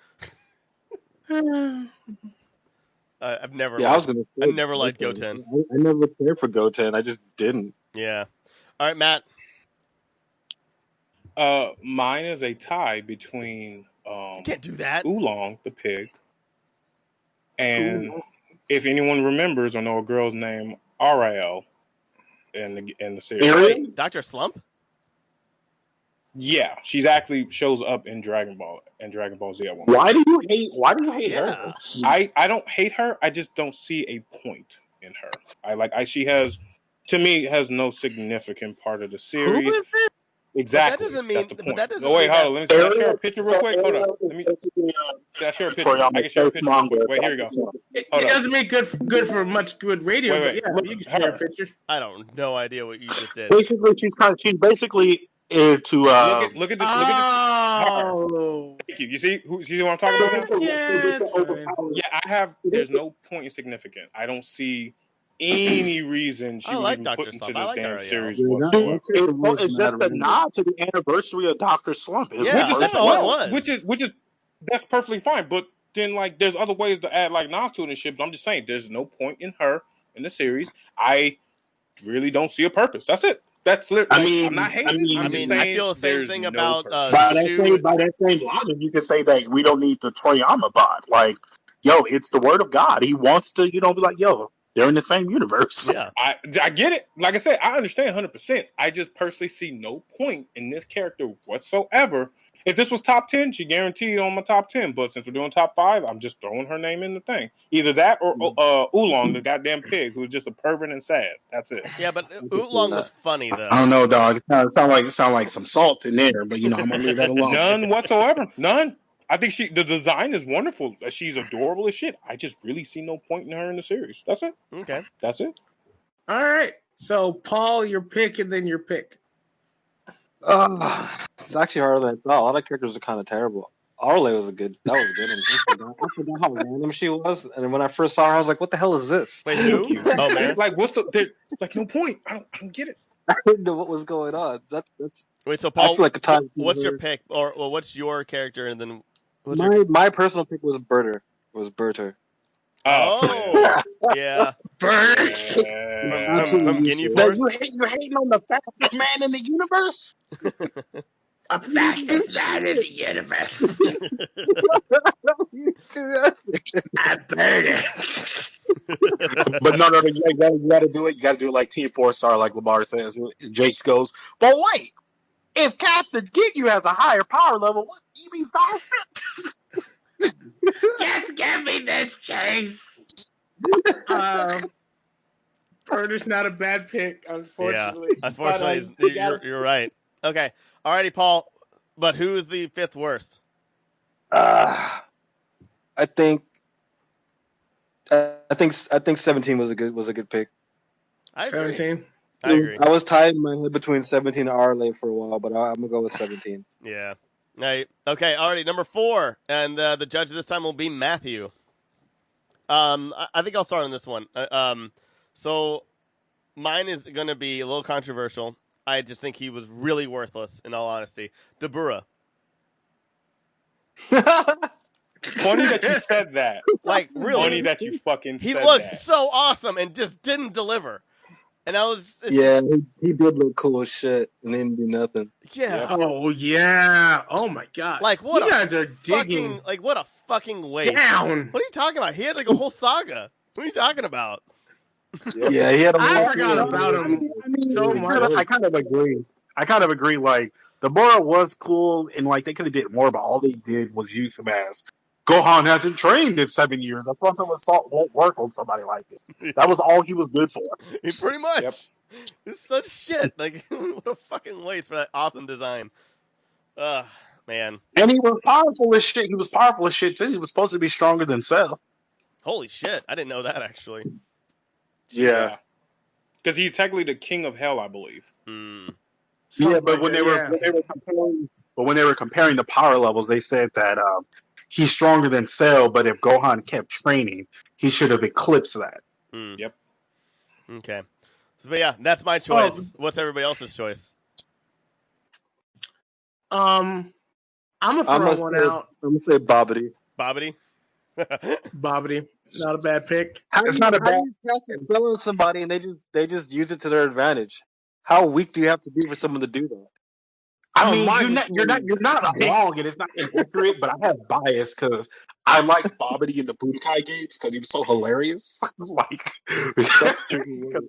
[SPEAKER 3] I've never.
[SPEAKER 5] Yeah, I was gonna.
[SPEAKER 3] I've never liked Goten.
[SPEAKER 5] I never cared for Goten. I just didn't.
[SPEAKER 3] Yeah. All right, Matt.
[SPEAKER 2] Mine is a tie between
[SPEAKER 3] You can't do that.
[SPEAKER 2] Oolong the pig, and if anyone remembers or know a girl's name, Ariel, in the series.
[SPEAKER 6] Ariel?
[SPEAKER 3] Dr. Slump?
[SPEAKER 2] Yeah, she's actually shows up in Dragon Ball and Dragon Ball Z at one.
[SPEAKER 6] Why do you hate
[SPEAKER 3] Yeah.
[SPEAKER 6] her?
[SPEAKER 2] I don't hate her. I just don't see a point in her. She has, to me, has no significant part of the
[SPEAKER 1] who
[SPEAKER 2] series.
[SPEAKER 1] is it?
[SPEAKER 2] Exactly.
[SPEAKER 3] doesn't mean-
[SPEAKER 2] that's the
[SPEAKER 3] but
[SPEAKER 2] point.
[SPEAKER 3] that doesn't
[SPEAKER 2] Wait,
[SPEAKER 3] mean
[SPEAKER 2] hold on. Let me see. Can I share a picture real
[SPEAKER 6] So
[SPEAKER 2] quick? Hold on.
[SPEAKER 6] Ariel is
[SPEAKER 2] Let me.
[SPEAKER 6] basically,
[SPEAKER 2] Can I share a picture?
[SPEAKER 6] Toriyama
[SPEAKER 2] I can share a
[SPEAKER 6] first
[SPEAKER 2] picture real quick.
[SPEAKER 6] manga.
[SPEAKER 2] Wait, here we go.
[SPEAKER 1] It
[SPEAKER 2] Hold on.
[SPEAKER 1] doesn't make good for much good radio.
[SPEAKER 2] Wait.
[SPEAKER 1] But yeah, you can share a picture.
[SPEAKER 3] I don't no idea what you just did.
[SPEAKER 6] Basically, she's basically into
[SPEAKER 2] Look at the.
[SPEAKER 1] Oh,
[SPEAKER 2] Thank you. You see what I'm talking about now?
[SPEAKER 1] yeah, it's fine.
[SPEAKER 2] Yeah, there's no point in significant. I don't see any reason she
[SPEAKER 3] I
[SPEAKER 2] was
[SPEAKER 3] like
[SPEAKER 2] even
[SPEAKER 3] Dr.
[SPEAKER 2] put into
[SPEAKER 3] Slump.
[SPEAKER 2] this
[SPEAKER 3] I like
[SPEAKER 2] damn
[SPEAKER 3] Ariel.
[SPEAKER 2] series
[SPEAKER 5] Yeah,
[SPEAKER 2] whatsoever.
[SPEAKER 4] It's just a nod to the anniversary of Dr. Slump. It's
[SPEAKER 3] Yeah,
[SPEAKER 2] Which is
[SPEAKER 3] that's
[SPEAKER 2] fine.
[SPEAKER 3] all it
[SPEAKER 2] No,
[SPEAKER 3] was.
[SPEAKER 2] which is that's perfectly fine. But then like there's other ways to add like nods to it and shit. But I'm just saying there's no point in her in the series. I really don't see a purpose. That's it. That's literally. I'm not hating. I'm just saying
[SPEAKER 3] I feel the same
[SPEAKER 2] there's
[SPEAKER 3] thing
[SPEAKER 2] no
[SPEAKER 3] about
[SPEAKER 2] purpose.
[SPEAKER 3] Shu.
[SPEAKER 4] by that same logic, you can say that we don't need the Troyama bot. Like, yo, it's the word of God. He wants to, be like, yo, they're in the same universe.
[SPEAKER 3] Yeah.
[SPEAKER 2] I get it. Like I said, I understand 100%. I just personally see no point in this character whatsoever. If this was top 10, she guaranteed on my top 10. But since we're doing top 5, I'm just throwing her name in the thing. Either that or Oolong, the goddamn pig, who's just a pervert and sad. That's it.
[SPEAKER 3] Yeah, but Oolong was funny though.
[SPEAKER 6] I don't know, dog. It sound like some salt in there, but I'm gonna leave that alone.
[SPEAKER 2] None whatsoever. None. I think the design is wonderful. She's adorable as shit. I just really see no point in her in the series. That's it.
[SPEAKER 3] Okay.
[SPEAKER 2] That's it.
[SPEAKER 1] All right. So, Paul, your pick, and then your pick.
[SPEAKER 5] It's actually harder than I thought. A lot of characters are kind of terrible. Arle was a good one. I forgot how random she was, and when I first saw her, I was like, "What the hell is this?"
[SPEAKER 3] Wait, who? Oh man.
[SPEAKER 2] Like, what's like? No point. I don't get it.
[SPEAKER 5] I didn't know what was going on. That's.
[SPEAKER 3] Wait, so
[SPEAKER 5] I
[SPEAKER 3] Paul,
[SPEAKER 5] feel like a time.
[SPEAKER 3] what's your pick, or what's your character, and then what's
[SPEAKER 5] My personal pick was Berter.
[SPEAKER 3] Oh, yeah. From Guinea Force.
[SPEAKER 6] You hating on the fastest man in the universe?
[SPEAKER 1] A fastest man in the universe. I burn it.
[SPEAKER 4] But no, you gotta do it. You gotta do it like Team 4-Star, like Lemar says. Jace goes, but wait, if Captain Geekery has a higher power level, what you be faster?
[SPEAKER 1] Just give me this, Chase. Burner's not a bad pick, unfortunately.
[SPEAKER 3] Yeah, unfortunately, you're right. Okay, alrighty, Paul. But who is the fifth worst?
[SPEAKER 5] I think 17 was a good pick.
[SPEAKER 3] I agree.
[SPEAKER 1] 17.
[SPEAKER 3] I agree.
[SPEAKER 5] I was tied in my head between 17 and Arle for a while, but I'm gonna go with 17.
[SPEAKER 3] Yeah. Right. Okay. Already number 4, and the judge this time will be Matthew. I think I'll start on this one. So mine is going to be a little controversial. I just think he was really worthless, in all honesty. Dabura.
[SPEAKER 2] Funny that you said that.
[SPEAKER 3] Like, really.
[SPEAKER 2] Funny that you fucking
[SPEAKER 3] He
[SPEAKER 2] said
[SPEAKER 3] looks
[SPEAKER 2] that.
[SPEAKER 3] so awesome and just didn't deliver. And I was...
[SPEAKER 5] Yeah, he did look cool as shit and didn't do nothing.
[SPEAKER 3] Yeah.
[SPEAKER 1] Oh, yeah. Oh, my God.
[SPEAKER 3] Like, what
[SPEAKER 1] you guys are digging
[SPEAKER 3] what a fucking waste.
[SPEAKER 1] down.
[SPEAKER 3] What are you talking about? He had like a whole saga. What are you talking about?
[SPEAKER 5] Yeah, he had.
[SPEAKER 1] I forgot about him so much.
[SPEAKER 4] I kind of agree. Like, the Mora was cool, and like they could have did more, but all they did was use him as Gohan hasn't trained in 7 years. A frontal assault won't work on somebody like it. That was all he was good for.
[SPEAKER 3] He pretty much.
[SPEAKER 2] Yep.
[SPEAKER 3] It's such shit. Like, what a fucking waste for that awesome design. Ugh, man.
[SPEAKER 4] And he was powerful as shit. He was powerful as shit too. He was supposed to be stronger than Cell.
[SPEAKER 3] Holy shit. I didn't know that, actually.
[SPEAKER 2] Yeah. Because he's technically the king of hell, I believe.
[SPEAKER 4] Yeah, but when they were comparing the power levels, they said that he's stronger than Cell, but if Gohan kept training, he should have eclipsed that.
[SPEAKER 2] Yep.
[SPEAKER 3] Okay. So, but yeah, that's my choice. What's everybody else's choice?
[SPEAKER 1] I'm gonna throw one out.
[SPEAKER 5] I'm gonna say Bobbity.
[SPEAKER 3] Bobbity?
[SPEAKER 1] Bobbity. Not a bad pick.
[SPEAKER 4] It's not a bad.
[SPEAKER 5] Killing somebody and they just use it to their advantage. How weak do you have to be for someone to do that?
[SPEAKER 4] I mean, you're not wrong, and it's not inaccurate. But I have bias because I like Bobbity in the Budokai games because he was so hilarious. It's like because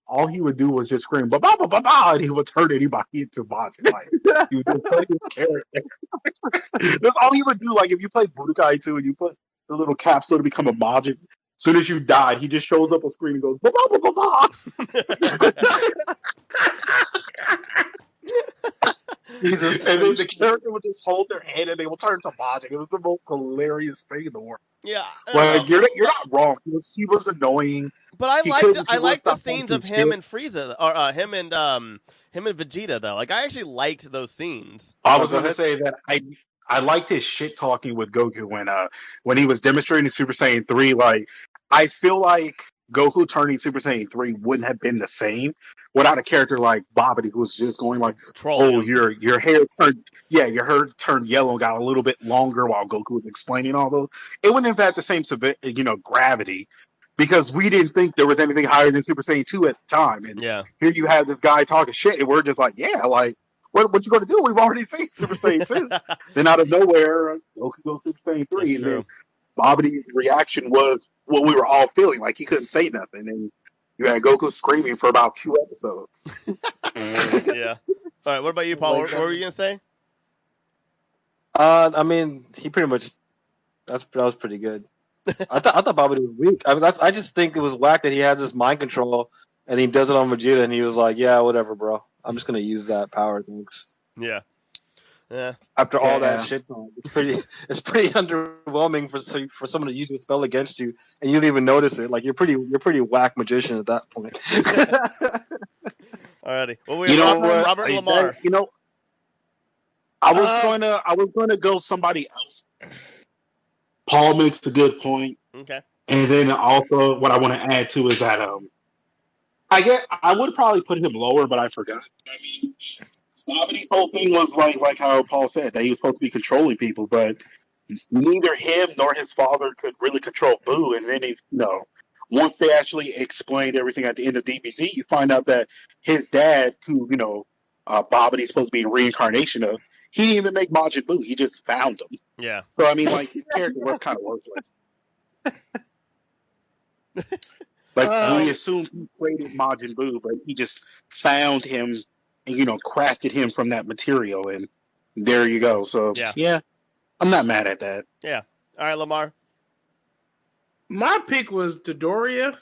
[SPEAKER 4] all he would do was just scream ba ba ba ba ba, and he would turn anybody into Majin. Like he was just playing his character. That's all he would do. Like if you play Budokai 2 and you put the little capsule to become a Majin. As soon as you died, he just shows up on screen and goes ba ba ba ba ba. Jesus. And then the character would just hold their head and they will turn to Majin. It was the most hilarious thing in the world.
[SPEAKER 3] Yeah.
[SPEAKER 4] Like you're not wrong. He was annoying.
[SPEAKER 3] But I liked the scenes of him and Frieza, or him and Vegeta though. Like I actually liked those scenes.
[SPEAKER 4] I was going to say that I liked his shit talking with Goku when he was demonstrating Super Saiyan 3. Like I feel like
[SPEAKER 6] Goku turning Super Saiyan 3 wouldn't have been the same without a character like Babidi, who was just going like,
[SPEAKER 3] Trolling
[SPEAKER 6] "Oh,
[SPEAKER 3] him.
[SPEAKER 6] your hair turned, your hair turned yellow and got a little bit longer," while Goku was explaining all those. It wouldn't have had the same, gravity, because we didn't think there was anything higher than Super Saiyan 2 at the time. And
[SPEAKER 3] Yeah.
[SPEAKER 6] here you have this guy talking shit, and we're just like, yeah, like, what you going to do? We've already seen Super Saiyan 2. Then out of nowhere, Goku goes Super Saiyan 3,
[SPEAKER 3] That's
[SPEAKER 6] and
[SPEAKER 3] true.
[SPEAKER 6] then Babidi's reaction was what we were all feeling, like he couldn't say nothing, and you had Goku screaming for about 2 episodes.
[SPEAKER 3] Yeah. All right. What about you, Paul? What were you gonna say?
[SPEAKER 5] I mean, he pretty much that was pretty good. I thought Babidi was weak. I mean, I just think it was whack that he had this mind control and he does it on Vegeta, and he was like, "Yeah, whatever, bro. I'm just gonna use that power, thanks."
[SPEAKER 3] Yeah. Yeah.
[SPEAKER 5] After all that shit talk, it's pretty underwhelming for someone to use a spell against you and you don't even notice it. Like you're pretty whack magician at that point.
[SPEAKER 3] Alrighty. Well,
[SPEAKER 6] You know what?
[SPEAKER 3] Robert Lemar.
[SPEAKER 6] I was going to go somebody else. Paul makes a good point.
[SPEAKER 3] Okay.
[SPEAKER 6] And then also what I want to add to is that I would probably put him lower, but I forgot. I mean, Babidi's whole thing was like how Paul said, that he was supposed to be controlling people, but neither him nor his father could really control Boo. And then once they actually explained everything at the end of DBZ, you find out that his dad, who Babidi's supposed to be a reincarnation of, he didn't even make Majin Buu. He just found him.
[SPEAKER 3] Yeah.
[SPEAKER 6] So I mean, like, his character was kind of worthless. We assumed he created Majin Buu, but he just found him and crafted him from that material, and there you go. So yeah, I'm not mad at that.
[SPEAKER 3] Yeah. All right, Lemar.
[SPEAKER 1] My pick was Dodoria.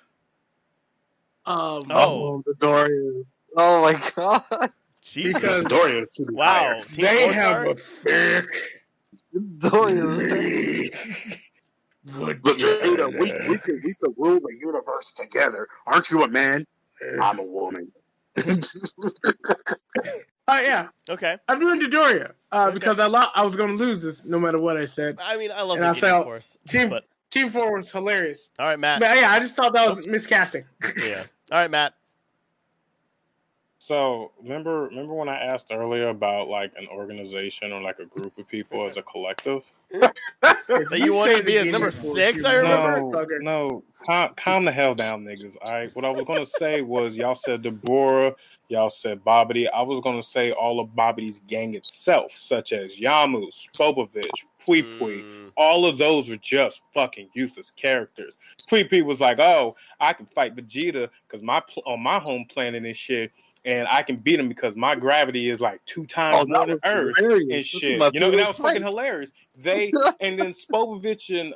[SPEAKER 5] Dodoria. Oh my god.
[SPEAKER 3] Jesus.
[SPEAKER 1] Because
[SPEAKER 6] Dodoria.
[SPEAKER 3] Wow. Team
[SPEAKER 1] they
[SPEAKER 3] Four
[SPEAKER 1] have
[SPEAKER 3] Star?
[SPEAKER 1] a thick.
[SPEAKER 5] Dodoria.
[SPEAKER 6] But Jada, we could rule the universe together. Aren't you a man? I'm a woman.
[SPEAKER 1] Yeah.
[SPEAKER 3] Okay.
[SPEAKER 1] I'm doing Dodoria because I was going to lose this no matter what I said.
[SPEAKER 3] I mean, I love
[SPEAKER 1] And I
[SPEAKER 3] Vegeta,
[SPEAKER 1] felt
[SPEAKER 3] of course.
[SPEAKER 1] Team
[SPEAKER 3] But
[SPEAKER 1] 4 was hilarious.
[SPEAKER 3] all right, Matt.
[SPEAKER 1] But yeah, I just thought that was miscasting.
[SPEAKER 3] Yeah. All right, Matt.
[SPEAKER 2] So remember when I asked earlier about like an organization or like a group of people as a collective?
[SPEAKER 3] That you wanted to be at number 6, I remember?
[SPEAKER 2] No, calm the hell down, niggas. All right. What I was gonna say was y'all said Deborah, y'all said Babidi. I was gonna say all of Babidi's gang itself, such as Yamu, Spopovich, Pui Pui. All of those were just fucking useless characters. Pui Pui was like, "Oh, I can fight Vegeta because on my home planet and shit." And I can beat him because my gravity is like 2 times more than Earth and shit. And that was fucking hilarious. And then Spopovich and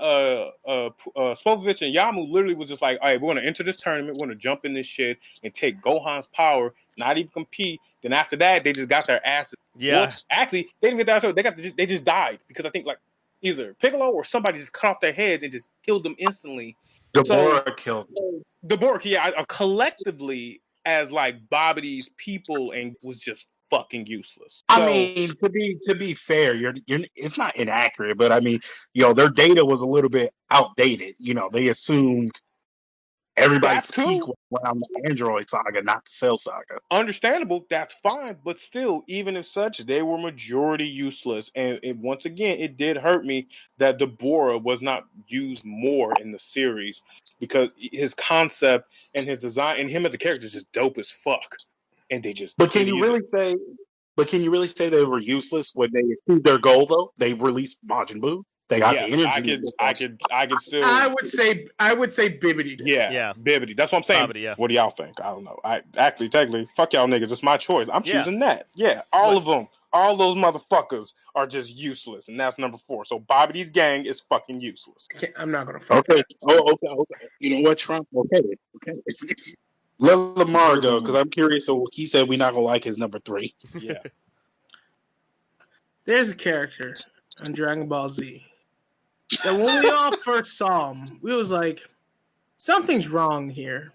[SPEAKER 2] Yamu literally was just like, all right, we're gonna enter this tournament, we're gonna jump in this shit and take Gohan's power, not even compete. Then after that, they just got their asses.
[SPEAKER 3] Yeah.
[SPEAKER 2] Well, actually, they didn't get their asses. They just died because I think like either Piccolo or somebody just cut off their heads and just killed them instantly.
[SPEAKER 6] Deborah killed
[SPEAKER 2] Deborah, collectively as like Babidi's people, and was just fucking useless.
[SPEAKER 6] I mean, to be fair, you're it's not inaccurate, but I mean, their data was a little bit outdated. They assumed everybody's peak was around the Android saga, not the Cell saga.
[SPEAKER 2] Understandable, that's fine, but still, even if such, they were majority useless. And once again, it did hurt me that Deborah was not used more in the series because his concept and his design and him as a character is just dope as fuck. And they just
[SPEAKER 6] Can you really say they were useless when they achieved their goal though? They released Majin Buu. They got the energy.
[SPEAKER 2] I could still.
[SPEAKER 1] I would say Bibbidi.
[SPEAKER 2] Yeah, Bibbidi. That's what I'm saying.
[SPEAKER 3] Babidi, yeah.
[SPEAKER 2] What do y'all think? I don't know. Technically, fuck y'all niggas. It's my choice. I'm choosing that. Yeah, all of them. All those motherfuckers are just useless, and that's number 4. So Babidi's gang is fucking useless.
[SPEAKER 1] I'm not gonna. Fuck
[SPEAKER 6] Okay. Okay. You know what, Trump? Okay. Let Lemar go because I'm curious. So he said we're not gonna like his number 3.
[SPEAKER 2] Yeah.
[SPEAKER 1] There's a character on Dragon Ball Z that when we all first saw him, we was like, something's wrong here.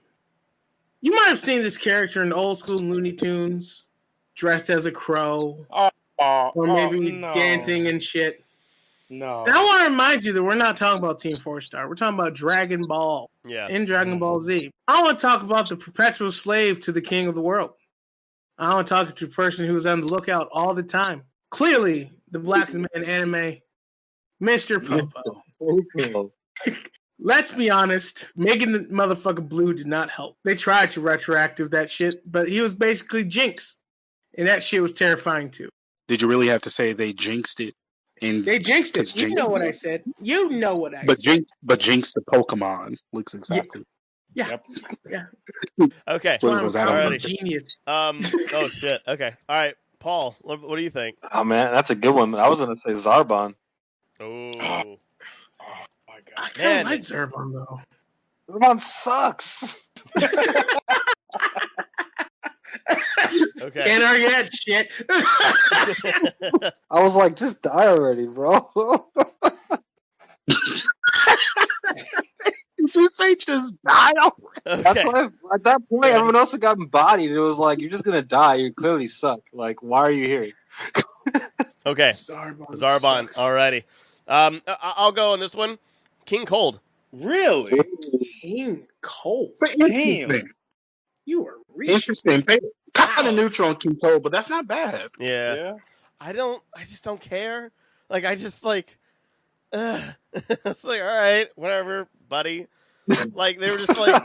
[SPEAKER 1] You might have seen this character in old school Looney Tunes, dressed as a crow, or maybe dancing and shit.
[SPEAKER 2] No.
[SPEAKER 1] And I want to remind you that we're not talking about Team 4-Star. We're talking about Dragon Ball in Dragon Ball Z. I want to talk about the perpetual slave to the king of the world. I want to talk to a person who was on the lookout all the time. Clearly, the black man anime, Mr. Popo. Let's be honest, making the motherfucker blue did not help. They tried to retroactive that shit, but he was basically Jinx. And that shit was terrifying too.
[SPEAKER 6] Did you really have to say they jinxed it? And
[SPEAKER 1] they jinxed it. You know what I said. You know what I
[SPEAKER 6] said. But Jinx the Pokemon looks exactly.
[SPEAKER 1] Yeah.
[SPEAKER 3] Okay.
[SPEAKER 6] Was that
[SPEAKER 1] a genius?
[SPEAKER 3] Oh shit. Okay. All right, Paul. What do you think?
[SPEAKER 5] Oh man, that's a good one. I was gonna say Zarbon.
[SPEAKER 3] Oh.
[SPEAKER 2] My God.
[SPEAKER 1] I kind of like Zarbon though.
[SPEAKER 5] Zarbon sucks.
[SPEAKER 3] Okay.
[SPEAKER 1] Can't argue that shit.
[SPEAKER 5] I was like, just die already, bro.
[SPEAKER 6] Did you say just die already?
[SPEAKER 3] Okay.
[SPEAKER 5] That's why at that point, everyone else had gotten bodied. It was like, you're just gonna die. You clearly suck. Like, why are you here?
[SPEAKER 3] Okay. Zarbon. Alrighty. I'll go on this one. King Cold.
[SPEAKER 2] Really?
[SPEAKER 1] King Cold.
[SPEAKER 2] Damn.
[SPEAKER 1] You were reaching.
[SPEAKER 6] Interesting. Kind of neutral on King Cold, but that's not bad.
[SPEAKER 3] Yeah. I just don't care. Like, I just like, it's like, all right, whatever, buddy. Like, they were just like,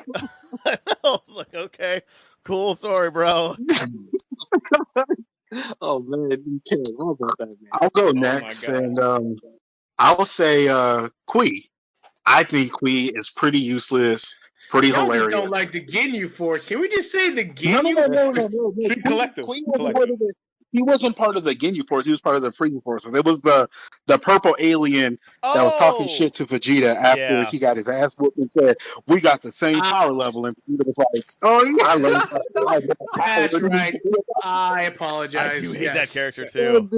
[SPEAKER 3] I was like, okay, cool story, bro.
[SPEAKER 5] Oh man, you can't talk about that, man.
[SPEAKER 6] I'll go next, and I'll say Kui. I think Kui is pretty useless, pretty hilarious.
[SPEAKER 1] Don't like the Ginyu Force. Can we just say the Ginyu?
[SPEAKER 6] No.
[SPEAKER 2] Collective.
[SPEAKER 6] He wasn't part of the Ginyu Force. He was part of the Freezer Force. It was the purple alien that was talking shit to Vegeta after he got his ass whooped and said, "We got the same power level." And Vegeta was like, "Oh yeah, I love that."
[SPEAKER 1] That's right. I apologize.
[SPEAKER 3] I do hate that character too.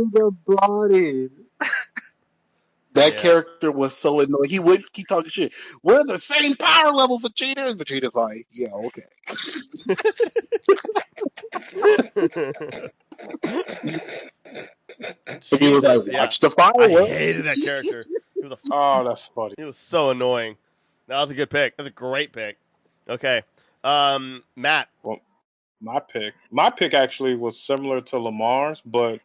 [SPEAKER 6] That character was so annoying. He wouldn't keep talking shit. We're the same power level, Vegeta. And Vegeta's like, yeah, okay. He was like, watch the fireworks.
[SPEAKER 3] I hated that character.
[SPEAKER 2] That's funny.
[SPEAKER 3] He was so annoying. That was a good pick. That's a great pick. Okay. Matt.
[SPEAKER 2] Well, my pick actually was similar to Lemar's, but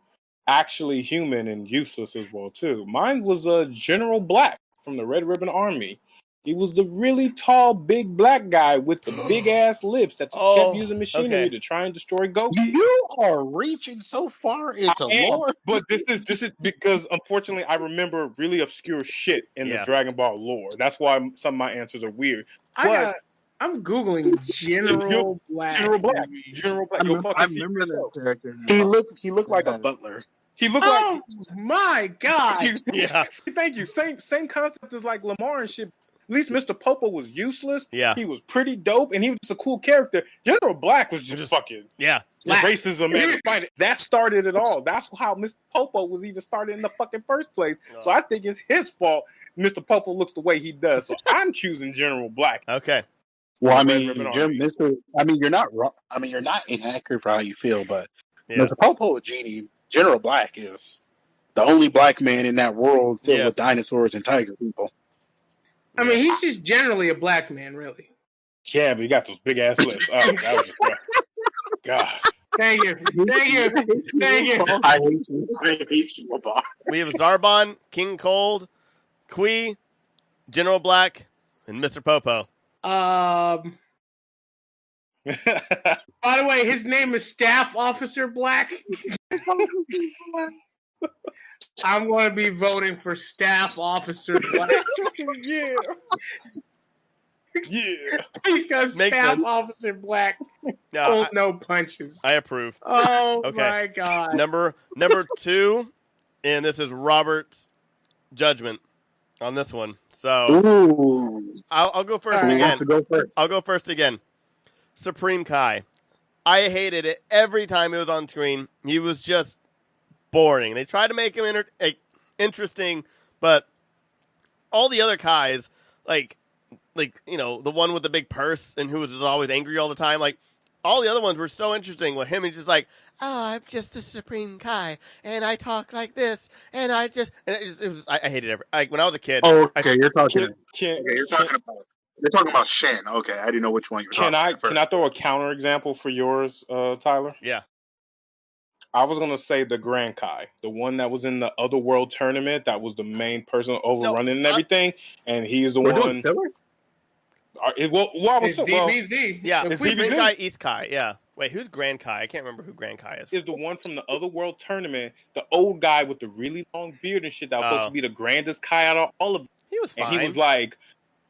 [SPEAKER 2] actually human and useless as well too. Mine was General Black from the Red Ribbon Army. He was the really tall, big black guy with the big ass lips that just kept using machinery to try and destroy Goku.
[SPEAKER 6] You are reaching so far into lore,
[SPEAKER 2] but this is because unfortunately I remember really obscure shit in the Dragon Ball lore. That's why some of my answers are weird.
[SPEAKER 1] I'm googling General Black.
[SPEAKER 2] General Black.
[SPEAKER 5] I remember that character.
[SPEAKER 6] He looked like a butler.
[SPEAKER 2] He looked like.
[SPEAKER 1] Oh my god!
[SPEAKER 2] Thank you. Same concept as like Lemar and shit. At least Mr. Popo was useless.
[SPEAKER 3] Yeah.
[SPEAKER 2] He was pretty dope, and he was just a cool character. General Black was just fucking racism and fight. That started it all. That's how Mr. Popo was even started in the fucking first place. Oh. So I think it's his fault Mr. Popo looks the way he does. So I'm choosing General Black.
[SPEAKER 3] Okay.
[SPEAKER 6] Well, I mean, you're not wrong. I mean, you're not inaccurate for how you feel, but Mr. Popo and Genie, General Black is the only black man in that world filled with dinosaurs and tiger people.
[SPEAKER 1] I mean, he's just generally a black man, really.
[SPEAKER 2] Yeah, but he got those big ass lips. Oh, that was just rough. God.
[SPEAKER 1] Thank you.
[SPEAKER 6] I hate you, Lamar.
[SPEAKER 3] We have Zarbon, King Cold, Kui, General Black, and Mr. Popo.
[SPEAKER 1] By the way, his name is Staff Officer Black. I'm going to be voting for Staff Officer Black.
[SPEAKER 2] Yeah.
[SPEAKER 1] Because
[SPEAKER 3] Makes
[SPEAKER 1] Staff
[SPEAKER 3] sense.
[SPEAKER 1] Officer Black pulled no punches.
[SPEAKER 3] I approve.
[SPEAKER 1] Oh, my God.
[SPEAKER 3] Number 2, and this is Robert's judgment on this one. So I'll go first again. I'll go first again. Supreme Kai. I hated it every time he was on screen. He was just boring. They tried to make him interesting, but all the other Kais, like the one with the big purse and who was just always angry all the time, like all the other ones were so interesting. With him, he's just like, oh, I'm just the Supreme Kai, and I talk like this, and I just, and it was I hated it. Like when I was a kid.
[SPEAKER 6] Oh, okay, you're talking.
[SPEAKER 2] Can
[SPEAKER 6] Okay, you're talking about Shin. Okay, I didn't know which one you were talking about.
[SPEAKER 2] Can I throw a counter example for yours, Tyler?
[SPEAKER 3] Yeah.
[SPEAKER 2] I was gonna say the Grand Kai, the one that was in the Other World tournament. That was the main person overrunning and everything, and he's the one.
[SPEAKER 1] It's DBZ.
[SPEAKER 3] Yeah,
[SPEAKER 2] it's
[SPEAKER 3] Supreme
[SPEAKER 2] DBZ.
[SPEAKER 3] Kai, East Kai. Yeah. Wait, who's Grand Kai? I can't remember who Grand Kai is.
[SPEAKER 2] Is the one from the Other World tournament, the old guy with the really long beard and shit that was supposed to be the grandest Kai out of all of them.
[SPEAKER 3] He was fine.
[SPEAKER 2] And he was like,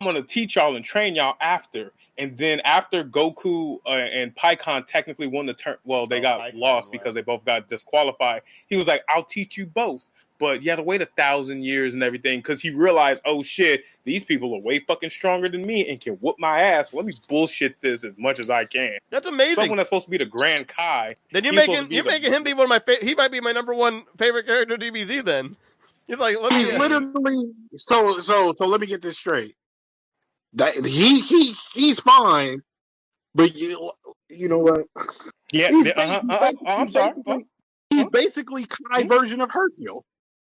[SPEAKER 2] I'm going to teach y'all and train y'all after. And then after Goku and Pikkon technically won the turn, well, they got lost because they both got disqualified. He was like, I'll teach you both. But you had to wait 1,000 years and everything because he realized, oh shit, these people are way fucking stronger than me and can whoop my ass. Let me bullshit this as much as I can.
[SPEAKER 3] That's amazing.
[SPEAKER 2] Someone that's supposed to be the Grand Kai.
[SPEAKER 3] Then you're making him be one of my favorite. He might be my number one favorite character in DBZ. Then he's like, let me
[SPEAKER 6] He's literally so. Let me get this straight. That he's fine, but you know what?
[SPEAKER 2] Yeah, I'm sorry.
[SPEAKER 6] He's basically Kai version of Hercule.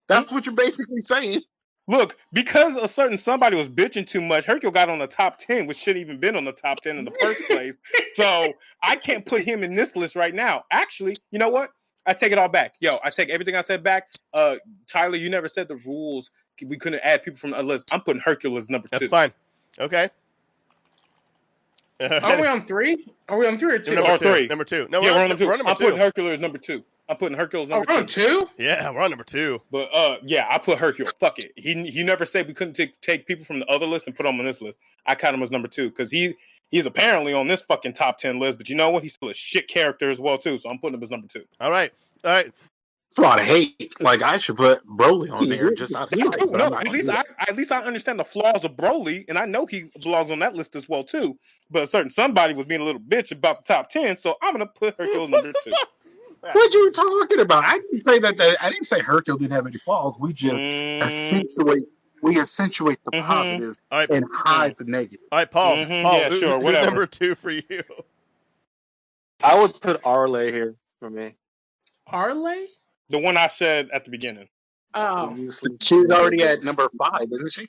[SPEAKER 6] That's what you're basically saying.
[SPEAKER 2] Look, because a certain somebody was bitching too much, Hercule got on the top 10, which shouldn't even been on the top 10 in the first place. So I can't put him in this list right now. Actually, you know what? I take it all back. Yo, I take everything I said back. Tyler, you never said the rules. We couldn't add people from the list. I'm putting Hercule as number 2.
[SPEAKER 3] That's fine. Okay.
[SPEAKER 1] Are we on 3? Are we on 3 or 2?
[SPEAKER 2] Number 3.
[SPEAKER 3] Number 2. No,
[SPEAKER 2] yeah, we're on number 2.
[SPEAKER 3] We're on number
[SPEAKER 2] I'm
[SPEAKER 3] 2.
[SPEAKER 2] putting Hercule as number 2. I'm putting Hercule as number 2.
[SPEAKER 1] We're on 2?
[SPEAKER 3] Yeah, we're on number 2.
[SPEAKER 2] But yeah, I put Hercule. Fuck it. He never said we couldn't take people from the other list and put them on this list. I count him as number 2 because he's apparently on this fucking top 10 list. But you know what? He's still a shit character as well too. So I'm putting him as number 2.
[SPEAKER 3] All right.
[SPEAKER 6] It's a lot of hate. Like I should put Broly on there just out of
[SPEAKER 2] That's
[SPEAKER 6] spite,
[SPEAKER 2] cool.
[SPEAKER 6] but
[SPEAKER 2] No,
[SPEAKER 6] I'm not
[SPEAKER 2] at least I understand the flaws of Broly, and I know he belongs on that list as well too. But a certain somebody was being a little bitch about the top 10, so I'm gonna put Hercule as number 2.
[SPEAKER 6] What you talking about? I didn't say that. I didn't say Hercule didn't have any flaws. We just accentuate the positives and hide the negatives.
[SPEAKER 3] All right, Paul. Paul,
[SPEAKER 2] yeah, sure.
[SPEAKER 3] Who's
[SPEAKER 2] Whatever.
[SPEAKER 3] number 2 for you?
[SPEAKER 5] I would put Arle here for me.
[SPEAKER 1] Arle?
[SPEAKER 2] The one I said at the beginning.
[SPEAKER 1] Oh.
[SPEAKER 6] She's already at number 5, isn't she?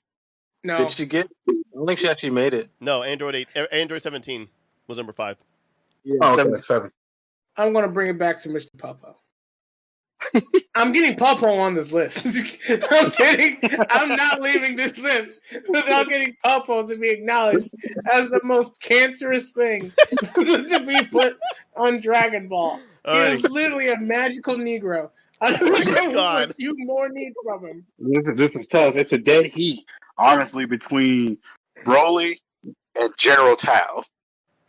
[SPEAKER 1] No.
[SPEAKER 5] Did she get? I don't think she actually made it.
[SPEAKER 3] No, Android 17 was number 5.
[SPEAKER 5] Yeah,
[SPEAKER 6] Oh, 7.
[SPEAKER 1] I'm going to bring it back to Mr. Popo. I'm getting Popo on this list. I'm kidding. I'm not leaving this list without getting Popo to be acknowledged as the most cancerous thing to be put on Dragon Ball. He is literally a magical Negro. I don't know what you more need from him.
[SPEAKER 6] This is tough. It's a dead heat, honestly, between Broly and General Tao.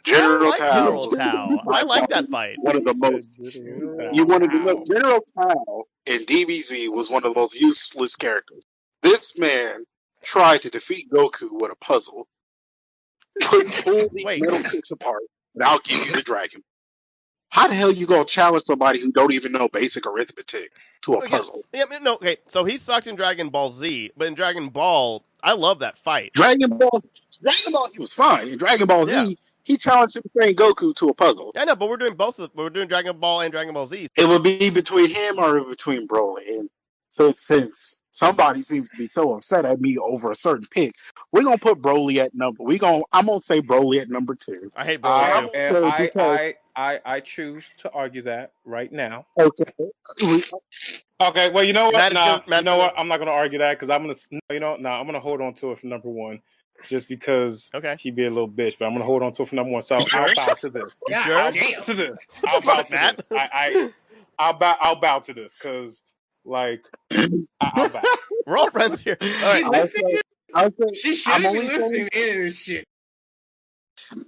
[SPEAKER 3] General Tao. I like that fight.
[SPEAKER 6] One of the most. You wanted to know General Tao in DBZ was one of the most useless characters. This man tried to defeat Goku with a puzzle. Couldn't pull these metal sticks apart, and I'll give you the dragon. How the hell you gonna challenge somebody who don't even know basic arithmetic to a puzzle?
[SPEAKER 3] Yeah, no, okay. So he sucked in Dragon Ball Z, but in Dragon Ball, I love that fight.
[SPEAKER 6] Dragon Ball, he was fine. In Dragon Ball Z, he challenged Super Saiyan Goku to a puzzle.
[SPEAKER 3] I know, but we're doing both. We're doing Dragon Ball and Dragon Ball Z.
[SPEAKER 6] It would be between him or between Broly. And so since somebody seems to be so upset at me over a certain pick, we're gonna put Broly at number. I'm gonna say Broly at number 2.
[SPEAKER 3] I hate Broly.
[SPEAKER 2] And I choose to argue that right now.
[SPEAKER 6] Okay.
[SPEAKER 2] Okay. Well, you know what?
[SPEAKER 3] You
[SPEAKER 2] know what? I'm not gonna argue that because I'm gonna hold on to it for number 1. Just because she'd be a little bitch, but I'm gonna hold on to it for number 1. So I'll bow to this.
[SPEAKER 3] You sure?
[SPEAKER 2] I'll bow to this. I'll bow to this. I'll bow to this because, like, I'll bow.
[SPEAKER 3] We're all friends here. All right.
[SPEAKER 1] She shouldn't be listening to any of this shit.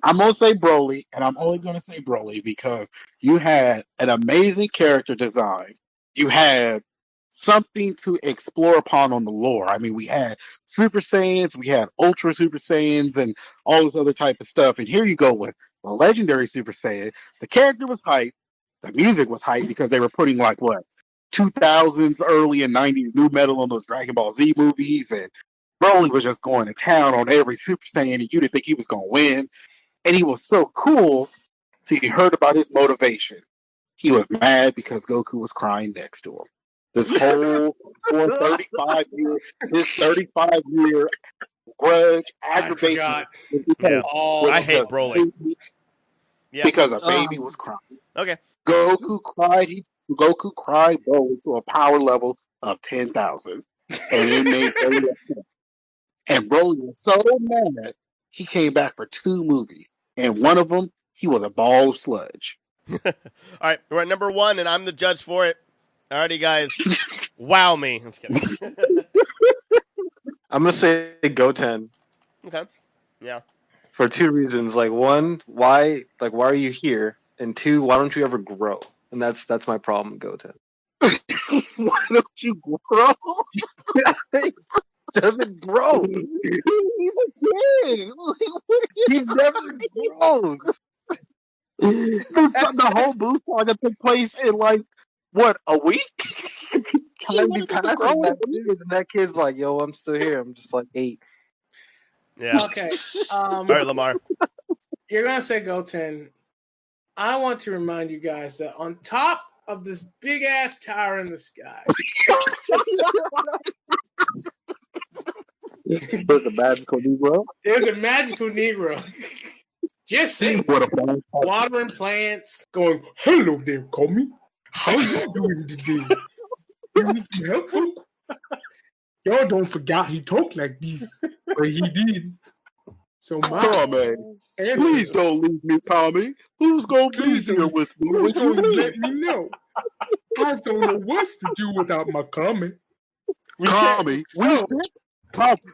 [SPEAKER 6] I'm gonna say Broly, and I'm only gonna say Broly because you had an amazing character design. You had something to explore upon on the lore. I mean, we had Super Saiyans, we had Ultra Super Saiyans, and all this other type of stuff. And here you go with the legendary Super Saiyan. The character was hype. The music was hype because they were putting 2000s, early and 90s new metal on those Dragon Ball Z movies, and Broly was just going to town on every Super Saiyan, and you didn't think he was going to win. And he was so cool So you heard about his motivation. He was mad because Goku was crying next to him. This whole 35-year grudge, aggravation
[SPEAKER 1] forgot.
[SPEAKER 6] was because,
[SPEAKER 3] Yeah.
[SPEAKER 1] Oh,
[SPEAKER 3] I hate Broly. Yeah.
[SPEAKER 6] because a baby was crying.
[SPEAKER 3] Okay.
[SPEAKER 6] Goku cried Broly to a power level of 10,000. And it made Broly upset. And Broly was so mad, he came back for 2 movies. And one of them, he was a ball of sludge.
[SPEAKER 3] All right, we're at number 1, and I'm the judge for it. Alrighty, guys. Wow me. I'm just kidding.
[SPEAKER 5] I'm gonna say Goten
[SPEAKER 3] Okay. Yeah.
[SPEAKER 5] for 2 reasons. Like, 1, why are you here? And 2, why don't you ever grow? And that's my problem with Goten.
[SPEAKER 6] Why don't you grow?
[SPEAKER 5] Doesn't grow.
[SPEAKER 6] He's a kid.
[SPEAKER 5] He never grows.
[SPEAKER 6] The whole Boo saga took place in like what, a week?
[SPEAKER 5] Time be passing, that kid's like, yo, I'm still here. I'm just like 8.
[SPEAKER 3] Yeah.
[SPEAKER 1] okay.
[SPEAKER 3] All right, Lemar.
[SPEAKER 1] You're gonna say Goten. I want to remind you guys that on top of this big ass tower in the sky,
[SPEAKER 6] There's a magical Negro.
[SPEAKER 1] there's a magical Negro. Just sitting,
[SPEAKER 6] What a fun
[SPEAKER 1] watering plants, going, "Hello there, Comey. How you doing today? You need some help? Y'all don't forget he talked like this, but he did. So my
[SPEAKER 6] Tommy,
[SPEAKER 1] answer,
[SPEAKER 6] please don't leave me, Tommy. Who's gonna be
[SPEAKER 1] Please
[SPEAKER 6] here
[SPEAKER 1] don't.
[SPEAKER 6] with me?
[SPEAKER 1] Who's
[SPEAKER 6] when you
[SPEAKER 1] going to
[SPEAKER 6] leave?
[SPEAKER 1] let me know? I don't know what to do without my comment.
[SPEAKER 6] Tommy, we
[SPEAKER 1] So,
[SPEAKER 6] sick?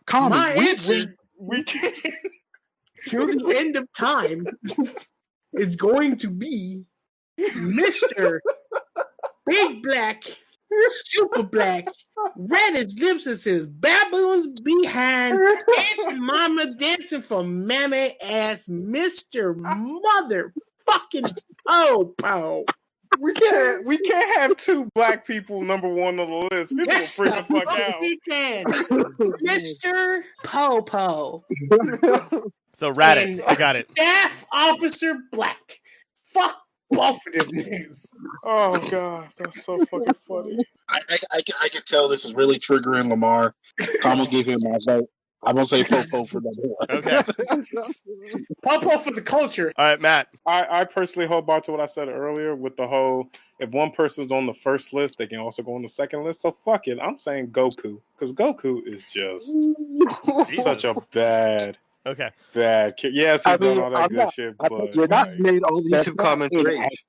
[SPEAKER 6] Tommy,
[SPEAKER 1] my
[SPEAKER 6] we
[SPEAKER 1] answer
[SPEAKER 6] sick?
[SPEAKER 2] We can't.
[SPEAKER 1] till the end of time is going to be Mr. Big Black, Super Black, red as lips as his baboons behind, dancing mama dancing for mammy ass Mr. Motherfucking Po.
[SPEAKER 2] We can't have 2 black people number 1 on the list. People will
[SPEAKER 1] Yes,
[SPEAKER 2] freak the fuck out.
[SPEAKER 1] we can. Mr. Po.
[SPEAKER 3] So Raditz, I got it.
[SPEAKER 1] Staff Officer Black. Fuck both of them niggas.
[SPEAKER 2] Oh god, that's so fucking funny.
[SPEAKER 6] I can tell this is really triggering Lamar. I'm gonna give him my vote. I'm gonna say Popo for number 1.
[SPEAKER 3] Okay.
[SPEAKER 1] Po for the culture.
[SPEAKER 3] All right, Matt.
[SPEAKER 2] I personally hold on to what I said earlier with the whole, if one person's on the first list, they can also go on the second list. So fuck it. I'm saying Goku. Because Goku is just such a bad
[SPEAKER 3] Okay.
[SPEAKER 2] kid. Yes, he's done all that good shit,
[SPEAKER 6] You're
[SPEAKER 2] but
[SPEAKER 6] not made all these
[SPEAKER 5] YouTube comments rage.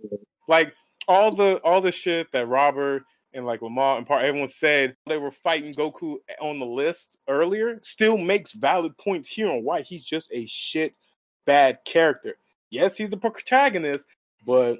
[SPEAKER 2] like all the shit that Robert and like Lamar and everyone said they were fighting Goku on the list earlier still makes valid points here on why he's just a shit bad character. Yes, he's the protagonist, but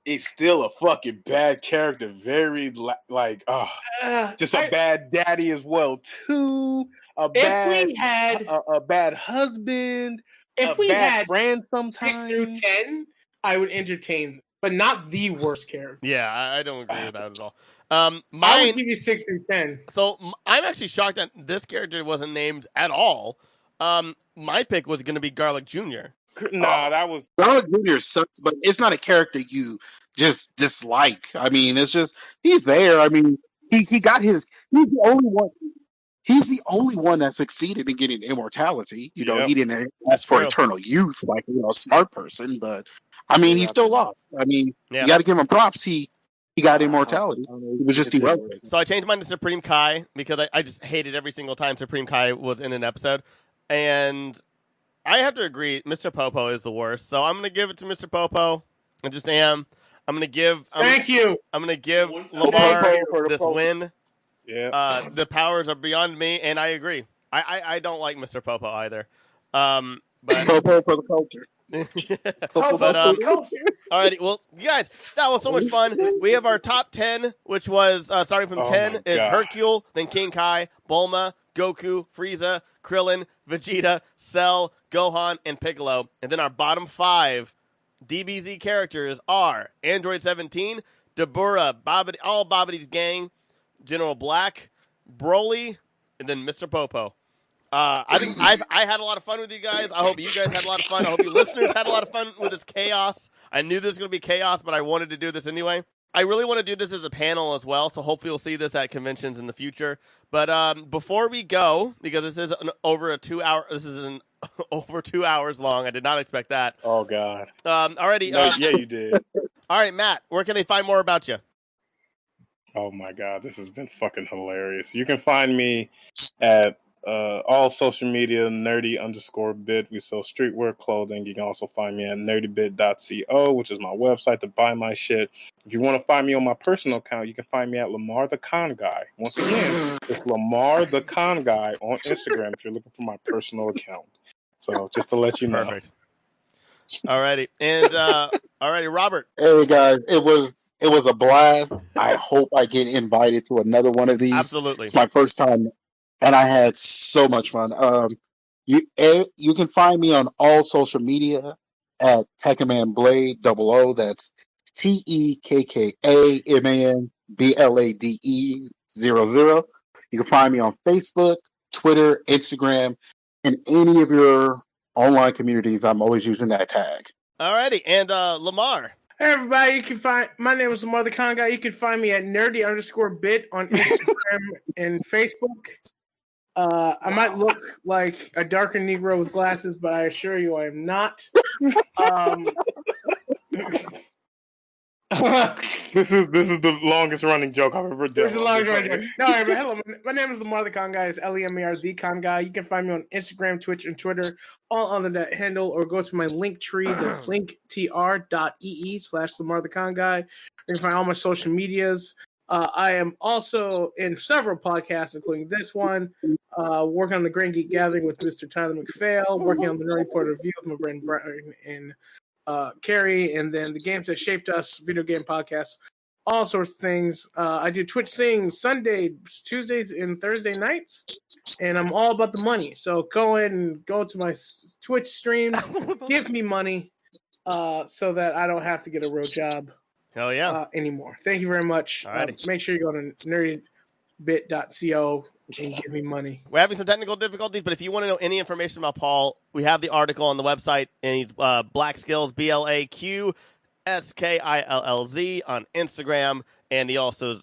[SPEAKER 2] it's still a fucking bad character. Very just a bad daddy as well too. A bad husband.
[SPEAKER 1] If we
[SPEAKER 2] bad
[SPEAKER 1] had
[SPEAKER 2] friend sometimes.
[SPEAKER 1] 6 through 10, I would entertain, but not the worst character.
[SPEAKER 3] Yeah, I don't agree with that at all.
[SPEAKER 1] I would
[SPEAKER 3] Mine.
[SPEAKER 1] give you 6 through 10.
[SPEAKER 3] So I'm actually shocked that this character wasn't named at all. My pick was going to be Garlic Jr.
[SPEAKER 2] Nah, that was
[SPEAKER 6] Garlic Jr. sucks, but it's not a character you just dislike. I mean, it's just he's there. I mean, he got his. He's the only one. He's the only one that succeeded in getting immortality. You know,
[SPEAKER 2] Yep.
[SPEAKER 6] he didn't ask for
[SPEAKER 3] True.
[SPEAKER 6] eternal youth like a smart person, but I mean, he still lost. I mean,
[SPEAKER 3] Yeah.
[SPEAKER 6] you got to give him props. He got immortality. He was just heroic.
[SPEAKER 3] So I changed mine to Supreme Kai because I just hated every single time Supreme Kai was in an episode. And I have to agree, Mr. Popo is the worst. So I'm going to give it to Mr. Popo. I just am. I'm going to give
[SPEAKER 1] Thank you.
[SPEAKER 3] I'm going to give
[SPEAKER 6] Popo
[SPEAKER 3] Lamar
[SPEAKER 6] for the
[SPEAKER 3] this
[SPEAKER 6] Popo.
[SPEAKER 3] win.
[SPEAKER 2] yeah.
[SPEAKER 3] The powers are beyond me, and I agree. I don't like Mr. Popo either. But
[SPEAKER 6] Popo for the culture.
[SPEAKER 3] but alrighty, well, you guys, that was so much fun. We have our top 10, which was starting from
[SPEAKER 2] Oh
[SPEAKER 3] 10
[SPEAKER 2] my
[SPEAKER 3] is
[SPEAKER 2] God.
[SPEAKER 3] Hercule, then King Kai, Bulma, Goku, Frieza, Krillin, Vegeta, Cell, Gohan, and Piccolo. And then our bottom 5 DBZ characters are Android 17, Dabura, all Babbidi's gang, General Black, Broly, and then Mr. Popo. I think I had a lot of fun with you guys. I hope you guys had a lot of fun. I hope you listeners had a lot of fun with this chaos. I knew this was going to be chaos, but I wanted to do this anyway. I really want to do this as a panel as well, so hopefully we'll see this at conventions in the future. But before we go, because this is over 2 hours long. I did not expect that.
[SPEAKER 2] Oh God.
[SPEAKER 3] Already.
[SPEAKER 2] No, yeah, you did.
[SPEAKER 3] All right, Matt. Where can they find more about you?
[SPEAKER 2] Oh my God, this has been fucking hilarious. You can find me at all social media, nerdy_bit. We sell streetwear clothing. You can also find me at nerdybit.co, which is my website to buy my shit. If you want to find me on my personal account, you can find me at Lemar the Con Guy. Once again, it's Lemar the Con Guy on Instagram if you're looking for my personal account. So just to let you know.
[SPEAKER 3] Perfect. Alrighty. And alrighty, Robert.
[SPEAKER 6] Hey guys, it was a blast. I hope I get invited to another one of these.
[SPEAKER 3] Absolutely.
[SPEAKER 6] It's my first time, and I had so much fun. You can find me on all social media at Tekkaman Blade 00. That's TEKKAMANBLADE00. You can find me on Facebook, Twitter, Instagram, and any of your online communities. I'm always using that tag.
[SPEAKER 3] Alrighty, and Lemar.
[SPEAKER 1] Hey everybody, you can find my name is Lemar the Con Guy. You can find me at nerdy_bit on Instagram and Facebook. I might look like a darker Negro with glasses, but I assure you I am not.
[SPEAKER 2] This is the longest running joke I've ever done.
[SPEAKER 1] This is the longest running joke. No, hello. My name is Lemar the Con Guy. It's Lemar the Con Guy. You can find me on Instagram, Twitch, and Twitter, all under that handle, or go to my link tree. That's linktr.ee/Lemar the Con Guy. You can find all my social medias. I am also in several podcasts, including this one, working on the Grand Geek Gathering with Mr. Tyler McPhail, working on the Nerdy Point of View with my friend Brian and Carrie, and then the Games That Shaped Us video game podcast, all sorts of things. I do Twitch Sings Sunday, Tuesdays, and Thursday nights, and I'm all about the money. So go to my Twitch streams, give me money, so that I don't have to get a real job.
[SPEAKER 3] Hell yeah.
[SPEAKER 1] Anymore. Thank you very much. Make sure you go to nerdybit.co and give me money.
[SPEAKER 3] We're having some technical difficulties, but if you want to know any information about Paul, we have the article on the website, and he's Blaqskillz, BLAQSKILLZ on Instagram, and he also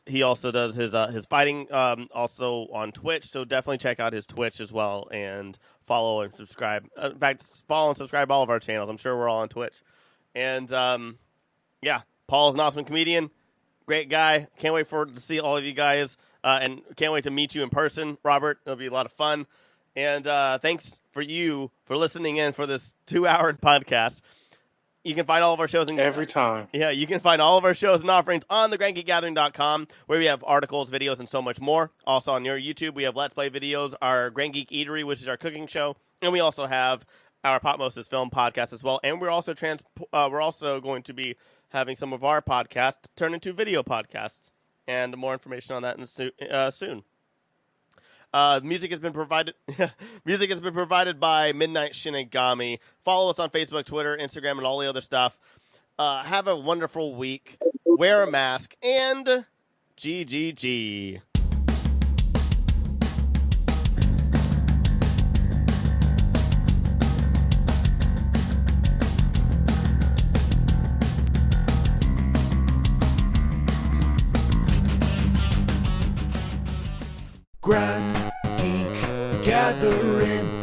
[SPEAKER 3] does his fighting also on Twitch. So definitely check out his Twitch as well and follow and subscribe. In fact, follow and subscribe all of our channels. I'm sure we're all on Twitch. And yeah, Paul's an awesome comedian, great guy. Can't wait to see all of you guys. And can't wait to meet you in person, Robert. It'll be a lot of fun. And thanks for listening in for this 2-hour podcast. You can find all of our shows
[SPEAKER 2] every time.
[SPEAKER 3] Yeah, you can find all of our shows and offerings on thegrandgeekgathering.com, where we have articles, videos, and so much more. Also on your YouTube, we have Let's Play videos, our Grand Geek Eatery, which is our cooking show, and we also have our Pop Moses Film podcast as well. And we're also going to be having some of our podcasts turn into video podcasts. And more information on that soon. Music has been provided. Music has been provided by Midnight Shinigami. Follow us on Facebook, Twitter, Instagram, and all the other stuff. Have a wonderful week. Wear a mask and GGG.
[SPEAKER 8] Grand Geek Gathering.